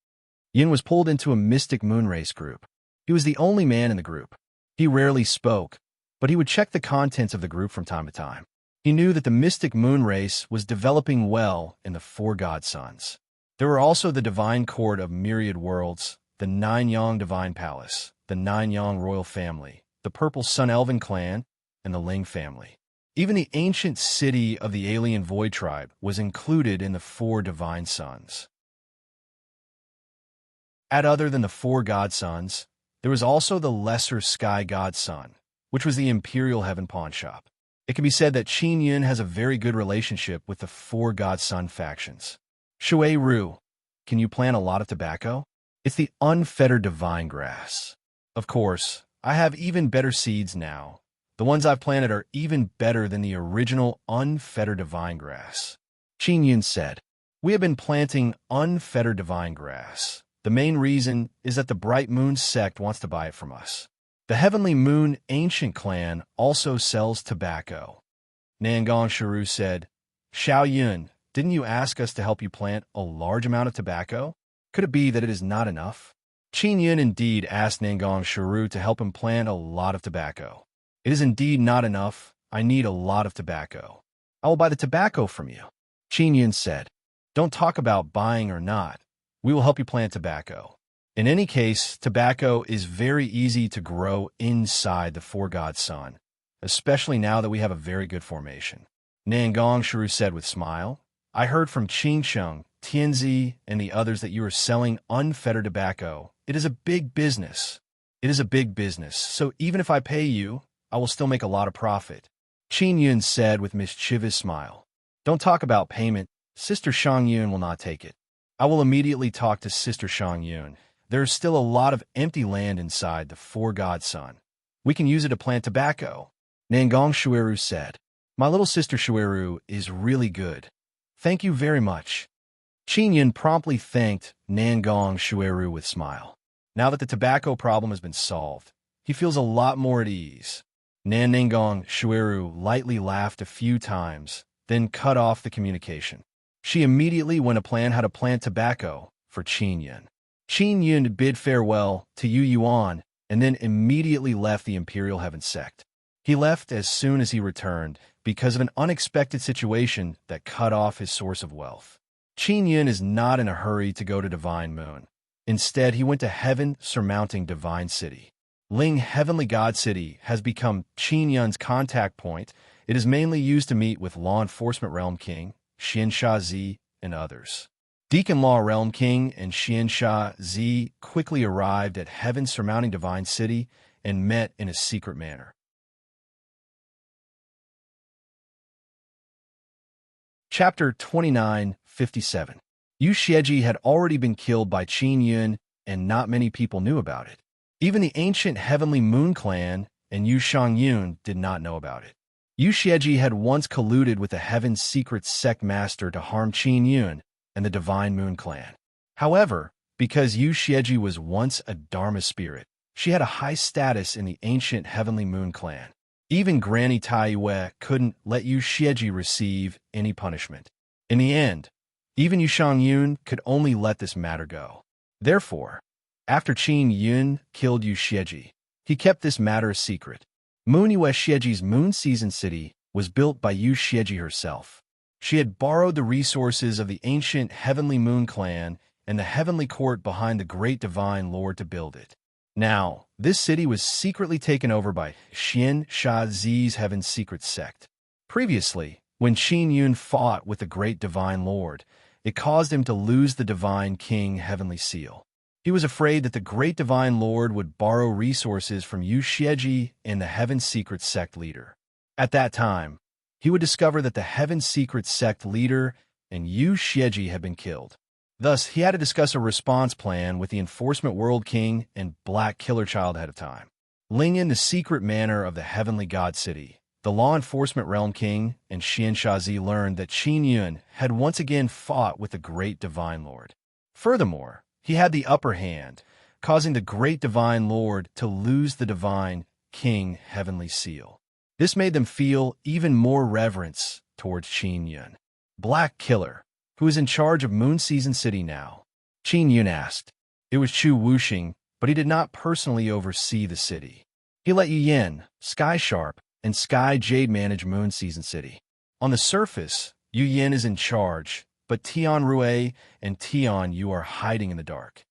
Yin was pulled into a Mystic Moonrace group. He was the only man in the group. He rarely spoke, but he would check the contents of the group from time to time. He knew that the Mystic Moonrace was developing well in the 4 God Sons. There were also the Divine Court of Myriad Worlds, the Nine Yang Divine Palace, the Nine Yang Royal Family, the Purple Sun Elven Clan, and the Ling family. Even the ancient city of the alien Void tribe was included in the four divine sons. At other than the four godsons, there was also the lesser sky godson, which was the imperial heaven pawnshop. It can be said that Qin Yun has a very good relationship with the four godson factions. Shui Ru, can you plant a lot of tobacco? It's the unfettered divine grass. Of course, I have even better seeds now. The ones I've planted are even better than the original unfettered divine grass. Qin Yun said, we have been planting unfettered divine grass. The main reason is that the Bright Moon sect wants to buy it from us. The Heavenly Moon Ancient Clan also sells tobacco. Nangong Shiru said, Xiao Yun, didn't you ask us to help you plant a large amount of tobacco? Could it be that it is not enough? Qin Yun indeed asked Nangong Shiru to help him plant a lot of tobacco. It is indeed not enough. I need a lot of tobacco. I will buy the tobacco from you. Qin Yun said, don't talk about buying or not. We will help you plant tobacco. In any case, tobacco is very easy to grow inside the Four Gods Sun, especially now that we have a very good formation. Nangong Shiru said with smile, I heard from Qingsheng, Tianzi, and the others that you are selling unfettered tobacco. It is a big business. It is a big business, so even if I pay you, I will still make a lot of profit. Qin Yun said with mischievous smile, don't talk about payment. Sister Shang Yun will not take it. I will immediately talk to Sister Shang Yun. There is still a lot of empty land inside the Four Gods Sun. We can use it to plant tobacco. Nangong Shuiru said, my little sister Shuiru is really good. Thank you very much. Qin Yun promptly thanked Nangong Shuiru with smile. Now that the tobacco problem has been solved, he feels a lot more at ease. Nangong Shuiru lightly laughed a few times, then cut off the communication. She immediately went to plan how to plant tobacco for Qin Yun. Qin Yun bid farewell to Yu Yuan and then immediately left the Imperial Heaven sect. He left as soon as he returned because of an unexpected situation that cut off his source of wealth. Qin Yun is not in a hurry to go to Divine Moon. Instead, he went to heaven surmounting Divine City. Ling Heavenly God City has become Qin Yun's contact point. It is mainly used to meet with Law Enforcement Realm King, Xian Sha Zi, and others. Deacon Law Realm King and Xian Sha Zi quickly arrived at heaven surmounting Divine City and met in a secret manner. Chapter 29:57. Yu Xieji had already been killed by Qin Yun, and not many people knew about it. Even the ancient Heavenly Moon Clan and Yu Shangyun did not know about it. Yu Xieji had once colluded with the Heaven's secret sect master to harm Qin Yun and the Divine Moon Clan. However, because Yu Xieji was once a Dharma spirit, she had a high status in the ancient Heavenly Moon Clan. Even Granny Taiyue couldn't let Yu Xieji receive any punishment. In the end, even Yu Shangyun could only let this matter go. Therefore, after Qin Yun killed Yu Xieji, he kept this matter a secret. Moon Yue Xieji's Moon Season City was built by Yu Xieji herself. She had borrowed the resources of the ancient Heavenly Moon Clan and the Heavenly Court behind the Great Divine Lord to build it. Now, this city was secretly taken over by Xian Sha Zi's Heaven's secret sect. Previously, when Qin Yun fought with the Great Divine Lord, it caused him to lose the Divine King Heavenly Seal. He was afraid that the Great Divine Lord would borrow resources from Yu Xieji and the Heaven's secret sect leader. At that time, he would discover that the Heaven's secret sect leader and Yu Xieji had been killed. Thus, he had to discuss a response plan with the Enforcement World King and Black Killer Child ahead of time. Lingyan, the secret manor of the Heavenly God City, the Law Enforcement Realm King, and Xian Shazi learned that Qin Yun had once again fought with the Great Divine Lord. Furthermore, he had the upper hand, causing the Great Divine Lord to lose the Divine King Heavenly Seal. This made them feel even more reverence towards Qin Yun. Black Killer, who is in charge of Moon Season City now? Qin Yun asked. It was Chu Wuxing, but he did not personally oversee the city. He let Yu Yen, Sky Sharp, and Sky Jade manage Moon Season City. On the surface, Yu Yen is in charge, but Tian Rue and Tian Yu are hiding in the dark.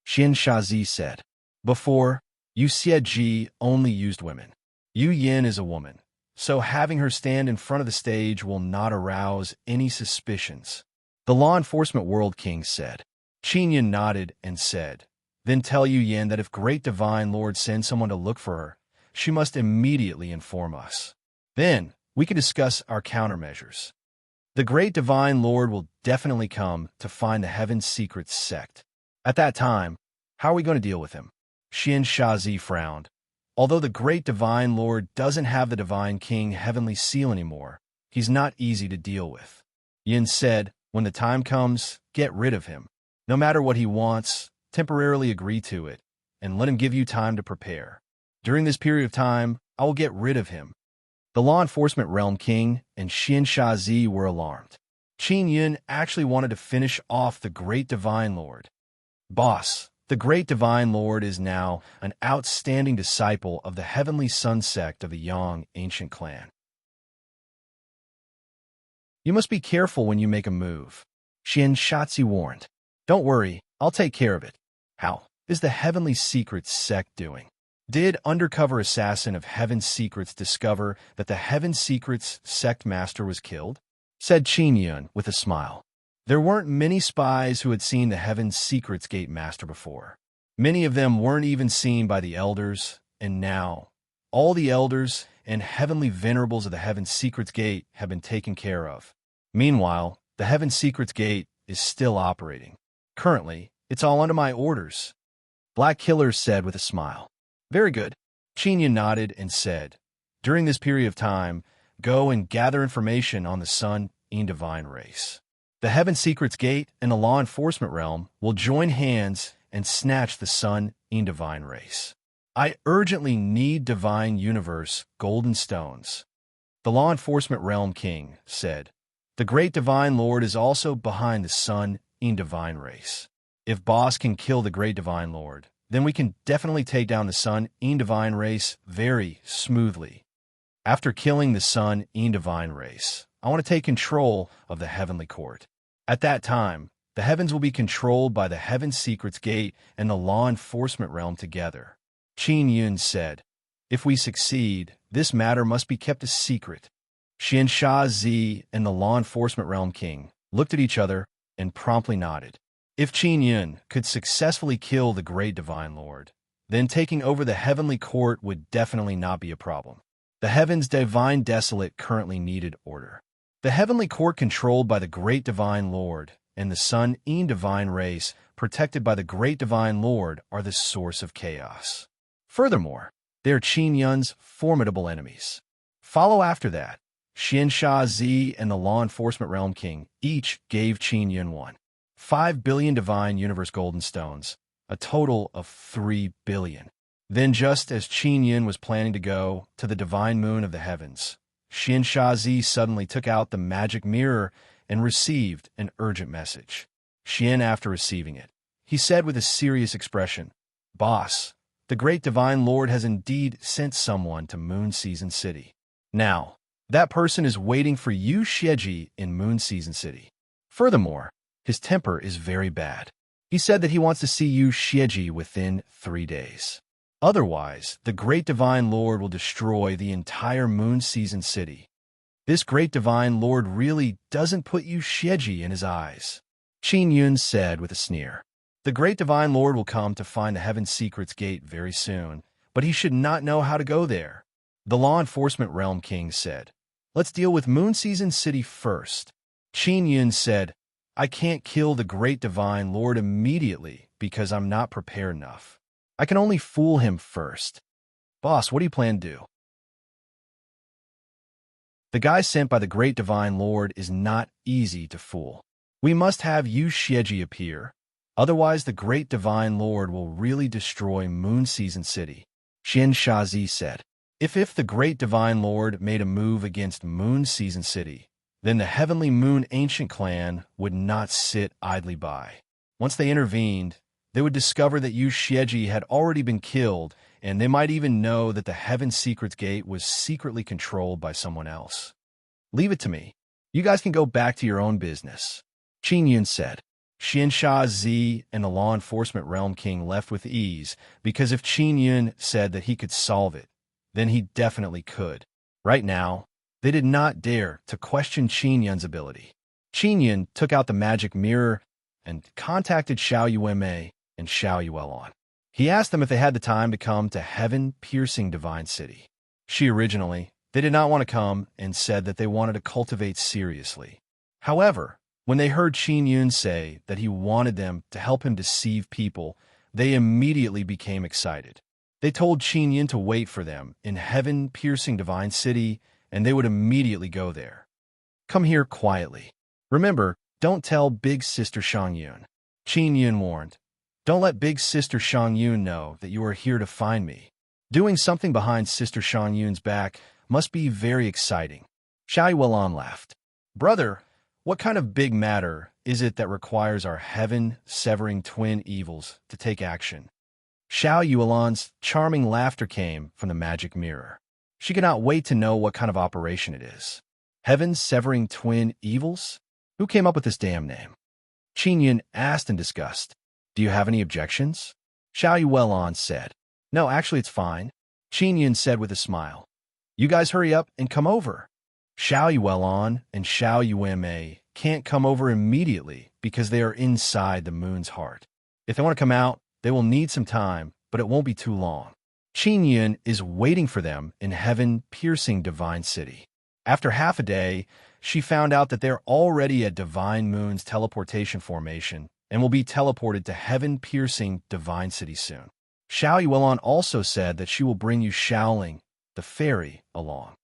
Xian Shazi said. Before, Yu Xieji only used women. Yu Yen is a woman. so having her stand in front of the stage will not arouse any suspicions. The law enforcement world king said. Qin Yun nodded and said, then tell Yu Yin that if Great Divine Lord sends someone to look for her, she must immediately inform us. Then we can discuss our countermeasures. The Great Divine Lord will definitely come to find the Heaven's Secrets sect. At that time, how are we going to deal with him? Xian Shazi frowned. Although the Great Divine Lord doesn't have the Divine King Heavenly Seal anymore, he's not easy to deal with. Yin said, when the time comes, get rid of him. No matter what he wants, temporarily agree to it, and let him give you time to prepare. During this period of time, I will get rid of him. The law enforcement realm king and Xian Shazi were alarmed. Qin Yun actually wanted to finish off the Great Divine Lord. Boss, the Great Divine Lord is now an outstanding disciple of the Heavenly Sun sect of the Yang ancient clan. You must be careful when you make a move, Xian Shazi warned. Don't worry, I'll take care of it. How is the Heavenly Secrets sect doing? Did undercover assassin of Heaven's Secrets discover that the Heaven's Secrets sect master was killed? Said Qin Yun with a smile. There weren't many spies who had seen the Heaven's Secrets gate master before. Many of them weren't even seen by the elders, and now, all the elders and heavenly venerables of the Heaven's Secrets gate have been taken care of. Meanwhile, the Heaven's Secrets gate is still operating. Currently, it's all under my orders, Black Killer said with a smile. Very good. Qin Yun nodded and said, during this period of time, go and gather information on the Sun in Divine race. The Heaven Secrets Gate and the law enforcement realm will join hands and snatch the Sun in Divine race. I urgently need Divine Universe golden stones. The law enforcement realm king said, the Great Divine Lord is also behind the Sun in Divine race. If Boss can kill the Great Divine Lord, then we can definitely take down the Sun in Divine race very smoothly. After killing the Sun in Divine race, I want to take control of the Heavenly Court. At that time, the heavens will be controlled by the Heaven Secrets Gate and the law enforcement realm together. Qin Yun said, if we succeed, this matter must be kept a secret. Xian Shazi and the law enforcement realm king looked at each other and promptly nodded. If Qin Yun could successfully kill the Great Divine Lord, then taking over the Heavenly Court would definitely not be a problem. The Heaven's Divine Desolate currently needed order. The Heavenly Court controlled by the Great Divine Lord and the Sun in Divine race protected by the Great Divine Lord are the source of chaos. Furthermore, they are Qin Yun's formidable enemies. Follow after that, Xian Shazi and the law enforcement realm king each gave Qin Yun 5 billion Divine Universe golden stones, a total of 3 billion. Then just as Qin Yun was planning to go to the Divine Moon of the Heavens, Xian Shazi suddenly took out the magic mirror and received an urgent message. Xian, after receiving it, he said with a serious expression, Boss, the Great Divine Lord has indeed sent someone to Moon Season City. Now, that person is waiting for Yu Xieji in Moon Season City. Furthermore, his temper is very bad. He said that he wants to see Yu Xieji within 3 days. Otherwise, the Great Divine Lord will destroy the entire Moon Season City. This Great Divine Lord really doesn't put Yu Xieji in his eyes, Qin Yun said with a sneer. The Great Divine Lord will come to find the Heaven Secrets Gate very soon, but he should not know how to go there. The Law Enforcement Realm King said, let's deal with Moon Season City first. Qin Yun said, I can't kill the Great Divine Lord immediately because I'm not prepared enough. I can only fool him first. Boss, what do you plan to do? The guy sent by the Great Divine Lord is not easy to fool. We must have Yu Xieji appear. Otherwise, the Great Divine Lord will really destroy Moon Season City, Xian Shazi said. If the Great Divine Lord made a move against Moon Season City, then the Heavenly Moon Ancient Clan would not sit idly by. Once they intervened, they would discover that Yu Xieji had already been killed, and they might even know that the Heaven Secrets Gate was secretly controlled by someone else. Leave it to me. You guys can go back to your own business, Qin Yun said. Xian Shazi and the Law Enforcement Realm King left with ease, because if Qin Yun said that he could solve it, then he definitely could. Right now, they did not dare to question Qin Yun's ability. Qin Yun took out the magic mirror and contacted Xiao Yuanmei and Xiao Yuelon. He asked them if they had the time to come to heaven-piercing divine city. They did not want to come and said that they wanted to cultivate seriously. However, when they heard Qin Yun say that he wanted them to help him deceive people, they immediately became excited. They told Qin Yun to wait for them in heaven-piercing divine city, and they would immediately go there. Come here quietly. Remember, don't tell Big Sister Shang Yun. Qin Yun warned. Don't let Big Sister Shang Yun know that you are here to find me. Doing something behind Sister Shang Yun's back must be very exciting. Xiao Yuelon laughed. Brother, what kind of big matter is it that requires our heaven-severing twin evils to take action? Xiao Yuelon's charming laughter came from the magic mirror. She could not wait to know what kind of operation it is. Heaven-severing twin evils? Who came up with this damn name? Qin Yun asked in disgust. Do you have any objections? Xiao Yuelon said. No, actually it's fine. Qin Yun said with a smile. You guys hurry up and come over. Xiao Yuelon and Xiao Yuanmei can't come over immediately because they are inside the moon's heart. If they want to come out, they will need some time, but it won't be too long. Qin Yun is waiting for them in heaven-piercing divine city. After half a day, she found out that they're already at Divine Moon's teleportation formation and will be teleported to heaven-piercing divine city soon. Xiao Yuelon also said that she will bring you Xiaoling, the fairy, along.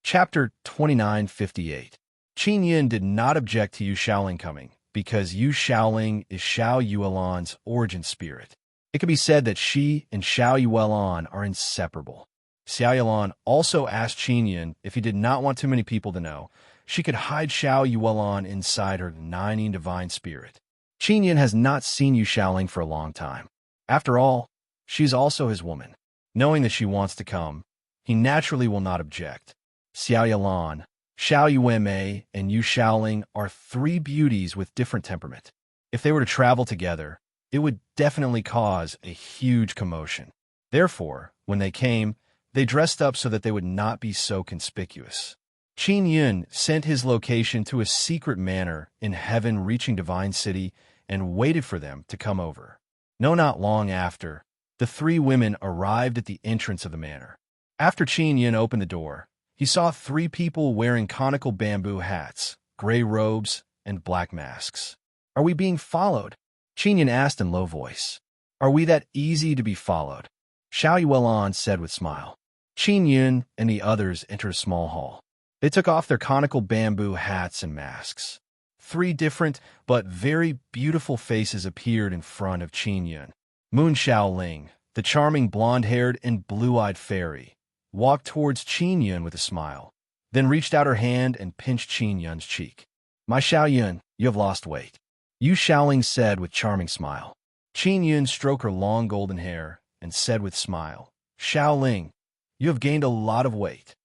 Chapter 2958. Qin Yun did not object to Yu Xiaoling coming, because Yu Xiaoling is Xiao Yuelon's origin spirit. It could be said that she and Xiao Yuelon are inseparable. Xiao Yuelon also asked Qin Yun if he did not want too many people to know, she could hide Xiao Yuelon inside her Nining divine spirit. Qin Yun has not seen Yu Xiaoling for a long time. After all, she's also his woman. Knowing that she wants to come, he naturally will not object. Xiao Yuelon, Xiao Yuanmei, and Yu Xiaoling are three beauties with different temperament. If they were to travel together, it would definitely cause a huge commotion. Therefore, when they came, they dressed up so that they would not be so conspicuous. Qin Yun sent his location to a secret manor in heaven-reaching divine city and waited for them to come over. No, not long after, the three women arrived at the entrance of the manor. After Qin Yun opened the door, he saw three people wearing conical bamboo hats, gray robes, and black masks. Are we being followed? Qin Yun asked in low voice. Are we that easy to be followed? Xiao Yuelon said with smile. Qin Yun and the others entered a small hall. They took off their conical bamboo hats and masks. Three different but very beautiful faces appeared in front of Qin Yun. Moon Xiaoling, the charming blonde-haired and blue-eyed fairy, walked towards Qin Yun with a smile, then reached out her hand and pinched Qin Yun's cheek. My Xiao Yun, you have lost weight. Yu Xiaoling said with charming smile. Qin Yun stroked her long golden hair and said with smile, Xiaoling, you have gained a lot of weight.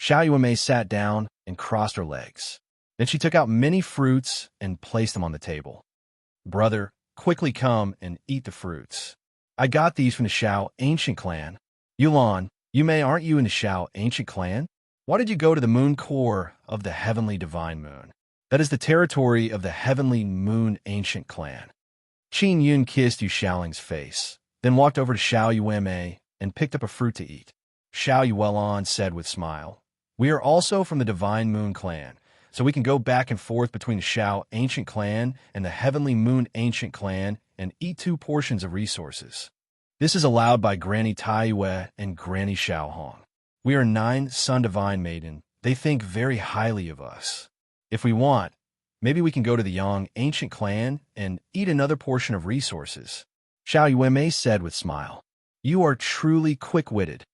Xiao Yuanmei sat down and crossed her legs. Then she took out many fruits and placed them on the table. Brother, quickly come and eat the fruits. I got these from the Xiao ancient clan. Yulan, Yumei, aren't you in the Xiao ancient clan? Why did you go to the moon core of the heavenly divine moon? That is the territory of the heavenly moon ancient clan. Qin Yun kissed Yu Xiaoling's face, then walked over to Xiao Yuanmei and picked up a fruit to eat. Xiao Yuelon said with smile, we are also from the divine moon clan, so we can go back and forth between the Xiao ancient clan and the heavenly moon ancient clan and eat 2 portions of resources. This is allowed by Granny Taiyue and Granny Xiaohong. We are 9 Sun Divine Maiden. They think very highly of us. If we want, maybe we can go to the Yang ancient clan and eat another portion of resources. Xiao Yuanmei said with smile. You are truly quick-witted.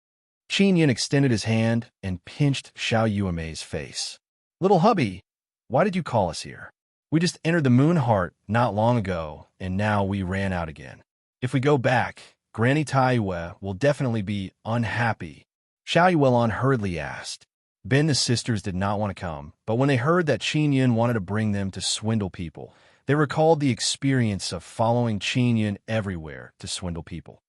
Qin Yun extended his hand and pinched Xiao Yuanmei's face. Little hubby, why did you call us here? We just entered the moon heart not long ago, and now we ran out again. If we go back, Granny Taiyue will definitely be unhappy. Xiao Yuelon hurriedly asked. Ben the sisters did not want to come, but when they heard that Qin Yun wanted to bring them to swindle people, they recalled the experience of following Qin Yun everywhere to swindle people.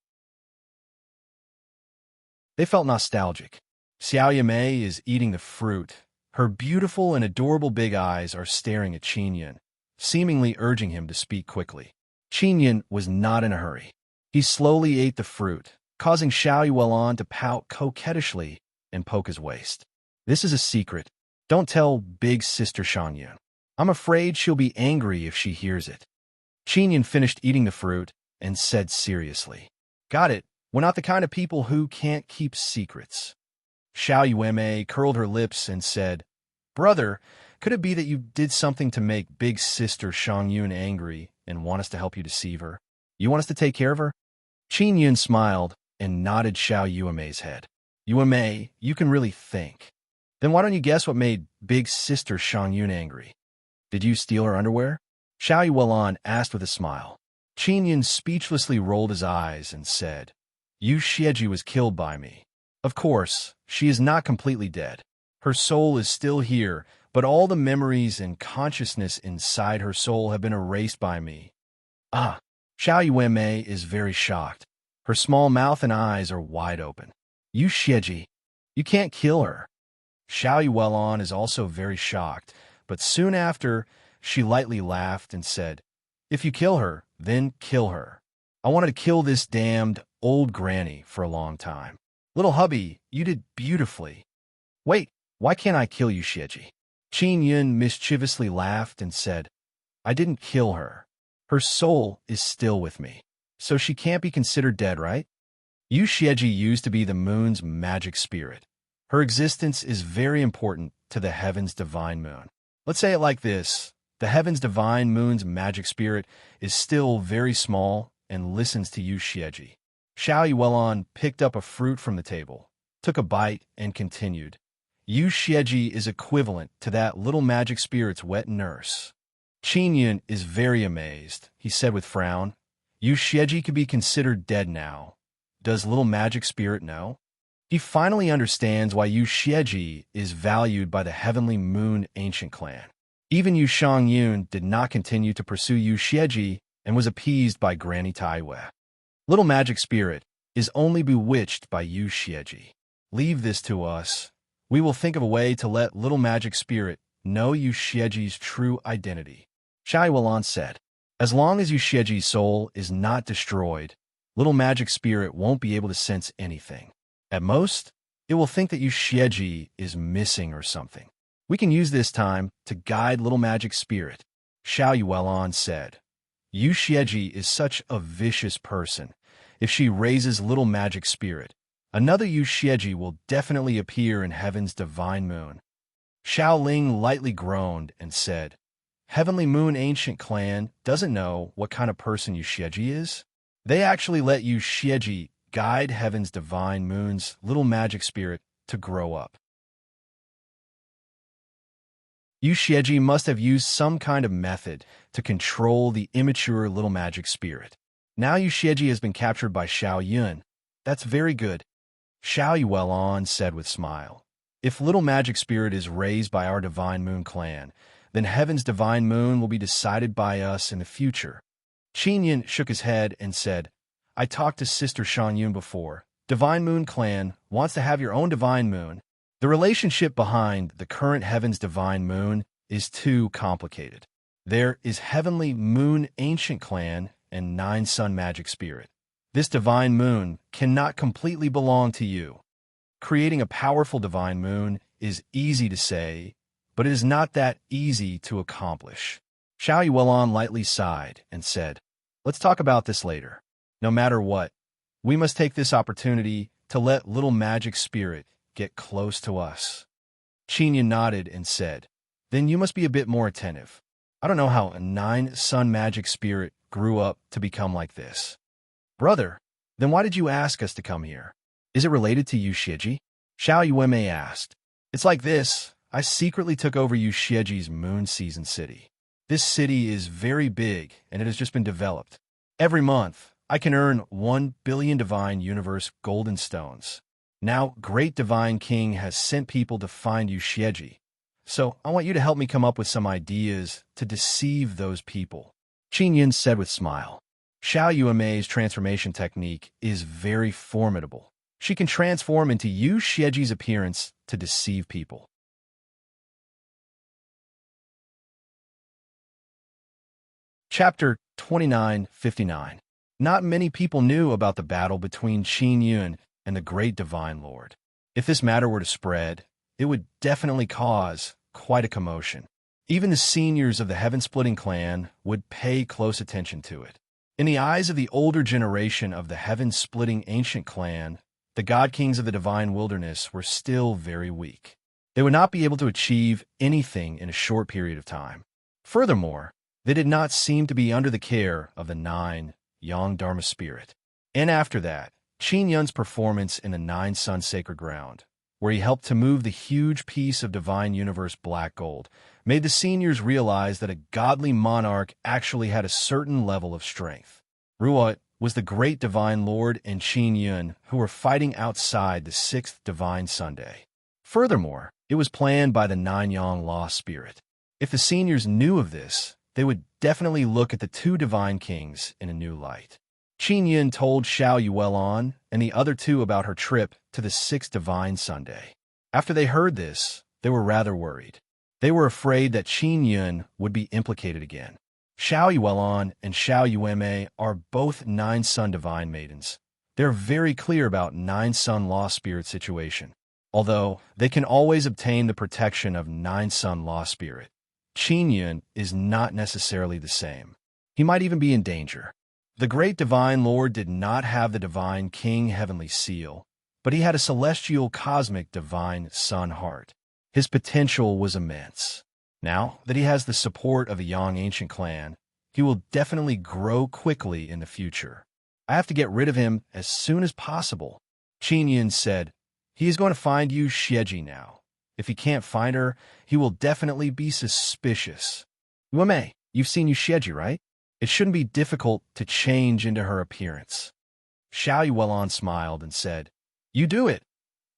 They felt nostalgic. Xiao Yimei is eating the fruit. Her beautiful and adorable big eyes are staring at Qinyan, seemingly urging him to speak quickly. Qinyan was not in a hurry. He slowly ate the fruit, causing Xiao Yuan to pout coquettishly and poke his waist. This is a secret. Don't tell big sister Shangyun. I'm afraid she'll be angry if she hears it. Qinyan finished eating the fruit and said seriously, "Got it. We're not the kind of people who can't keep secrets." Xiao Yuemei curled her lips and said, "Brother, could it be that you did something to make big sister Shangyun angry and want us to help you deceive her? You want us to take care of her?" Qinyan smiled and nodded Xiao Yuemei's head. "Yuemei, you can really think. Then why don't you guess what made big sister Shangyun angry? Did you steal her underwear?" Xiao Yuan asked with a smile. Qinyan speechlessly rolled his eyes and said, "Yu Xieji was killed by me. Of course, she is not completely dead. Her soul is still here, but all the memories and consciousness inside her soul have been erased by me." Ah, Xiao Yuemei is very shocked. Her small mouth and eyes are wide open. "Yu Xieji, you can't kill her." Xiao Yuan is also very shocked, but soon after, she lightly laughed and said, "If you kill her, then kill her. I wanted to kill this damned old granny for a long time. Little hubby, you did beautifully. Wait, why can't I kill you, Xieji?" Qin Yun mischievously laughed and said, "I didn't kill her. Her soul is still with me, so she can't be considered dead, right? Yu Xieji used to be the moon's magic spirit. Her existence is very important to the heaven's divine moon. Let's say it like this. The heaven's divine moon's magic spirit is still very small and listens to Yu Xieji." Xiao Yuan picked up a fruit from the table, took a bite, and continued, "Yu Xieji is equivalent to that little magic spirit's wet nurse." Qin Yun is very amazed. He said with frown, "Yu Xieji could be considered dead now. Does little magic spirit know?" He finally understands why Yu Xieji is valued by the heavenly moon ancient clan. Even Yu Shangyun did not continue to pursue Yu Xieji and was appeased by Granny Taiwei. Little magic spirit is only bewitched by Yu Xieji. Leave this to us. We will think of a way to let little magic spirit know Yu Xieji's true identity." Xiao Yuan said, "As long as Yu Xieji's soul is not destroyed, little magic spirit won't be able to sense anything. At most, it will think that Yu Xieji is missing or something. We can use this time to guide little magic spirit." Xiao Yuan said, "Yu Xieji is such a vicious person. If she raises little magic spirit, another Yu Xieji will definitely appear in heaven's divine moon." Xiao Ling lightly groaned and said, "Heavenly Moon Ancient Clan doesn't know what kind of person Yu Xieji is. They actually let Yu Xieji guide heaven's divine moon's little magic spirit to grow up. Yu Xieji must have used some kind of method to control the immature little magic spirit. Now Yu Xieji has been captured by Xiao Yun. That's very good," Xiao Yuan said with smile. "If little magic spirit is raised by our divine moon clan, then heaven's divine moon will be decided by us in the future." Qin Yin shook his head and said, "I talked to Sister Shan Yun before. Divine Moon Clan wants to have your own divine moon. The relationship behind the current heaven's divine moon is too complicated. There is Heavenly Moon Ancient Clan and Nine Sun Magic Spirit. This divine moon cannot completely belong to you. Creating a powerful divine moon is easy to say, but it is not that easy to accomplish." Xiao Yuan lightly sighed and said, "Let's talk about this later. No matter what, we must take this opportunity to let little magic spirit get close to us." Qin nodded and said, "Then you must be a bit more attentive. I don't know how a Nine Sun magic spirit grew up to become like this." "Brother, then why did you ask us to come here? Is it related to Yu Xieji?" Xiao Yuemei asked. "It's like this. I secretly took over Yu Xieji's moon season city. This city is very big, and it has just been developed. Every month, I can earn 1 billion Divine Universe Golden Stones. Now, Great Divine King has sent people to find Yu Xieji. So, I want you to help me come up with some ideas to deceive those people." Qin Yin said with smile. "Xiao Yuemei's transformation technique is very formidable. She can transform into Yu Xieji's appearance to deceive people. Chapter 2959. Not many people knew about the battle between Qin Yun and the Great Divine Lord. If this matter were to spread, it would definitely cause quite a commotion. Even the seniors of the Heaven-Splitting clan would pay close attention to it. In the eyes of the older generation of the Heaven-Splitting ancient clan, the God Kings of the Divine Wilderness were still very weak. They would not be able to achieve anything in a short period of time. Furthermore, they did not seem to be under the care of the 9 Yang Dharma spirit. And after that, Qin Yun's performance in the 9 Sun Sacred Ground, where he helped to move the huge piece of Divine Universe black gold, made the seniors realize that a godly monarch actually had a certain level of strength. Ruot was the Great Divine Lord and Qin Yun who were fighting outside the 6th Divine Sunday. Furthermore, it was planned by the 9 Yang Lost Spirit. If the seniors knew of this, they would definitely look at the 2 Divine Kings in a new light. Qin Yun told Xiao Yuelon and the other 2 about her trip to the 6th Divine Sunday. After they heard this, they were rather worried. They were afraid that Qin Yun would be implicated again. Xiao Yuelon and Xiao Yuemei are both 9 Sun Divine Maidens. They're very clear about 9 Sun Lost Spirit situation. Although they can always obtain the protection of 9 Sun Lost Spirit, Qin Yun is not necessarily the same. He might even be in danger. The Great Divine Lord did not have the Divine King Heavenly Seal, but he had a celestial cosmic Divine Sun Heart. His potential was immense. Now that he has the support of the Yang Ancient Clan, he will definitely grow quickly in the future. I have to get rid of him as soon as possible. Qin Yun said, he is going to find Yu Xieji now. If he can't find her, he will definitely be suspicious. Yuemei, you've seen Yu Xieji, right? It shouldn't be difficult to change into her appearance. Xiao Yuelon smiled and said, you do it.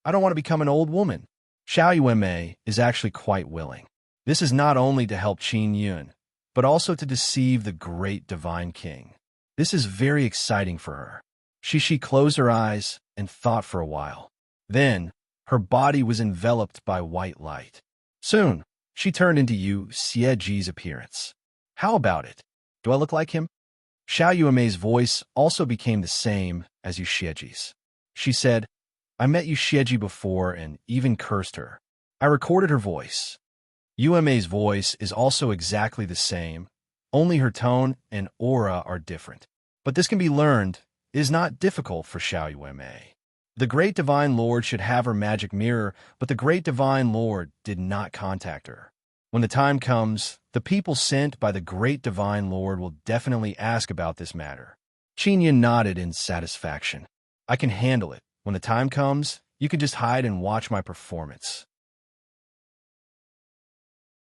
I don't want to become an old woman. Xiao Yuemei is actually quite willing. This is not only to help Qin Yun, but also to deceive the Great Divine King. This is very exciting for her. She closed her eyes and thought for a while. Then, her body was enveloped by white light. Soon, she turned into Yu Xieji's appearance. How about it? Do I look like him? Xiao Yuemei's voice also became the same as Yu Xieji's. She said, I met Yu Xieji before and even cursed her. I recorded her voice. Yuemei's voice is also exactly the same, only her tone and aura are different. But this can be learned. It is not difficult for Xiao Yuemei. The Great Divine Lord should have her magic mirror, but the Great Divine Lord did not contact her. When the time comes, the people sent by the Great Divine Lord will definitely ask about this matter. Qin Yun nodded in satisfaction. I can handle it. When the time comes, you can just hide and watch my performance.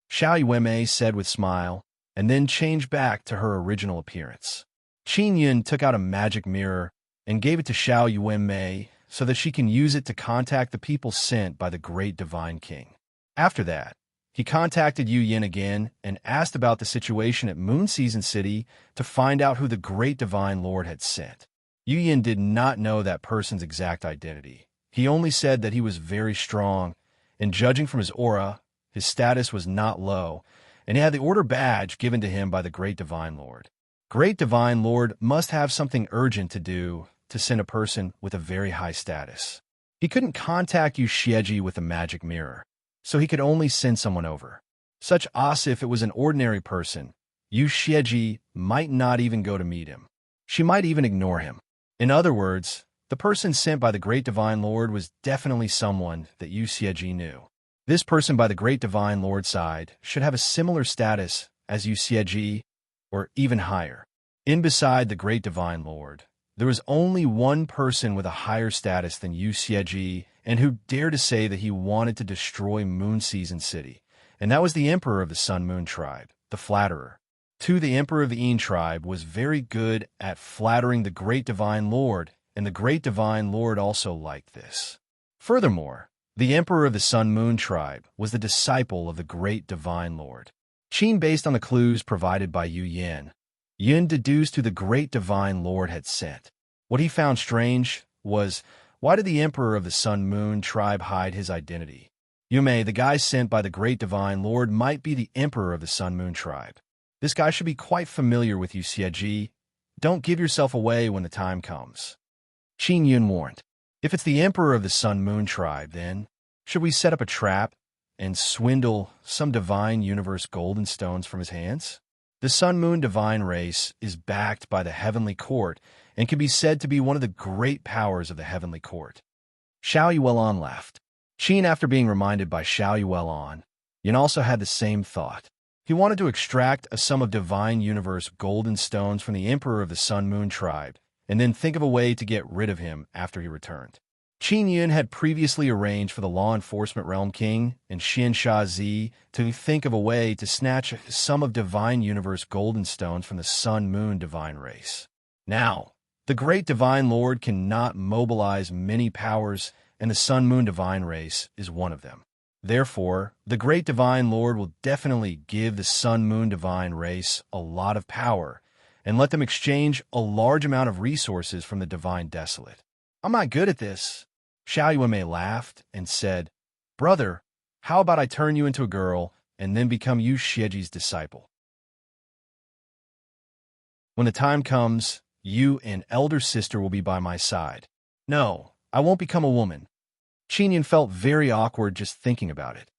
Xiao Yuemei said with smile, and then changed back to her original appearance. Qin Yun took out a magic mirror and gave it to Xiao Yuemei so that she can use it to contact the people sent by the Great Divine King. After that, he contacted Yu Yin again and asked about the situation at Moon Season City to find out who the Great Divine Lord had sent. Yu Yin did not know that person's exact identity. He only said that he was very strong, and judging from his aura, his status was not low, and he had the Order Badge given to him by the Great Divine Lord. Great Divine Lord must have something urgent to do to send a person with a very high status. He couldn't contact Yu Xieji with a magic mirror, so he could only send someone over. Such as if it was an ordinary person, Yu Xieji might not even go to meet him. She might even ignore him. In other words, the person sent by the Great Divine Lord was definitely someone that Yu Xieji knew. This person by the Great Divine Lord's side should have a similar status as Yu Xieji, or even higher. In beside the Great Divine Lord, there was only one person with a higher status than Yu Xieji and who dared to say that he wanted to destroy Moon Season City, and that was the Emperor of the Sun Moon Tribe, the Flatterer. The Emperor of the Yin Tribe was very good at flattering the Great Divine Lord, and the Great Divine Lord also liked this. Furthermore, the Emperor of the Sun Moon Tribe was the disciple of the Great Divine Lord. Qin, based on the clues provided by Yu Yin, Yin deduced who the Great Divine Lord had sent. What he found strange was, Why did the Emperor of the Sun-Moon tribe hide his identity? Yume, the guy sent by the great divine lord, might be the Emperor of the Sun-Moon tribe. This guy should be quite familiar with you, Xieji. Don't give yourself away when the time comes. Qin Yun warned. If it's the Emperor of the Sun-Moon tribe, then should we set up a trap and swindle some divine universe golden stones from his hands? The Sun-Moon divine race is backed by the Heavenly Court and can be said to be one of the great powers of the Heavenly Court. Xiao Yuelon laughed. Qin, after being reminded by Xiao Yuelon, Yin also had the same thought. He wanted to extract a sum of divine universe golden stones from the Emperor of the Sun-Moon tribe and then think of a way to get rid of him after he returned. Qin Yun had previously arranged for the Law Enforcement Realm King and Xin Shazi to think of a way to snatch some of divine universe golden stones from the Sun-Moon divine race. Now, the great divine lord cannot mobilize many powers, and the Sun-Moon divine race is one of them. Therefore, the great divine lord will definitely give the Sun-Moon divine race a lot of power and let them exchange a large amount of resources from the divine desolate. I'm not good at this. Xiao Yuanmei laughed and said, Brother, how about I turn you into a girl and then become Yu Xieji's disciple? When the time comes, you and elder sister will be by my side. No, I won't become a woman. Qin Yun felt very awkward just thinking about it.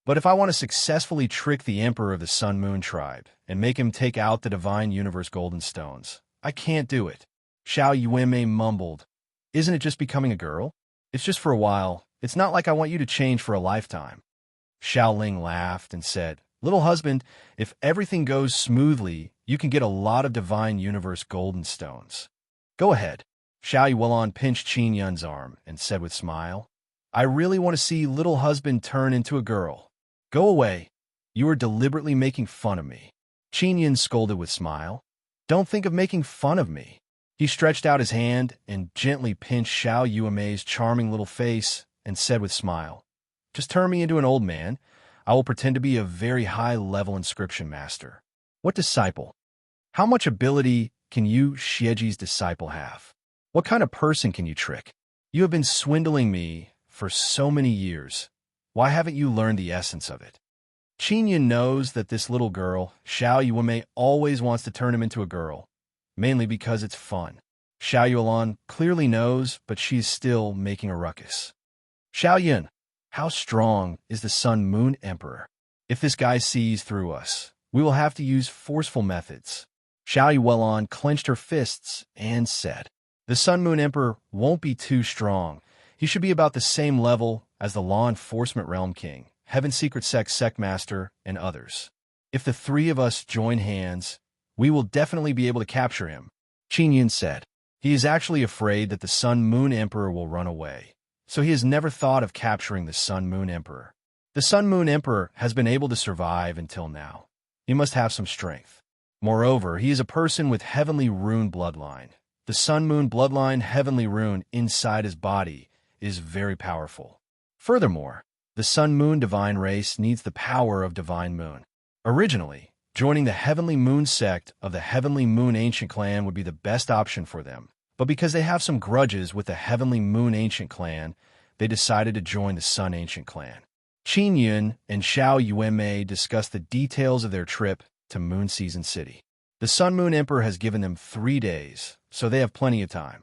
But if I want to successfully trick the Emperor of the Sun-Moon tribe and make him take out the divine universe golden stones, I can't do it. Xiao Yuanmei mumbled, Isn't it just becoming a girl? It's just for a while. It's not like I want you to change for a lifetime. Xiao Ling laughed and said, Little husband, if everything goes smoothly, you can get a lot of divine universe golden stones. Go ahead. Xiao Yuelon pinched Qin Yun's arm and said with smile, I really want to see little husband turn into a girl. Go away. You are deliberately making fun of me. Qin Yun scolded with smile. Don't think of making fun of me. He stretched out his hand and gently pinched Xiao Yuanmei's charming little face and said with smile, Just turn me into an old man. I will pretend to be a very high-level inscription master. What disciple? How much ability can you, Xieji's disciple, have? What kind of person can you trick? You have been swindling me for so many years. Why haven't you learned the essence of it? Qin Yun knows that this little girl, Xiao Yuanmei, always wants to turn him into a girl, mainly because it's fun. Xiao Yuelon clearly knows, but she's still making a ruckus. Xiao Yun, how strong is the Sun-Moon Emperor? If this guy sees through us, we will have to use forceful methods. Xiao Yuelon clenched her fists and said, The Sun-Moon Emperor won't be too strong. He should be about the same level as the Law Enforcement Realm King, Heaven Secret Sect Master, and others. If the three of us join hands, we will definitely be able to capture him, Qin Yun said. He is actually afraid that the Sun-Moon Emperor will run away, so he has never thought of capturing the Sun-Moon Emperor. The Sun-Moon Emperor has been able to survive until now. He must have some strength. Moreover, he is a person with heavenly rune bloodline. The Sun-Moon bloodline heavenly rune inside his body is very powerful. Furthermore, the Sun-Moon divine race needs the power of Divine Moon. Originally, joining the Heavenly Moon sect of the Heavenly Moon Ancient Clan would be the best option for them, but because they have some grudges with the Heavenly Moon Ancient Clan, they decided to join the Sun Ancient Clan. Qin Yun and Xiao Yuanmei discussed the details of their trip to Moon Season City. The Sun-Moon Emperor has given them 3 days, so they have plenty of time.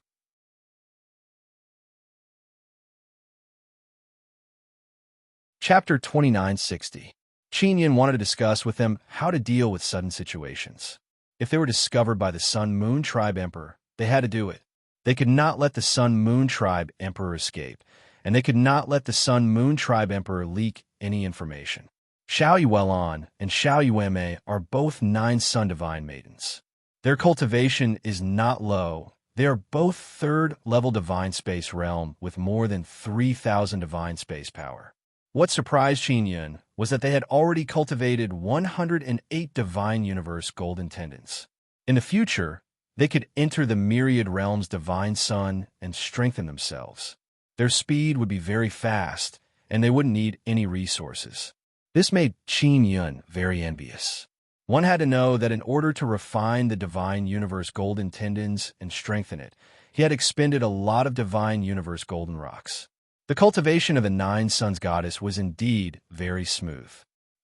Chapter 2960. Qin Yun wanted to discuss with them how to deal with sudden situations. If they were discovered by the Sun-Moon Tribe Emperor, they had to do it. They could not let the Sun-Moon Tribe Emperor escape, and they could not let the Sun-Moon Tribe Emperor leak any information. Xiao Yuelon and Xiao Yuanmei are both 9 Sun Divine Maidens. Their cultivation is not low. They are both 3rd-level Divine Space Realm with more than 3,000 Divine Space Power. What surprised Qin Yun was that they had already cultivated 108 Divine Universe Golden Tendons. In the future, they could enter the Myriad Realm's Divine Sun and strengthen themselves. Their speed would be very fast, and they wouldn't need any resources. This made Qin Yun very envious. One had to know that in order to refine the Divine Universe Golden Tendons and strengthen it, he had expended a lot of divine universe golden rocks. The cultivation of the Nine Suns goddess was indeed very smooth.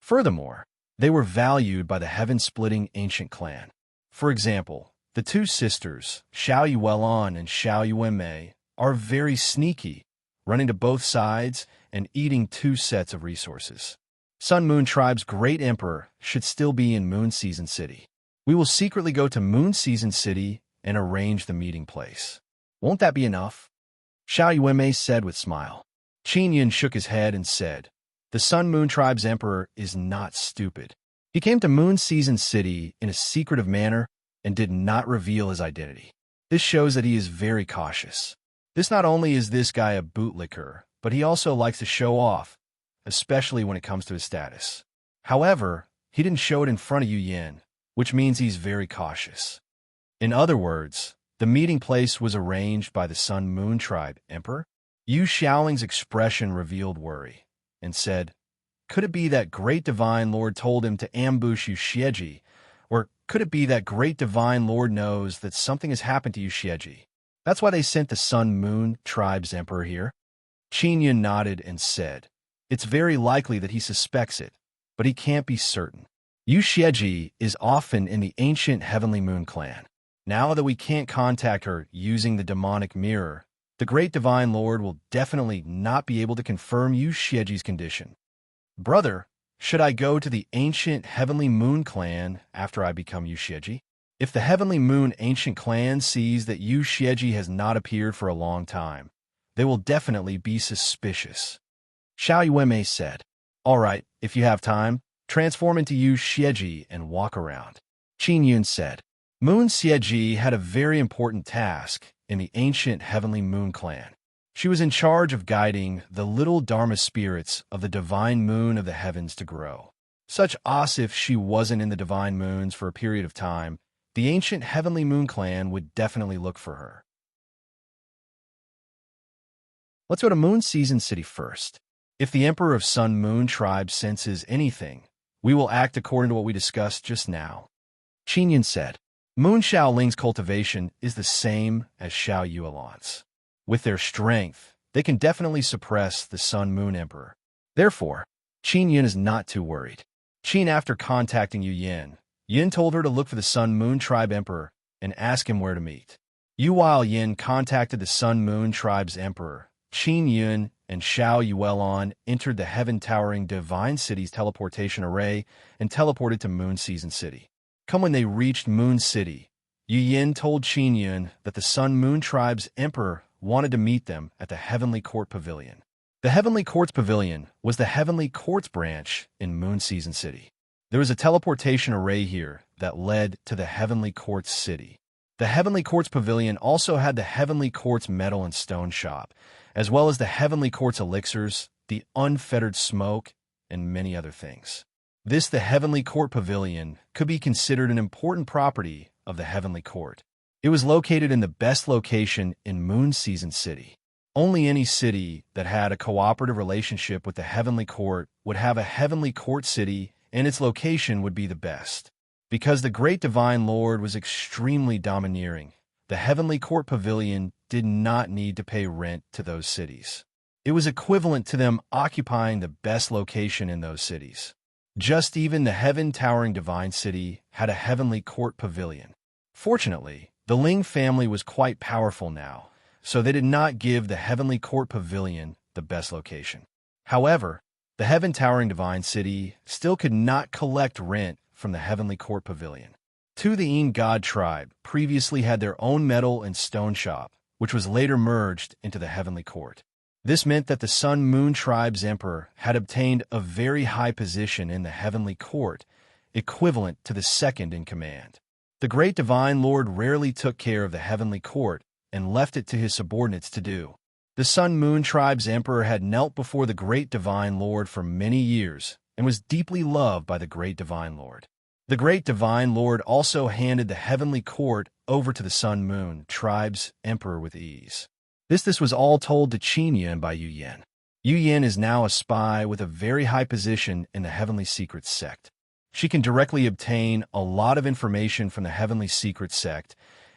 Furthermore, they were valued by the heaven-splitting ancient clan. For example, the two sisters, Xiao Yuelon and Xiao Yuanmei, are very sneaky, running to both sides and eating two sets of resources. Sun Moon Tribe's great emperor should still be in Moon Season City. We will secretly go to Moon Season City and arrange the meeting place. Won't that be enough? Xiao Yuanmei said with a smile. Qin Yin shook his head and said, the Sun Moon Tribe's emperor is not stupid. He came to Moon Season City in a secretive manner and did not reveal his identity. This shows that he is very cautious. Not only is this guy a bootlicker, but he also likes to show off, especially when it comes to his status. However, he didn't show it in front of Yu Yin, which means he's very cautious. In other words, the meeting place was arranged by the Sun Moon Tribe Emperor. Yu Xiaoling's expression revealed worry, and said, could it be that great divine lord told him to ambush Yu Xieji, or could it be that great divine lord knows that something has happened to Yu Xieji? That's why they sent the Sun Moon Tribe's emperor here? Qin Yin nodded and said, it's very likely that he suspects it, but he can't be certain. Yu Xieji is often in the ancient Heavenly Moon clan. Now that we can't contact her using the demonic mirror, the great divine lord will definitely not be able to confirm Yu Xieji's condition. Brother, should I go to the ancient Heavenly Moon clan after I become Yu Xieji? If the Heavenly Moon ancient clan sees that Yu Xieji has not appeared for a long time, they will definitely be suspicious. Xiao Yuanmei said, all right, if you have time, transform into Yu Xieji and walk around. Qin Yun said, Moon Xieji had a very important task in the ancient Heavenly Moon clan. She was in charge of guiding the little Dharma spirits of the divine moon of the heavens to grow. Such as if she wasn't in the divine moons for a period of time, the ancient Heavenly Moon clan would definitely look for her. Let's go to Moon Season City first. If the Emperor of Sun Moon Tribe senses anything, we will act according to what we discussed just now. Qin Yin said, Moon Xiaoling's cultivation is the same as Xiao Yuelon's. With their strength, they can definitely suppress the Sun Moon Emperor. Therefore, Qin Yin is not too worried. After contacting Yin told her to look for the Sun Moon Tribe Emperor and ask him where to meet. While Yin contacted the Sun Moon Tribe's Emperor, Qin Yin and Xiao Yuelon entered the heaven-towering Divine City's teleportation array and teleported to Moon Season City. When they reached Moon City, Yin told Qin Yin that the Sun Moon Tribe's Emperor wanted to meet them at the Heavenly Court Pavilion. The Heavenly Court's Pavilion was the Heavenly Court's branch in Moon Season City. There was a teleportation array here that led to the Heavenly Court's city. The Heavenly Court's Pavilion also had the Heavenly Court's metal and stone shop, as well as the Heavenly Court's elixirs, the unfettered smoke, and many other things. The Heavenly Court Pavilion could be considered an important property of the Heavenly Court. It was located in the best location in Moon Season City. Only any city that had a cooperative relationship with the Heavenly Court would have a Heavenly Court city, and its location would be the best. Because the Great Divine Lord was extremely domineering, the Heavenly Court Pavilion did not need to pay rent to those cities. It was equivalent to them occupying the best location in those cities. Just even the heaven-towering Divine City had a Heavenly Court Pavilion. Fortunately, the Ling family was quite powerful now, so they did not give the Heavenly Court Pavilion the best location. However, the heaven-towering Divine City still could not collect rent from the Heavenly Court Pavilion. The Yin God tribe previously had their own metal and stone shop, which was later merged into the Heavenly Court. This meant that the Sun Moon Tribe's Emperor had obtained a very high position in the Heavenly Court, equivalent to the second in command. The Great Divine Lord rarely took care of the Heavenly Court and left it to his subordinates to do. The Sun Moon Tribe's Emperor had knelt before the Great Divine Lord for many years and was deeply loved by the Great Divine Lord. The Great Divine Lord also handed the Heavenly Court over to the Sun Moon Tribe's Emperor with ease. This was all told to Qin Yin by Yu Yin. Yu Yin is now a spy with a very high position in the Heavenly Secret Sect. She can directly obtain a lot of information from the Heavenly Secret Sect,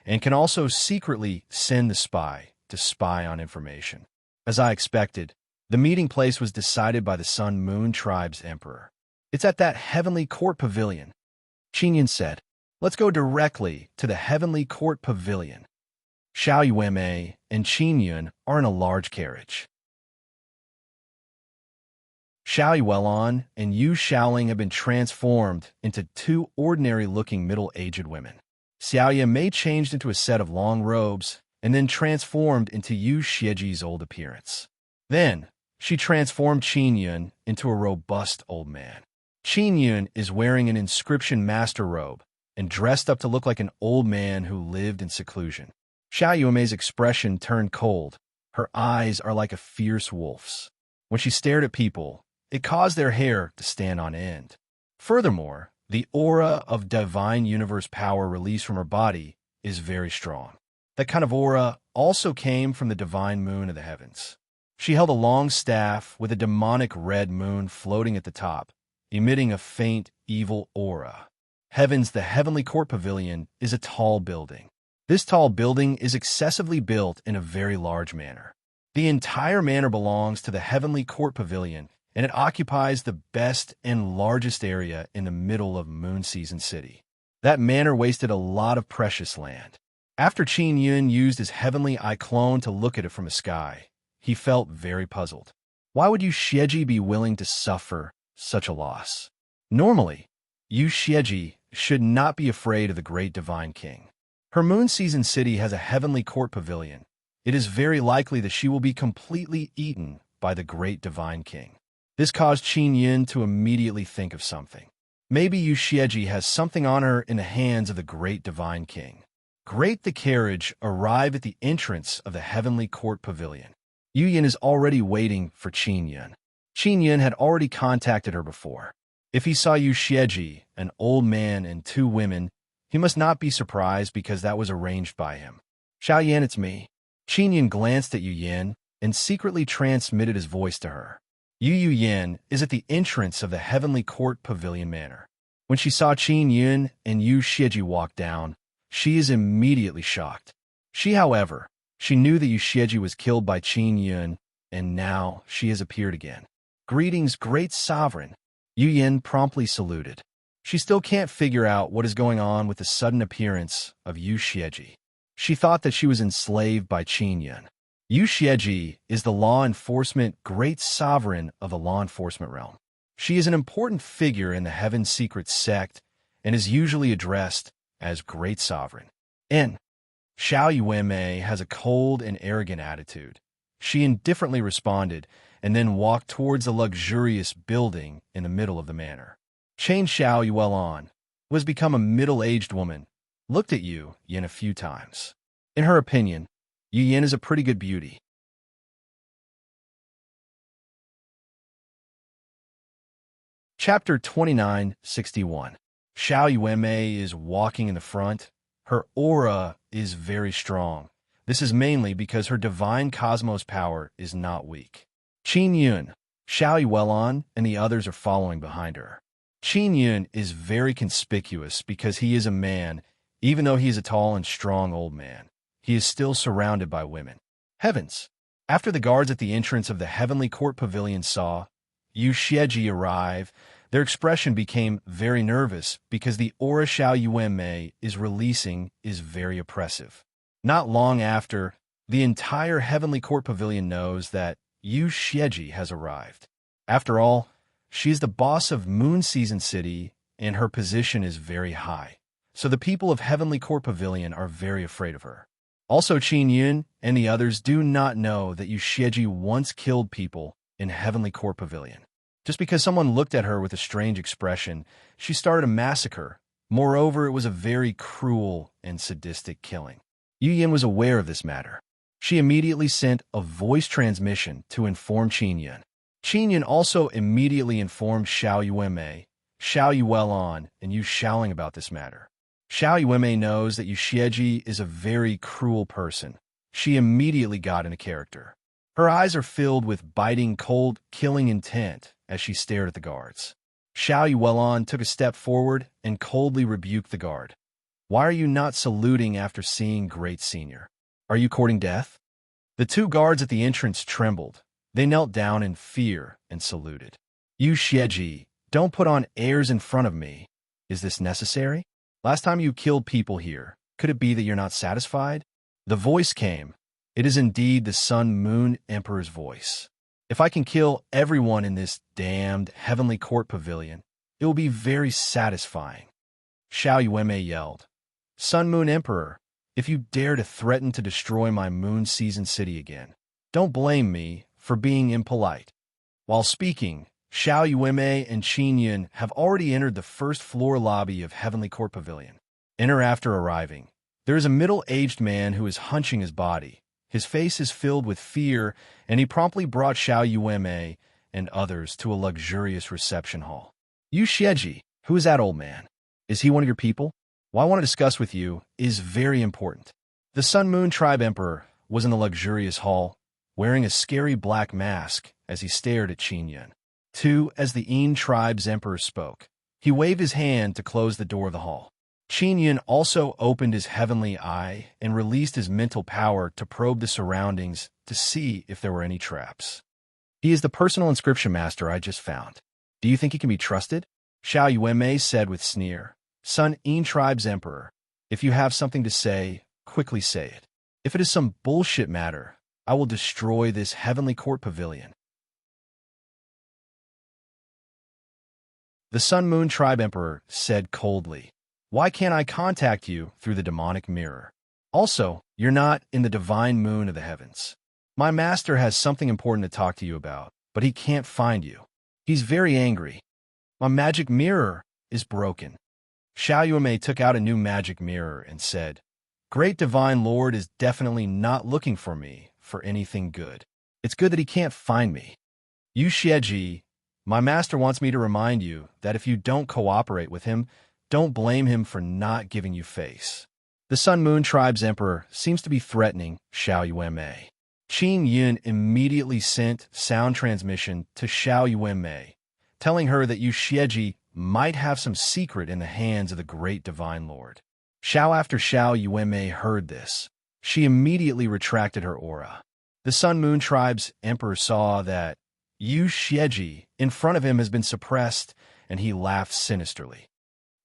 and can also secretly send the spy to spy on information. As I expected, the meeting place was decided by the Sun-Moon Tribe's emperor. It's at that heavenly court pavilion. Qingyun said, "Let's go directly to the heavenly court pavilion." Xiao Yuanmei and Qingyun are in a large carriage. Xiao Yuelon and Yu Shaoling have been transformed into two ordinary-looking middle-aged women. Xiao Yuanmei changed into a set of long robes and then transformed into Yu Xieji's old appearance. Then, she transformed Qingyun into a robust old man. Qingyun is wearing an inscription master robe and dressed up to look like an old man who lived in seclusion. Xiao Yuanmei's expression turned cold. Her eyes are like a fierce wolf's. When she stared at people, it caused their hair to stand on end. Furthermore, the aura of divine universe power released from her body is very strong. That kind of aura also came from the divine moon of the heavens. She held a long staff with a demonic red moon floating at the top, emitting a faint, evil aura. The heavenly court pavilion is a tall building. This tall building is excessively built in a very large manor. The entire manor belongs to the heavenly court pavilion, and it occupies the best and largest area in the middle of Moon Season City. That manor wasted a lot of precious land. After Qingyun used his heavenly eye clone to look at it from the sky, he felt very puzzled. Why would Yu Xieji be willing to suffer such a loss? Normally, Yu Xieji should not be afraid of the great divine king. Her Moon Season City has a heavenly court pavilion. It is very likely that she will be completely eaten by the great divine king. This caused Qingyun to immediately think of something. Maybe Yu Xieji has something on her in the hands of the great divine king. Great the carriage arrived at the entrance of the heavenly court pavilion. Yu Yin is already waiting for Qingyun. Qingyun had already contacted her before. If he saw Yu Xieji, an old man and two women, he must not be surprised because that was arranged by him. "Xiao Yan, it's me." Qingyun glanced at Yu Yin and secretly transmitted his voice to her. Yu Yin is at the entrance of the heavenly court pavilion manor. When she saw Qingyun and Yu Xieji walk down, she is immediately shocked. However, she knew that Yu Xieji was killed by Qingyun, and now she has appeared again. "Greetings, great sovereign." Yu Yin promptly saluted. She still can't figure out what is going on with the sudden appearance of Yu Xieji. She thought that she was enslaved by Qingyun. Yu Xieji is the law enforcement great sovereign of the law enforcement realm. She is an important figure in the Heaven Secret sect and is usually addressed as Great Sovereign. Xiao Yuanmei has a cold and arrogant attitude. She indifferently responded and then walked towards a luxurious building in the middle of the manor. Xiao Yuelon, who has become a middle-aged woman, looked at Yu Yin a few times. In her opinion, Yu Yin is a pretty good beauty. Chapter 2961. Xiao Yuanmei is walking in the front. Her aura is very strong. This is mainly because her divine cosmos power is not weak. Qingyun, Xiao Yuelon, and the others are following behind her. Qingyun is very conspicuous because he is a man, even though he is a tall and strong old man. He is still surrounded by women. Heavens! After the guards at the entrance of the heavenly court pavilion saw Yu Xieji arrive, their expression became very nervous because the aura Xiao Yuanmei is releasing is very oppressive. Not long after, the entire heavenly court pavilion knows that Yu Xieji has arrived. After all, she is the boss of Moon Season City, and her position is very high. So the people of Heavenly Court Pavilion are very afraid of her. Also, Qingyun and the others do not know that Yu Xieji once killed people in Heavenly Court Pavilion. Just because someone looked at her with a strange expression, she started a massacre. Moreover, it was a very cruel and sadistic killing. Yu Yin was aware of this matter. She immediately sent a voice transmission to inform Qingyun. Qingyun also immediately informed Xiao Yuanmei, Xiao Yuelon, and Yu Shaoling about this matter. Xiao Yuanmei knows that Yu Xieji is a very cruel person. She immediately got into character. Her eyes are filled with biting, cold, killing intent as she stared at the guards. Xiao Yuelon took a step forward and coldly rebuked the guard. Why are you not saluting after seeing Great Senior? Are you courting death? The two guards at the entrance trembled. They knelt down in fear and saluted. You Xieji, don't put on airs in front of me. Is this necessary? Last time you killed people here, could it be that you're not satisfied? The voice came. It is indeed the Sun Moon Emperor's voice. If I can kill everyone in this damned heavenly court pavilion, it will be very satisfying. Xiao Yueme yelled. Sun Moon Emperor, if you dare to threaten to destroy my moon season city again, don't blame me for being impolite. While speaking, Xiao Yueme and Qin Yun have already entered the first floor lobby of Heavenly Court Pavilion. Enter after arriving. There is a middle-aged man who is hunching his body. His face is filled with fear, and he promptly brought Xiao Yueme and others to a luxurious reception hall. Yu Xieji, who is that old man? Is he one of your people? What I want to discuss with you is very important. The Sun Moon Tribe Emperor was in the luxurious hall, wearing a scary black mask as he stared at Qin Yun. As the Yin Tribe's Emperor spoke, he waved his hand to close the door of the hall. Qin Yun also opened his heavenly eye and released his mental power to probe the surroundings to see if there were any traps. He is the personal inscription master I just found. Do you think he can be trusted? Xiao Yueme said with sneer. Sun Yin Tribe's Emperor, if you have something to say, quickly say it. If it is some bullshit matter, I will destroy this heavenly court pavilion. The Sun Moon Tribe Emperor said coldly, why can't I contact you through the demonic mirror? Also, you're not in the divine moon of the heavens. My master has something important to talk to you about, but he can't find you. He's very angry. My magic mirror is broken. Xiao Yueme took out a new magic mirror and said, Great Divine Lord is definitely not looking for me for anything good. It's good that he can't find me. Yu Xieji, my master wants me to remind you that if you don't cooperate with him, don't blame him for not giving you face. The Sun Moon Tribe's Emperor seems to be threatening Xiao Yueme. Qin Yun immediately sent sound transmission to Xiao Yueme, telling her that Yu Xieji might have some secret in the hands of the great Divine Lord. After Xiao Yueme heard this, she immediately retracted her aura. The Sun Moon Tribe's Emperor saw that Yu Xieji in front of him has been suppressed, and he laughed sinisterly.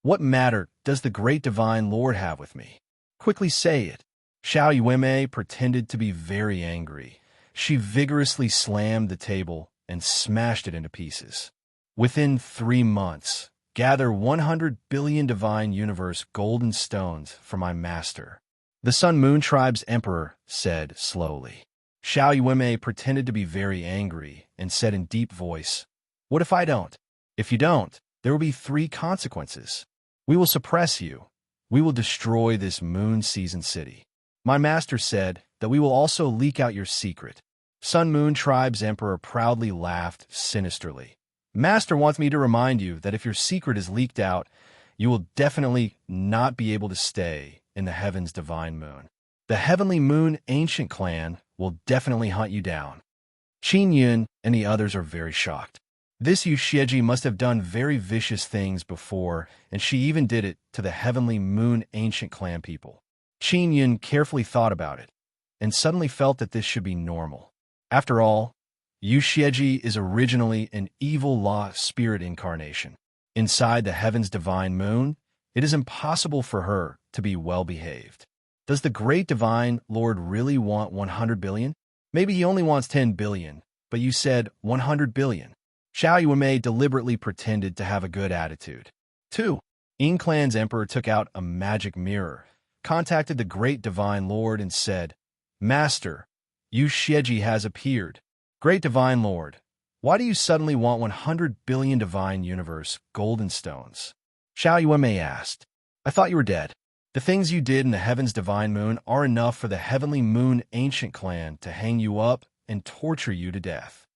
What matter does the great Divine Lord have with me? Quickly say it. Xiao Yueme pretended to be very angry. She vigorously slammed the table and smashed it into pieces. Within 3 months, gather 100 billion divine universe golden stones for my master. The Sun Moon Tribe's Emperor said slowly. Xiao Yueme pretended to be very angry and said in deep voice, What if I don't? If you don't, there will be 3 consequences. We will suppress you. We will destroy this moon season city. My master said that we will also leak out your secret. Sun Moon Tribe's Emperor proudly laughed sinisterly. Master wants me to remind you that if your secret is leaked out, you will definitely not be able to stay in the heaven's divine moon. The heavenly moon ancient clan will definitely hunt you down. Qin Yun and the others are very shocked. This Yu Xieji must have done very vicious things before, and she even did it to the heavenly moon ancient clan people. Qin Yun carefully thought about it, and suddenly felt that this should be normal. After all, Yu Xieji is originally an evil law spirit incarnation. Inside the heaven's divine moon, it is impossible for her to be well-behaved. Does the great divine Lord really want 100 billion? Maybe he only wants 10 billion, but you said 100 billion. Xiao Yueme deliberately pretended to have a good attitude. 2. Yin Clan's Emperor took out a magic mirror, contacted the great divine Lord and said, Master, Yu Xieji has appeared. Great Divine Lord, why do you suddenly want 100 billion divine universe golden stones? Xiao Yueme asked. I thought you were dead. The things you did in the heaven's divine moon are enough for the heavenly moon ancient clan to hang you up and torture you to death.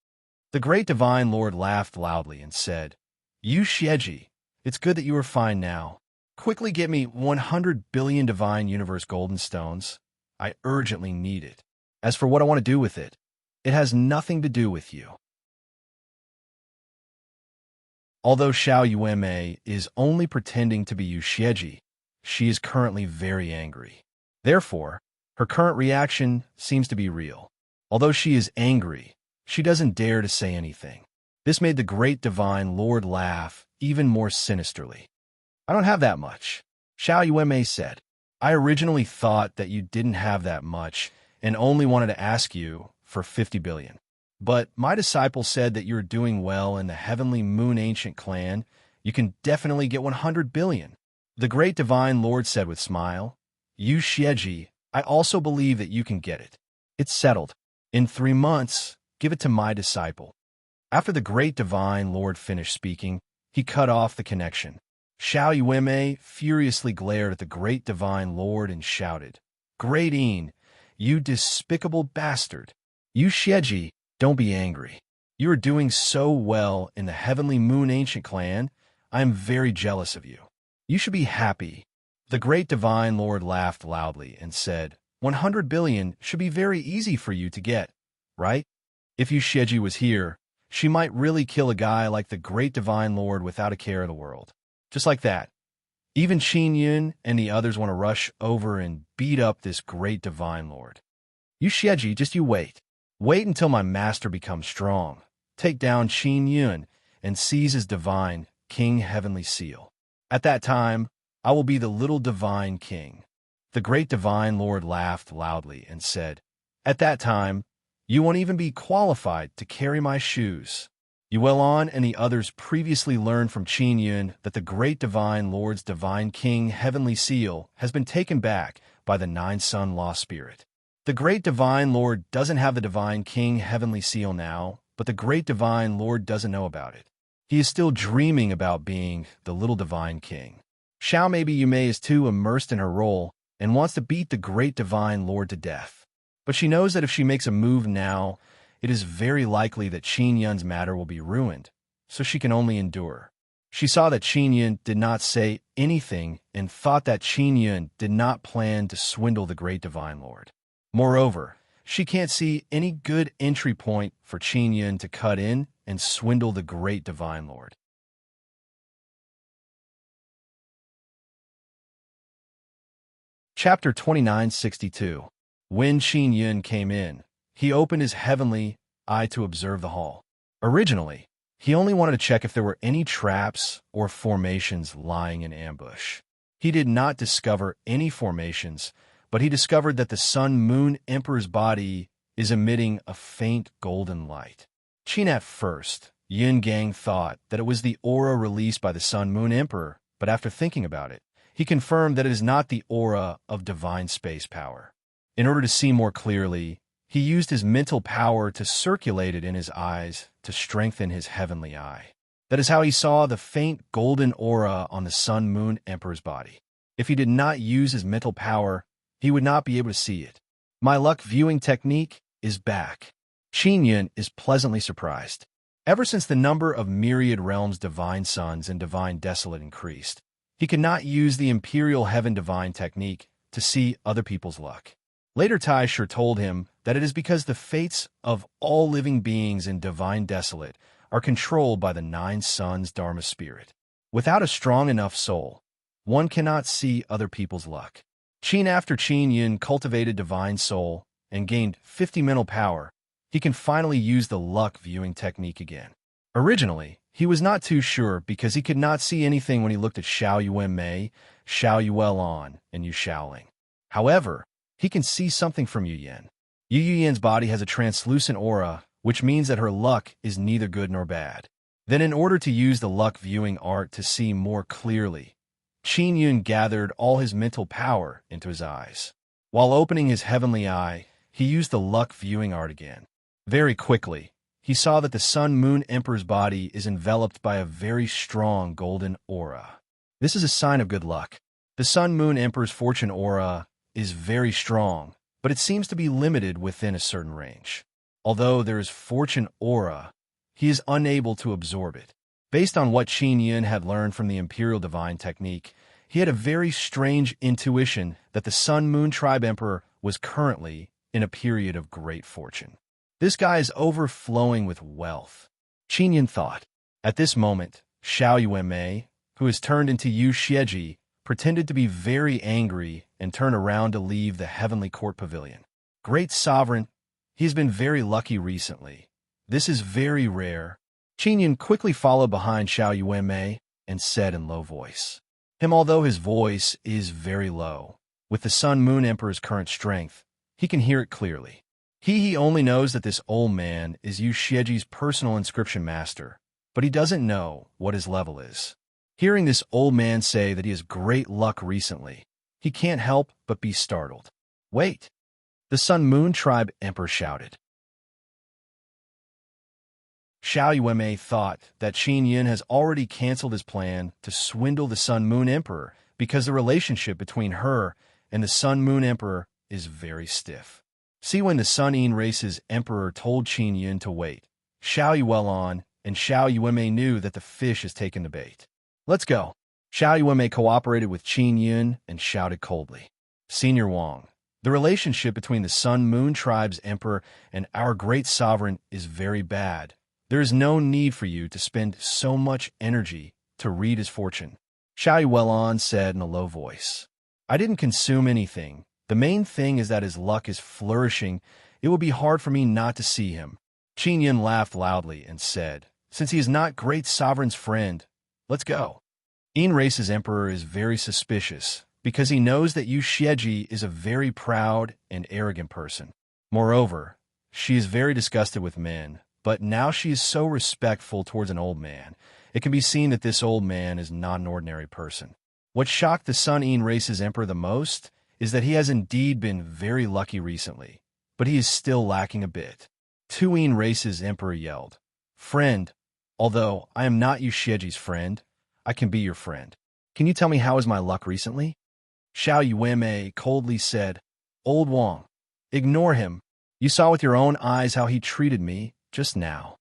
The great divine Lord laughed loudly and said, Yu Xieji, it's good that you are fine now. Quickly get me 100 billion divine universe golden stones. I urgently need it. As for what I want to do with it, it has nothing to do with you. Although Xiao Yueme is only pretending to be Yu Xieji, she is currently very angry. Therefore, her current reaction seems to be real. Although she is angry, she doesn't dare to say anything. This made the great divine lord laugh even more sinisterly. I don't have that much, Xiao Yuanmei said. I originally thought that you didn't have that much and only wanted to ask you for 50 billion. But my disciple said that you're doing well in the Heavenly Moon Ancient clan. You can definitely get 100 billion. The great divine lord said with smile, Yu Xieji, I also believe that you can get it. It's settled. In 3 months, give it to my disciple. After the great divine lord finished speaking, he cut off the connection. Xiao Yuanmei furiously glared at the great divine lord and shouted, Great Een, you despicable bastard! Yu Xieji, don't be angry. You are doing so well in the Heavenly Moon Ancient clan. I am very jealous of you. You should be happy. The great divine lord laughed loudly and said, 100 billion should be very easy for you to get, right? If Yu Xieji was here, she might really kill a guy like the great divine lord without a care in the world. Just like that. Even Qin Yun and the others want to rush over and beat up this great divine lord. Yu Xieji, just you wait. Wait until my master becomes strong. Take down Qin Yun and seize his divine king heavenly seal. At that time, I will be the little divine king. The great divine lord laughed loudly and said, At that time, you won't even be qualified to carry my shoes. Yuelon and the others previously learned from Qin Yun that the great divine lord's divine king heavenly seal has been taken back by the nine-sun law spirit. The great divine lord doesn't have the divine king heavenly seal now, but the great divine lord doesn't know about it. He is still dreaming about being the little divine king. Xiao maybe Yumei is too immersed in her role and wants to beat the great divine lord to death. But she knows that if she makes a move now, it is very likely that Qin Yun's matter will be ruined, so she can only endure. She saw that Qin Yun did not say anything and thought that Qin Yun did not plan to swindle the great divine lord. Moreover, she can't see any good entry point for Qin Yun to cut in and swindle the great divine lord. Chapter 2962. When Qin Yun came in, he opened his heavenly eye to observe the hall. Originally, he only wanted to check if there were any traps or formations lying in ambush. He did not discover any formations, but he discovered that the Sun-Moon Emperor's body is emitting a faint golden light. Qin at first, Yin Gang thought that it was the aura released by the Sun-Moon Emperor, but after thinking about it, he confirmed that it is not the aura of divine space power. In order to see more clearly, he used his mental power to circulate it in his eyes to strengthen his heavenly eye. That is how he saw the faint golden aura on the Sun-Moon Emperor's body. If he did not use his mental power, he would not be able to see it. My luck viewing technique is back. Qin Yun is pleasantly surprised. Ever since the number of myriad realms divine suns and divine desolate increased, he could not use the imperial heaven divine technique to see other people's luck. Later Tai Shi told him that it is because the fates of all living beings in divine desolate are controlled by the nine suns Dharma spirit. Without a strong enough soul, one cannot see other people's luck. After Qin Yun cultivated divine soul and gained 50 mental power, he can finally use the luck viewing technique again. Originally, he was not too sure because he could not see anything when he looked at Xiao Yuanmei, Xiao Yuelon, and Yu Shaoling. However, he can see something from Yu Yan. Yu Yan's body has a translucent aura, which means that her luck is neither good nor bad. Then in order to use the luck viewing art to see more clearly, Qin Yun gathered all his mental power into his eyes. While opening his heavenly eye, he used the luck viewing art again. Very quickly, he saw that the Sun-Moon Emperor's body is enveloped by a very strong golden aura. This is a sign of good luck. The Sun-Moon Emperor's fortune aura is very strong, but it seems to be limited within a certain range. Although there is fortune aura, he is unable to absorb it. Based on what Qin Yun had learned from the Imperial Divine Technique, he had a very strange intuition that the Sun-Moon Tribe Emperor was currently in a period of great fortune. This guy is overflowing with wealth, Qin Yun thought. At this moment, Xiao Yuanmei, who has turned into Yu Xieji, pretended to be very angry and turned around to leave the heavenly court pavilion. Great sovereign, he has been very lucky recently. This is very rare. Qin quickly followed behind Xiao Yuanmei and said in low voice. Although his voice is very low, with the Sun Moon Emperor's current strength, he can hear it clearly. He only knows that this old man is Yu Xieji's personal inscription master, but he doesn't know what his level is. Hearing this old man say that he has great luck recently, he can't help but be startled. Wait! The Sun Moon Tribe Emperor shouted. Xiao Yuanmei thought that Qin Yin has already canceled his plan to swindle the Sun Moon Emperor because the relationship between her and the Sun Moon Emperor is very stiff. See, when the Sun Yin race's emperor told Qin Yin to wait, Xiao Yuelon and Xiao Yuanmei knew that the fish has taken the bait. Let's go. Xiao Yuanmei cooperated with Qin Yin and shouted coldly. Senior Wang, the relationship between the Sun Moon Tribe's emperor and our great sovereign is very bad. There is no need for you to spend so much energy to read his fortune. Xiao Yuelon said in a low voice. I didn't consume anything. The main thing is that his luck is flourishing. It will be hard for me not to see him. Qin Yin laughed loudly and said, since he is not great sovereign's friend, let's go. Yin race's emperor is very suspicious because he knows that Yu Xieji is a very proud and arrogant person. Moreover, she is very disgusted with men, but now she is so respectful towards an old man. It can be seen that this old man is not an ordinary person. What shocked the Sun Yin race's emperor the most is that he has indeed been very lucky recently, but he is still lacking a bit. Tu Yin race's emperor yelled, Friend, although I am not Yu Xieji's friend, I can be your friend. Can you tell me how is my luck recently? Xiao Yuanmei coldly said, Old Wang, ignore him. You saw with your own eyes how he treated me just now.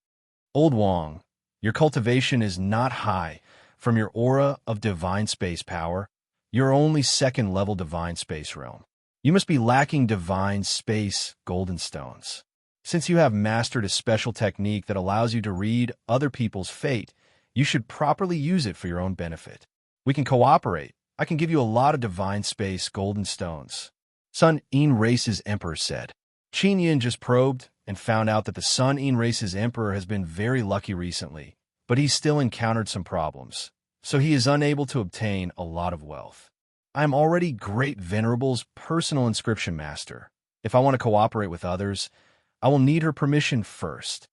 Old Wang, your cultivation is not high. From your aura of divine space power, you're only second-level divine space realm. You must be lacking divine space golden stones. Since you have mastered a special technique that allows you to read other people's fate, you should properly use it for your own benefit. We can cooperate. I can give you a lot of divine space golden stones. Sun Yin race's emperor said. Qin Yin just probed and found out that the Sun Yin race's emperor has been very lucky recently, but he's still encountered some problems, so he is unable to obtain a lot of wealth. I am already Great Venerable's personal inscription master. If I want to cooperate with others, I will need her permission first.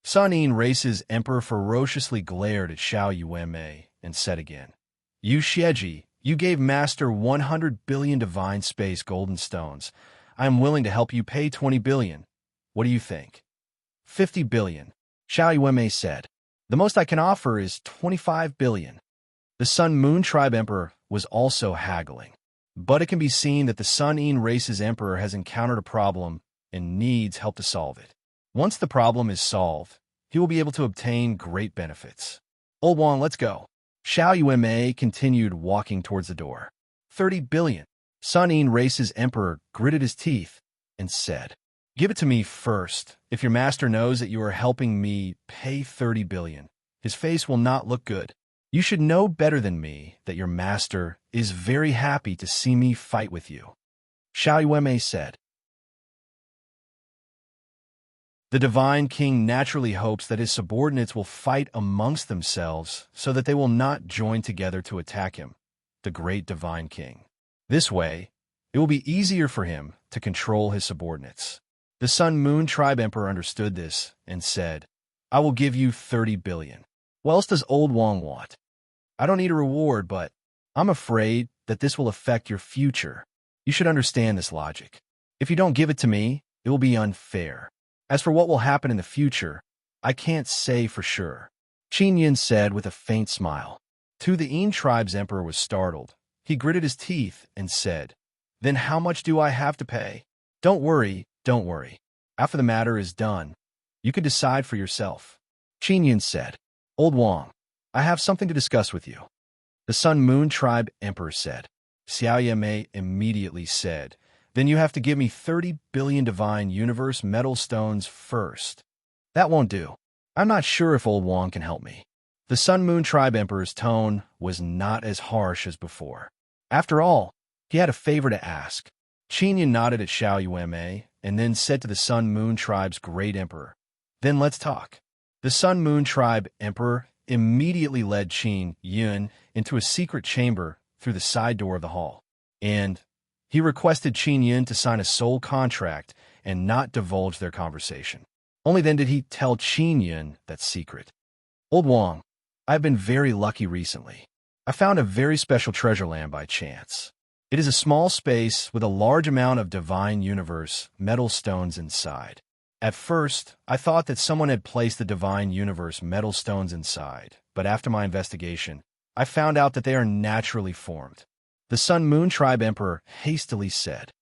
Sun Yin race's emperor ferociously glared at Xiao Yuanmei and said again, Yu Xieji, you gave Master 100 billion divine space golden stones. I am willing to help you pay 20 billion. What do you think? 50 billion. Xiao Yuanmei said. The most I can offer is 25 billion. The Sun Moon Tribe Emperor was also haggling. But it can be seen that the Sun Yin race's emperor has encountered a problem and needs help to solve it. Once the problem is solved, he will be able to obtain great benefits. Old Wang, let's go. Xiao Yuanmei continued walking towards the door. 30 billion. Sun Yin race's emperor gritted his teeth and said, Give it to me first. If your master knows that you are helping me pay 30 billion, his face will not look good. You should know better than me that your master is very happy to see me fight with you. Xiao Yuanmei said. The Divine King naturally hopes that his subordinates will fight amongst themselves so that they will not join together to attack him, the great Divine King. This way, it will be easier for him to control his subordinates. The Sun Moon Tribe Emperor understood this and said, I will give you 30 billion. What else does Old Wang want? I don't need a reward, but I'm afraid that this will affect your future. You should understand this logic. If you don't give it to me, it will be unfair. As for what will happen in the future, I can't say for sure. Qin Yin said with a faint smile. The Yin tribe's emperor was startled. He gritted his teeth and said, Then how much do I have to pay? Don't worry. After the matter is done, you can decide for yourself. Qin Yin said. Old Wang, I have something to discuss with you. The Sun Moon Tribe Emperor said. Xiao Yuanmei immediately said, Then you have to give me 30 billion divine universe metal stones first. That won't do. I'm not sure if Old Wang can help me. The Sun Moon Tribe Emperor's tone was not as harsh as before. After all, he had a favor to ask. Qin Yun nodded at Xiao Yuanmei and then said to the Sun Moon Tribe's great emperor, "Then let's talk." The Sun Moon Tribe emperor immediately led Qin Yun into a secret chamber through the side door of the hall, and he requested Qin Yun to sign a soul contract and not divulge their conversation. Only then did he tell Qin Yun that secret. "Old Wang, I've been very lucky recently. I found a very special treasure land by chance. It is a small space with a large amount of divine universe metal stones inside. At first, I thought that someone had placed the divine universe metal stones inside, but after my investigation, I found out that they are naturally formed," the Sun Moon Tribe Emperor hastily said.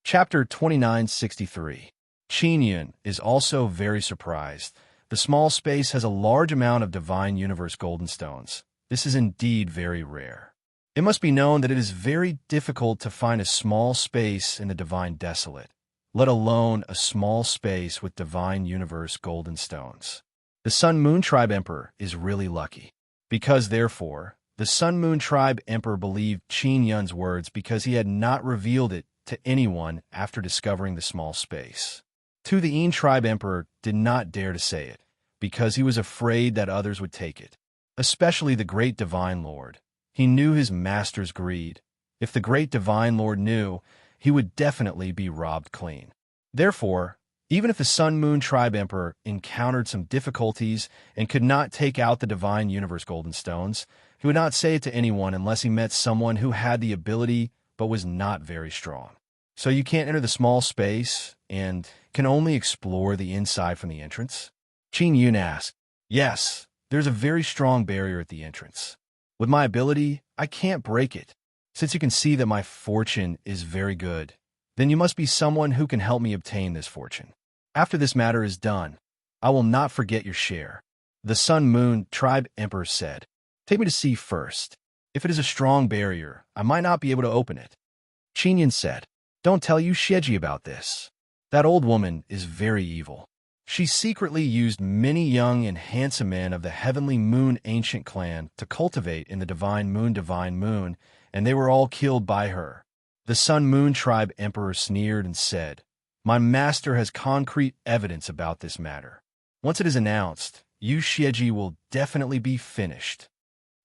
Chapter 2963. Qin Yun is also very surprised. The small space has a large amount of divine universe golden stones. This is indeed very rare. It must be known that it is very difficult to find a small space in the divine desolate, let alone a small space with divine universe golden stones. The Sun Moon Tribe Emperor is really lucky. Because, therefore, the Sun Moon Tribe Emperor believed Qin Yun's words because he had not revealed it to anyone after discovering the small space. The Yin Tribe Emperor did not dare to say it, because he was afraid that others would take it, especially the Great Divine Lord. He knew his master's greed. If the Great Divine Lord knew, he would definitely be robbed clean. Therefore, even if the Sun Moon Tribe Emperor encountered some difficulties and could not take out the divine universe golden stones, he would not say it to anyone unless he met someone who had the ability but was not very strong. "So you can't enter the small space and can only explore the inside from the entrance?" Qin Yun asked. "Yes, there's a very strong barrier at the entrance. With my ability, I can't break it. Since you can see that my fortune is very good, then you must be someone who can help me obtain this fortune. After this matter is done, I will not forget your share," the Sun Moon Tribe Emperor said. "Take me to see first. If it is a strong barrier, I might not be able to open it." Qin Yun said, "Don't tell Yu Xieji about this. That old woman is very evil. She secretly used many young and handsome men of the Heavenly Moon ancient clan to cultivate in the Divine Moon, and they were all killed by her." The Sun Moon Tribe Emperor sneered and said, "My master has concrete evidence about this matter. Once it is announced, Yu Xieji will definitely be finished."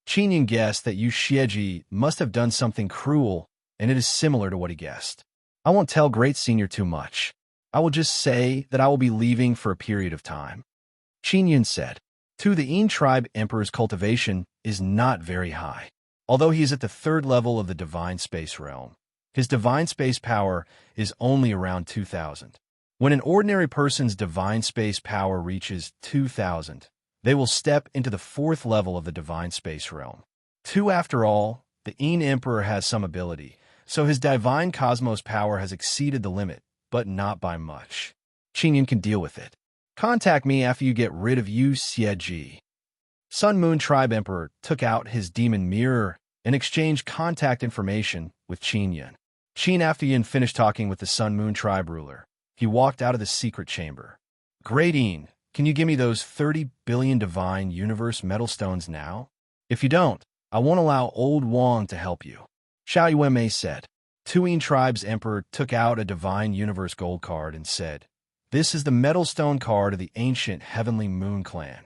Qin Yun guessed that Yu Xieji must have done something cruel, and it is similar to what he guessed. "I won't tell Great Senior too much. I will just say that I will be leaving for a period of time," Qin Yun said. The Yin Tribe Emperor's cultivation is not very high. Although he is at the 3rd level of the Divine Space Realm, his Divine Space power is only around 2,000. When an ordinary person's Divine Space power reaches 2,000, they will step into the 4th level of the Divine Space Realm. After all, the Yin Emperor has some ability, so his Divine Cosmos power has exceeded the limit, but not by much. Qin Yun can deal with it. Contact me after you get rid of Yu Xieji. Sun Moon Tribe Emperor took out his demon mirror and exchanged contact information with Qin Yun. After Yun finished talking with the Sun Moon Tribe ruler, he walked out of the secret chamber. "Great Yin, can you give me those 30 billion divine universe metal stones now? If you don't, I won't allow Old Wang to help you," Xiao Yuanmei said. Yin Tribe's Emperor took out a divine universe gold card and said, "This is the metal stone card of the ancient Heavenly Moon clan.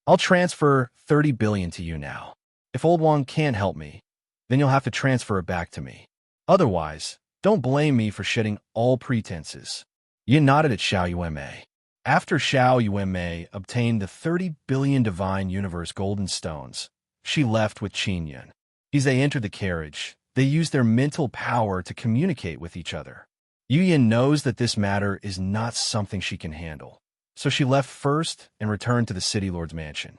I'll transfer 30 billion to you now. If Old Wang can't help me, then you'll have to transfer it back to me. Otherwise, don't blame me for shedding all pretenses." Yin nodded at Xiao Yuanmei. After Xiao Yuanmei obtained the 30 billion divine universe golden stones, she left with Qin Yun. As they entered the carriage, they used their mental power to communicate with each other. Yu Yin knows that this matter is not something she can handle, so she left first and returned to the city lord's mansion.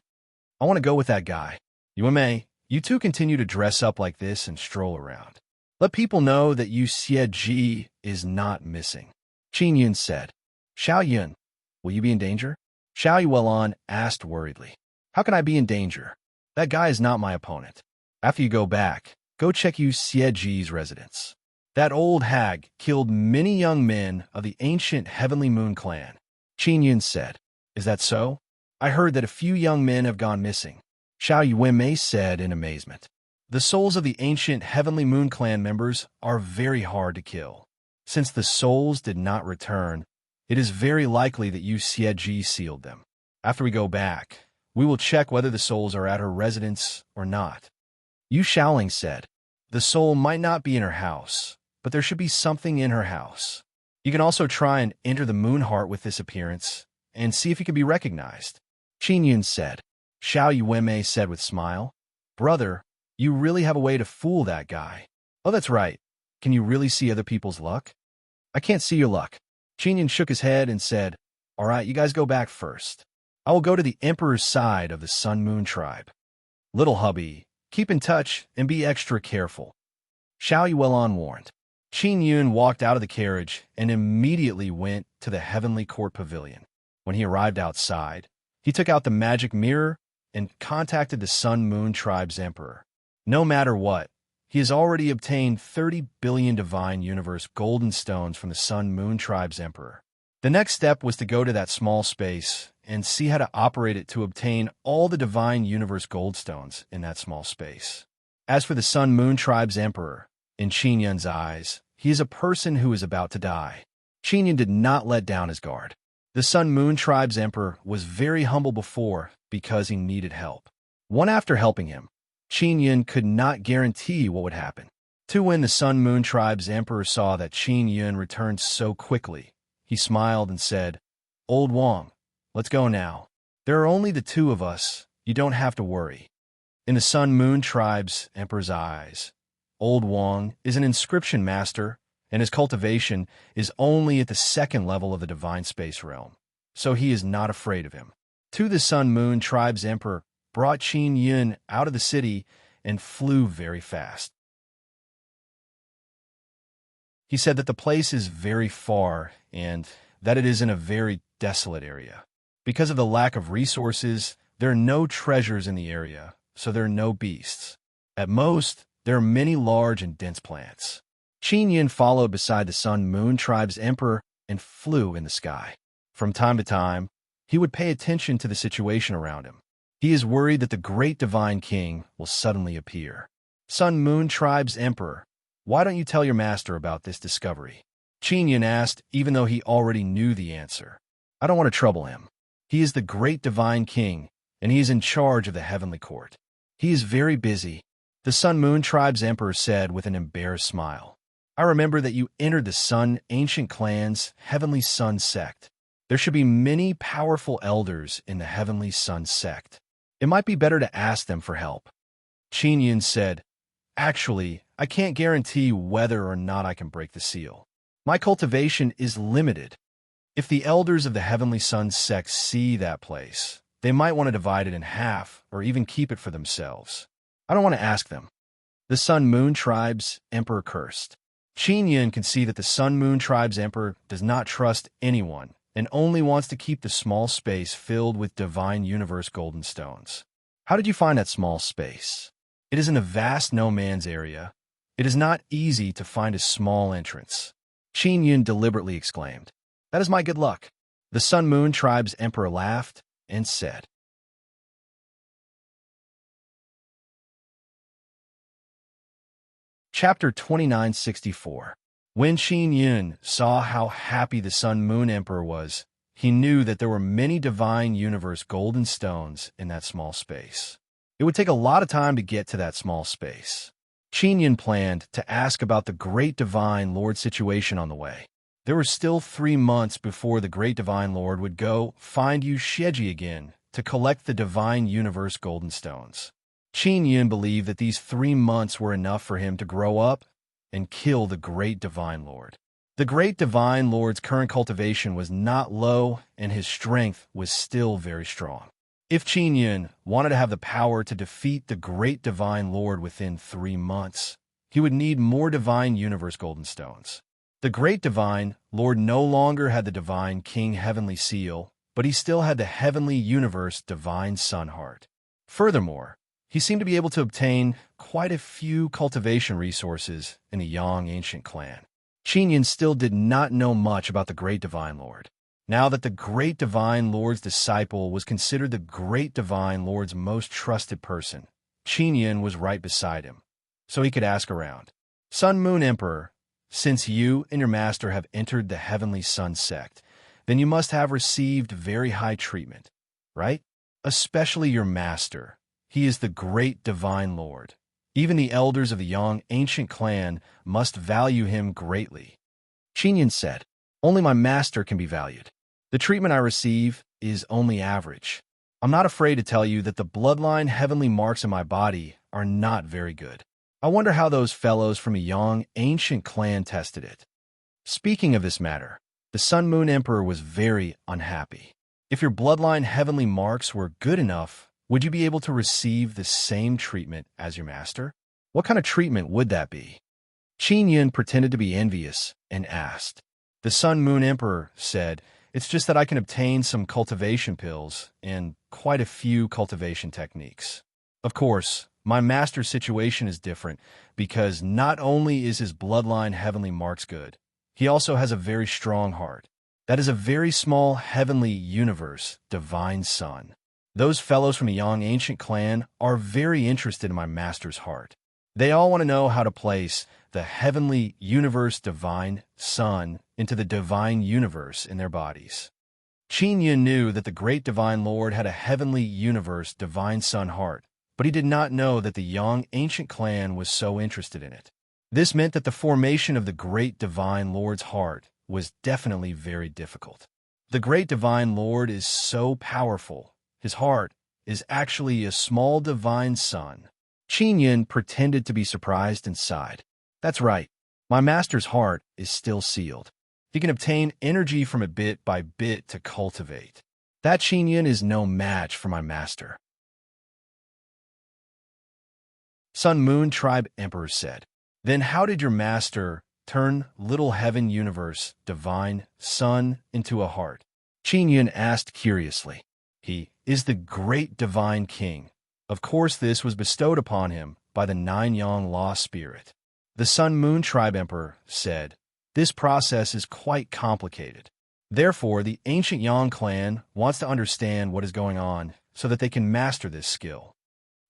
"I want to go with that guy. Yuanmei, you two continue to dress up like this and stroll around. Let people know that Yu Xieji is not missing," Qin Yun said. "Xiao Yun, will you be in danger?" Xiao Yuan asked worriedly. "How can I be in danger? That guy is not my opponent. After you go back, go check Yu Xieji's residence. That old hag killed many young men of the ancient Heavenly Moon clan," Qin Yun said. Is that so? I heard that a few young men have gone missing, Xiao Yuanmei said in amazement. The souls of the ancient Heavenly Moon Clan members are very hard to kill. Since the souls did not return, it is very likely that Yu Xieji sealed them. After we go back, we will check whether the souls are at her residence or not. Yu Shaoling said, the soul might not be in her house, but there should be something in her house. You can also try and enter the moon heart with this appearance and see if you can be recognized. Qin Yun said. Xiao Yuanmei said with smile, brother, you really have a way to fool that guy. Oh, that's right. Can you really see other people's luck? I can't see your luck. Qin Yun shook his head and said, all right, you guys go back first. I will go to the Emperor's side of the Sun Moon tribe. Little hubby, keep in touch and be extra careful. Xiao Yuelon warned. Qin Yun walked out of the carriage and immediately went to the Heavenly Court Pavilion. When he arrived outside, he took out the magic mirror and contacted the Sun Moon tribe's emperor. No matter what, he has already obtained 30 billion Divine Universe golden stones from the Sun Moon tribe's emperor. The next step was to go to that small space and see how to operate it to obtain all the Divine Universe gold stones in that small space. As for the Sun Moon tribe's emperor, in Qin Yun's eyes, he is a person who is about to die. Qin Yun did not let down his guard. The Sun Moon tribe's emperor was very humble before because he needed help. One after helping him, Qin Yun could not guarantee what would happen. When the Sun Moon tribe's emperor saw that Qin Yun returned so quickly, he smiled and said, Old Wang, let's go now. There are only the two of us. You don't have to worry. In the Sun Moon tribe's emperor's eyes, Old Wang is an inscription master, and his cultivation is only at the second level of the divine space realm, so he is not afraid of him. The Sun Moon tribe's emperor brought Qin Yun out of the city and flew very fast. He said that the place is very far and that it is in a very desolate area. Because of the lack of resources, there are no treasures in the area, so there are no beasts. At most, there are many large and dense plants. Qin Yun followed beside the Sun Moon tribe's emperor and flew in the sky. From time to time, he would pay attention to the situation around him. He is worried that the great divine king will suddenly appear. Sun Moon tribe's emperor, why don't you tell your master about this discovery? Qin Yun asked, even though he already knew the answer. I don't want to trouble him. He is the great divine king, and he is in charge of the heavenly court. He is very busy, the Sun Moon tribe's emperor said with an embarrassed smile. I remember that you entered the Sun Ancient Clan's Heavenly Sun sect. There should be many powerful elders in the Heavenly Sun sect. It might be better to ask them for help. Qin Yun said, actually, I can't guarantee whether or not I can break the seal. My cultivation is limited. If the elders of the Heavenly Sun sect see that place, they might want to divide it in half or even keep it for themselves. I don't want to ask them. The Sun Moon tribe's emperor cursed. Qin Yun can see that the Sun Moon tribe's emperor does not trust anyone and only wants to keep the small space filled with Divine Universe golden stones. How did you find that small space? It is in a vast no-man's area. It is not easy to find a small entrance. Qin Yun deliberately exclaimed. That is my good luck. The Sun Moon tribe's emperor laughed and said. Chapter 2964. When Qin Yun saw how happy the Sun Moon Emperor was, he knew that there were many Divine Universe golden stones in that small space. It would take a lot of time to get to that small space. Qin Yun planned to ask about the Great Divine Lord situation on the way. There were still 3 months before the Great Divine Lord would go find Yu Xieji again to collect the Divine Universe golden stones. Qin Yun believed that these 3 months were enough for him to grow up and kill the Great Divine Lord. The Great Divine Lord's current cultivation was not low, and his strength was still very strong. If Qin Yun wanted to have the power to defeat the Great Divine Lord within 3 months, he would need more Divine Universe golden stones. The Great Divine Lord no longer had the Divine King Heavenly Seal, but he still had the Heavenly Universe Divine Sun Heart. Furthermore, he seemed to be able to obtain quite a few cultivation resources in the Yang Ancient Clan. Qin Yun still did not know much about the Great Divine Lord. Now that the great divine lord's disciple was considered the great divine lord's most trusted person, Qin Yin was right beside him, so he could ask around. Sun Moon Emperor, since you and your master have entered the Heavenly Sun sect, then you must have received very high treatment, right? Especially your master. He is the great divine lord. Even the elders of the Yang ancient clan must value him greatly. Qin Yin said, only my master can be valued. The treatment I receive is only average. I'm not afraid to tell you that the bloodline heavenly marks in my body are not very good. I wonder how those fellows from a Yang ancient clan tested it. Speaking of this matter, the Sun Moon Emperor was very unhappy. If your bloodline heavenly marks were good enough, would you be able to receive the same treatment as your master? What kind of treatment would that be? Qin Yin pretended to be envious and asked. The Sun Moon Emperor said, it's just that I can obtain some cultivation pills and quite a few cultivation techniques. Of course, my master's situation is different because not only is his bloodline heavenly marks good, he also has a very strong heart. That is a very small heavenly universe, divine sun. Those fellows from a Yang ancient clan are very interested in my master's heart. They all want to know how to place the heavenly universe divine sun into the divine universe in their bodies. Qin Yin knew that the great divine lord had a heavenly universe divine sun heart, but he did not know that the Yang ancient clan was so interested in it. This meant that the formation of the great divine lord's heart was definitely very difficult. The great divine lord is so powerful. His heart is actually a small divine sun. Qin Yin pretended to be surprised and sighed. That's right. My master's heart is still sealed. He can obtain energy from it bit by bit to cultivate. That Qin Yin is no match for my master. Sun Moon Tribe Emperor said, then how did your master turn little heaven universe, divine, sun into a heart? Qin Yin asked curiously. He is the great divine king. Of course this was bestowed upon him by the Nine Yang Law Spirit. The Sun Moon Tribe Emperor said, this process is quite complicated. Therefore, the ancient Yang clan wants to understand what is going on so that they can master this skill.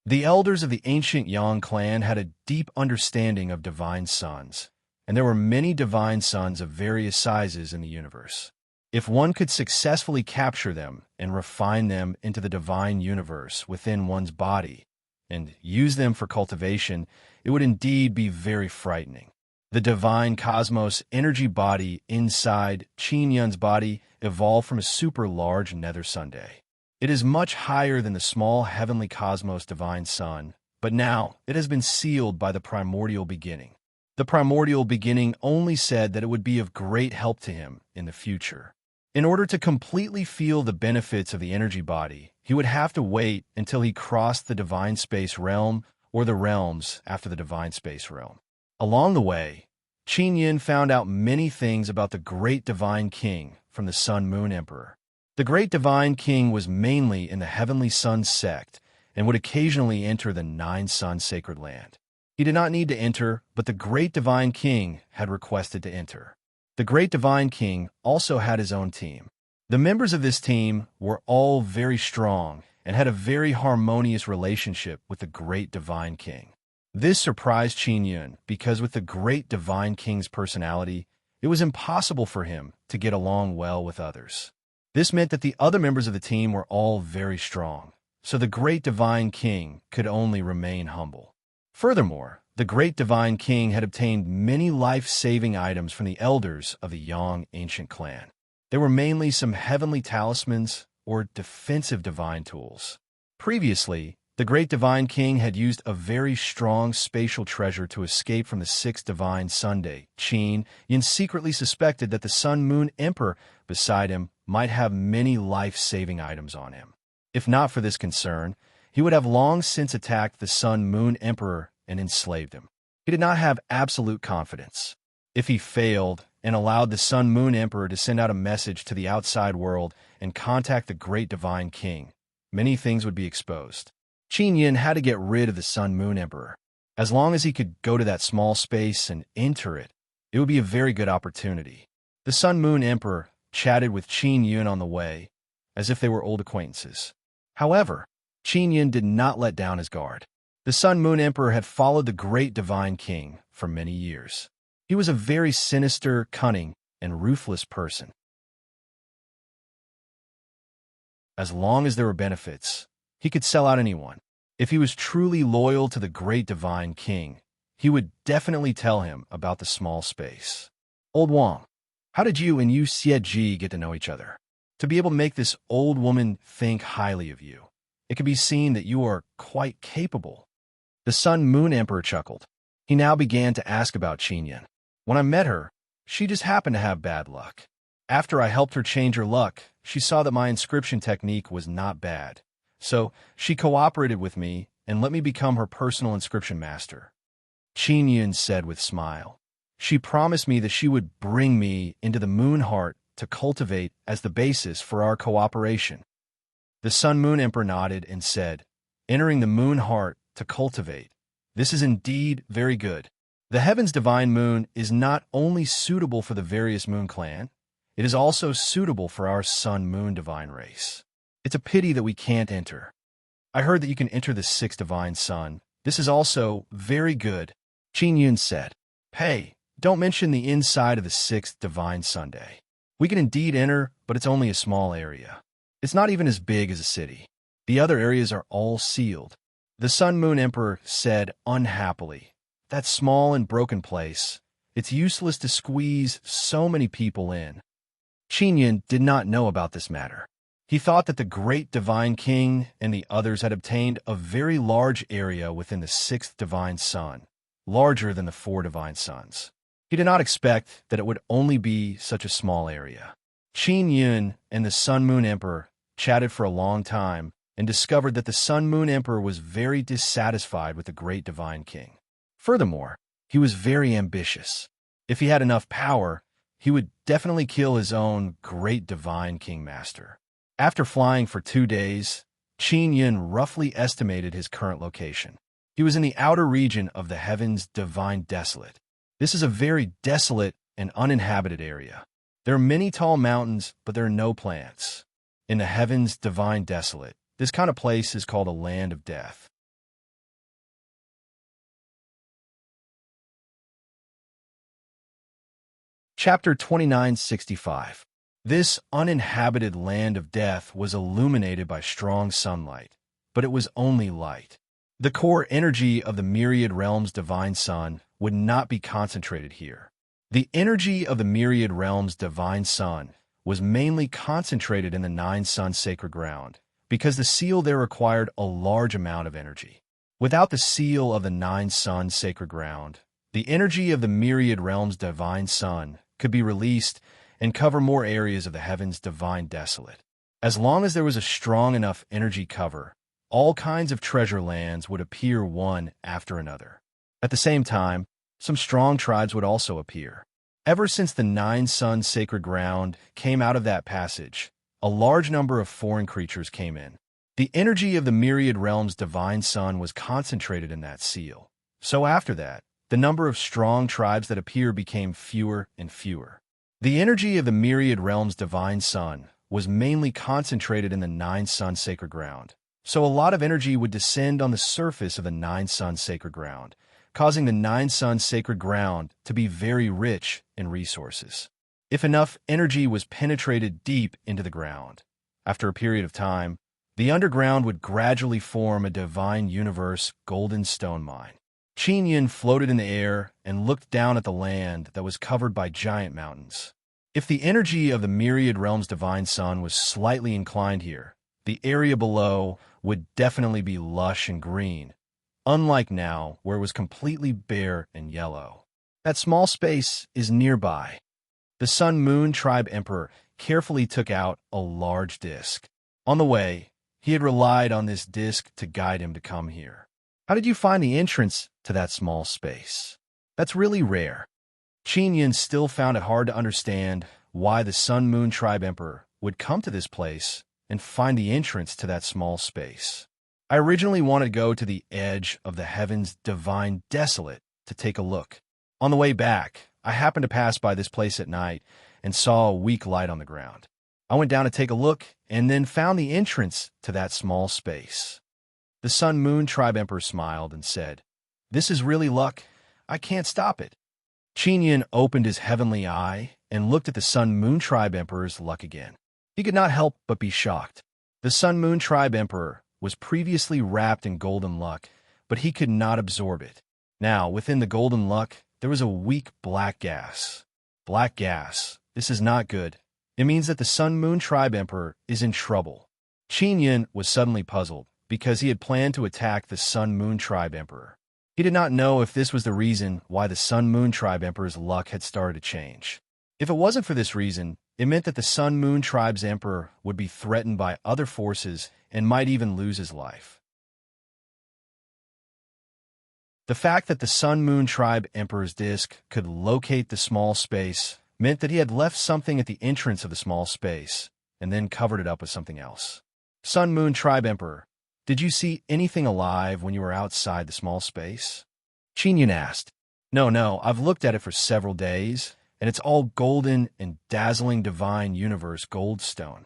The elders of the ancient Yang clan had a deep understanding of divine suns, and there were many divine suns of various sizes in the universe. If one could successfully capture them and refine them into the divine universe within one's body and use them for cultivation, it would indeed be very frightening. The divine cosmos energy body inside Qin Yin's body evolved from a super large nether sunday. It is much higher than the small heavenly cosmos divine sun, but now it has been sealed by the primordial beginning. The primordial beginning only said that it would be of great help to him in the future. In order to completely feel the benefits of the energy body, he would have to wait until he crossed the divine space realm or the realms after the divine space realm. Along the way, Qin Yin found out many things about the great divine king from the Sun Moon Emperor. The great divine king was mainly in the heavenly sun sect and would occasionally enter the Nine Sun sacred land. He did not need to enter, but the great divine king had requested to enter. The great divine king also had his own team. The members of this team were all very strong and had a very harmonious relationship with the great divine king. This surprised Qin Yin because with the great divine king's personality, it was impossible for him to get along well with others. This meant that the other members of the team were all very strong, so the great divine king could only remain humble. Furthermore, the great divine king had obtained many life-saving items from the elders of the Yang ancient clan. They were mainly some heavenly talismans or defensive divine tools. Previously, the great divine king had used a very strong spatial treasure to escape from the sixth divine Sunday. Qin Yin secretly suspected that the Sun Moon Emperor beside him might have many life-saving items on him. If not for this concern, he would have long since attacked the Sun Moon Emperor and enslaved him. He did not have absolute confidence. If he failed and allowed the Sun Moon Emperor to send out a message to the outside world and contact the great divine king, many things would be exposed. Qin Yin had to get rid of the Sun Moon Emperor. As long as he could go to that small space and enter it, it would be a very good opportunity. The Sun Moon Emperor chatted with Qin Yun on the way, as if they were old acquaintances. However, Qin Yun did not let down his guard. The Sun-Moon Emperor had followed the great divine king for many years. He was a very sinister, cunning, and ruthless person. As long as there were benefits, he could sell out anyone. If he was truly loyal to the great divine king, he would definitely tell him about the small space. Old Wang, how did you and Yu Xieji get to know each other? To be able to make this old woman think highly of you, it can be seen that you are quite capable. The Sun-Moon Emperor chuckled. He now began to ask about Qin Yun. When I met her, she just happened to have bad luck. After I helped her change her luck, she saw that my inscription technique was not bad. So she cooperated with me and let me become her personal inscription master. Qin Yun said with a smile. She promised me that she would bring me into the moon heart to cultivate as the basis for our cooperation. The Sun-Moon Emperor nodded and said, entering the moon heart to cultivate. This is indeed very good. The heaven's divine moon is not only suitable for the various moon clan, it is also suitable for our sun-moon divine race. It's a pity that we can't enter. I heard that you can enter the sixth divine sun. This is also very good, Qin Yun said. Hey, don't mention the inside of the sixth divine Sunday. We can indeed enter, but it's only a small area. It's not even as big as a city. The other areas are all sealed. The Sun-Moon Emperor said unhappily, that small and broken place, it's useless to squeeze so many people in. Qin Yun did not know about this matter. He thought that the great divine king and the others had obtained a very large area within the sixth divine sun, larger than the four divine suns. He did not expect that it would only be such a small area. Qin Yun and the Sun-Moon Emperor chatted for a long time and discovered that the Sun-Moon Emperor was very dissatisfied with the great divine king. Furthermore, he was very ambitious. If he had enough power, he would definitely kill his own great divine king master. After flying for 2 days, Qin Yun roughly estimated his current location. He was in the outer region of the heavens divine desolate. This is a very desolate and uninhabited area. There are many tall mountains, but there are no plants. In the heavens divine desolate, this kind of place is called a land of death. Chapter 2965. This uninhabited land of death was illuminated by strong sunlight, but it was only light. The core energy of the myriad realms' divine sun would not be concentrated here. The energy of the myriad realms' divine sun was mainly concentrated in the nine sun sacred ground, because the seal there required a large amount of energy. Without the seal of the nine sun sacred ground, the energy of the myriad realms' divine sun could be released and cover more areas of the heavens divine desolate. As long as there was a strong enough energy cover, all kinds of treasure lands would appear one after another. At the same time, some strong tribes would also appear. Ever since the nine sun sacred ground came out of that passage, a large number of foreign creatures came in. The energy of the myriad realms' divine sun was concentrated in that seal. So after that, the number of strong tribes that appear became fewer and fewer. The energy of the myriad realms' divine sun was mainly concentrated in the nine sun sacred ground. So a lot of energy would descend on the surface of the nine sun sacred ground, causing the nine sun sacred ground to be very rich in resources. If enough energy was penetrated deep into the ground, after a period of time, the underground would gradually form a divine universe golden stone mine. Qin Yun floated in the air and looked down at the land that was covered by giant mountains. If the energy of the myriad realms' divine sun was slightly inclined here, the area below would definitely be lush and green, unlike now where it was completely bare and yellow. That small space is nearby. The Sun-Moon Tribe Emperor carefully took out a large disc. On the way, he had relied on this disc to guide him to come here. How did you find the entrance to that small space? That's really rare. Qin Yun still found it hard to understand why the Sun-Moon Tribe Emperor would come to this place and find the entrance to that small space. I originally wanted to go to the edge of the heavens divine desolate to take a look. On the way back, I happened to pass by this place at night and saw a weak light on the ground. I went down to take a look and then found the entrance to that small space. The Sun Moon Tribe Emperor smiled and said, "This is really luck. I can't stop it." Qin opened his heavenly eye and looked at the Sun Moon Tribe Emperor's luck again. He could not help but be shocked. The Sun Moon Tribe Emperor was previously wrapped in golden luck, but he could not absorb it. Now, within the golden luck, there was a weak black gas. Black gas. This is not good. It means that the Sun Moon Tribe Emperor is in trouble. Qin was suddenly puzzled because he had planned to attack the Sun Moon Tribe Emperor. He did not know if this was the reason why the Sun Moon Tribe Emperor's luck had started to change. If it wasn't for this reason, it meant that the Sun Moon Tribe's Emperor would be threatened by other forces and might even lose his life. The fact that the Sun Moon Tribe Emperor's disc could locate the small space meant that he had left something at the entrance of the small space and then covered it up with something else. Sun Moon Tribe Emperor, did you see anything alive when you were outside the small space? Qin asked. No, I've looked at it for several days, and it's all golden and dazzling divine universe goldstone.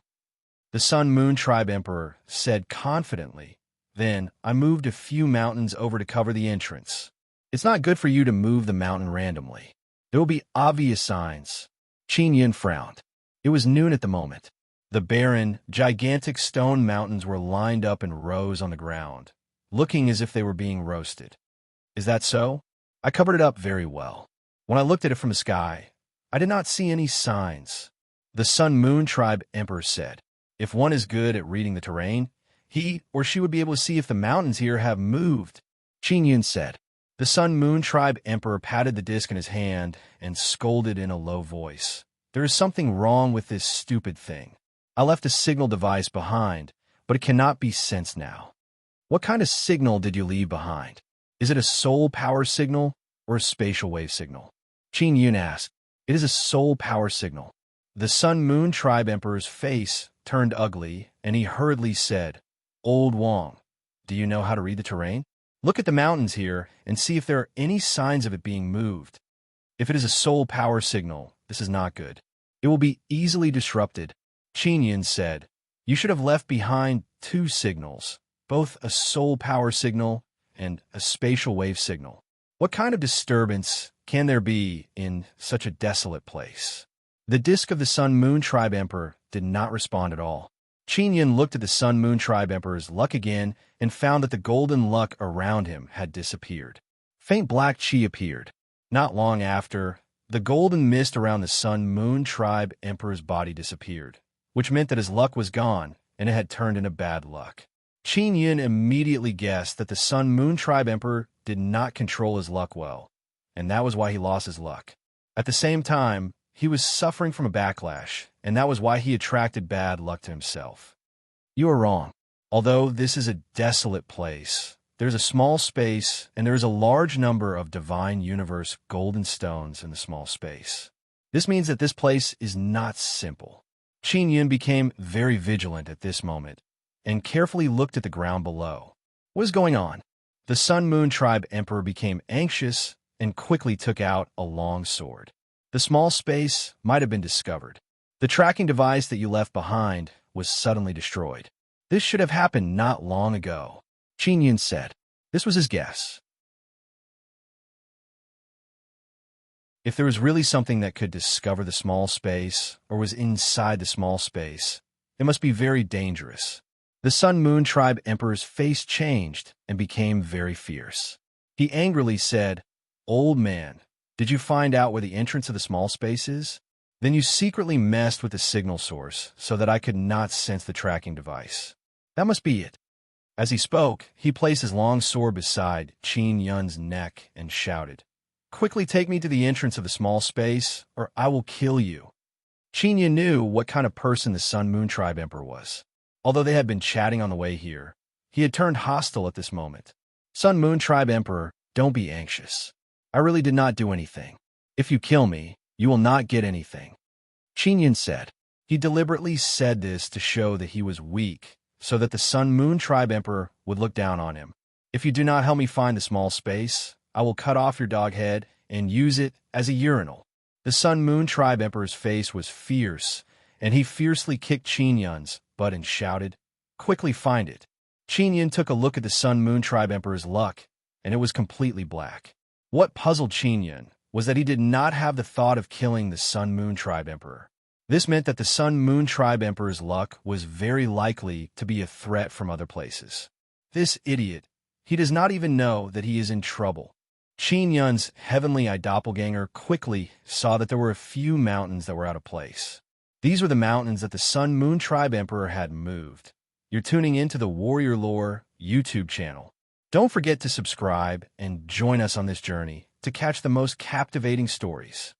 The Sun Moon Tribe Emperor said confidently. Then I moved a few mountains over to cover the entrance. It's not good for you to move the mountain randomly. There will be obvious signs. Qin frowned. It was noon at the moment. The barren, gigantic stone mountains were lined up in rows on the ground, looking as if they were being roasted. Is that so? I covered it up very well. When I looked at it from the sky, I did not see any signs. The Sun Moon Tribe Emperor said, if one is good at reading the terrain, he or she would be able to see if the mountains here have moved. Qin said. The Sun Moon Tribe Emperor patted the disc in his hand and scolded in a low voice. There is something wrong with this stupid thing. I left a signal device behind, but it cannot be sensed now. What kind of signal did you leave behind? Is it a soul power signal or a spatial wave signal? Qin asked. It is a soul power signal. The Sun Moon Tribe Emperor's face turned ugly, and he hurriedly said, Old Wong, do you know how to read the terrain? Look at the mountains here and see if there are any signs of it being moved. If it is a soul power signal, this is not good. It will be easily disrupted. Qin said, you should have left behind two signals, both a soul power signal and a spatial wave signal. What kind of disturbance can there be in such a desolate place? The disc of the Sun Moon Tribe Emperor did not respond at all. Qin looked at the Sun Moon Tribe Emperor's luck again and found that the golden luck around him had disappeared. Faint black chi appeared. Not long after, the golden mist around the Sun Moon Tribe Emperor's body disappeared, which meant that his luck was gone and it had turned into bad luck. Qin immediately guessed that the Sun Moon Tribe Emperor did not control his luck well, and that was why he lost his luck. At the same time, he was suffering from a backlash, and that was why he attracted bad luck to himself. You are wrong. Although this is a desolate place, there's a small space, and there is a large number of divine universe golden stones in the small space. This means that this place is not simple. Qin became very vigilant at this moment, and carefully looked at the ground below. What is going on? The Sun Moon Tribe Emperor became anxious and quickly took out a long sword. The small space might have been discovered. The tracking device that you left behind was suddenly destroyed. This should have happened not long ago, Qin said. This was his guess. If there was really something that could discover the small space or was inside the small space, it must be very dangerous. The Sun Moon Tribe Emperor's face changed and became very fierce. He angrily said, Old man, did you find out where the entrance of the small space is? Then you secretly messed with the signal source so that I could not sense the tracking device. That must be it. As he spoke, he placed his long sword beside Qin's neck and shouted, Quickly take me to the entrance of the small space, or I will kill you. Qin knew what kind of person the Sun Moon Tribe Emperor was. Although they had been chatting on the way here, he had turned hostile at this moment. Sun Moon Tribe Emperor, don't be anxious. I really did not do anything. If you kill me, you will not get anything. Qin said. He deliberately said this to show that he was weak, so that the Sun Moon Tribe Emperor would look down on him. If you do not help me find the small space, I will cut off your dog head and use it as a urinal. The Sun Moon Tribe Emperor's face was fierce, and he fiercely kicked Qin Yun's butt and shouted, "Quickly find it." Qin Yun took a look at the Sun Moon Tribe Emperor's luck, and it was completely black. What puzzled Qin Yun was that he did not have the thought of killing the Sun Moon Tribe Emperor. This meant that the Sun Moon Tribe Emperor's luck was very likely to be a threat from other places. This idiot, he does not even know that he is in trouble. Qin Yun's heavenly eye doppelganger quickly saw that there were a few mountains that were out of place. These were the mountains that the Sun Moon Tribe Emperor had moved. You're tuning into the Warrior Lore YouTube channel. Don't forget to subscribe and join us on this journey to catch the most captivating stories.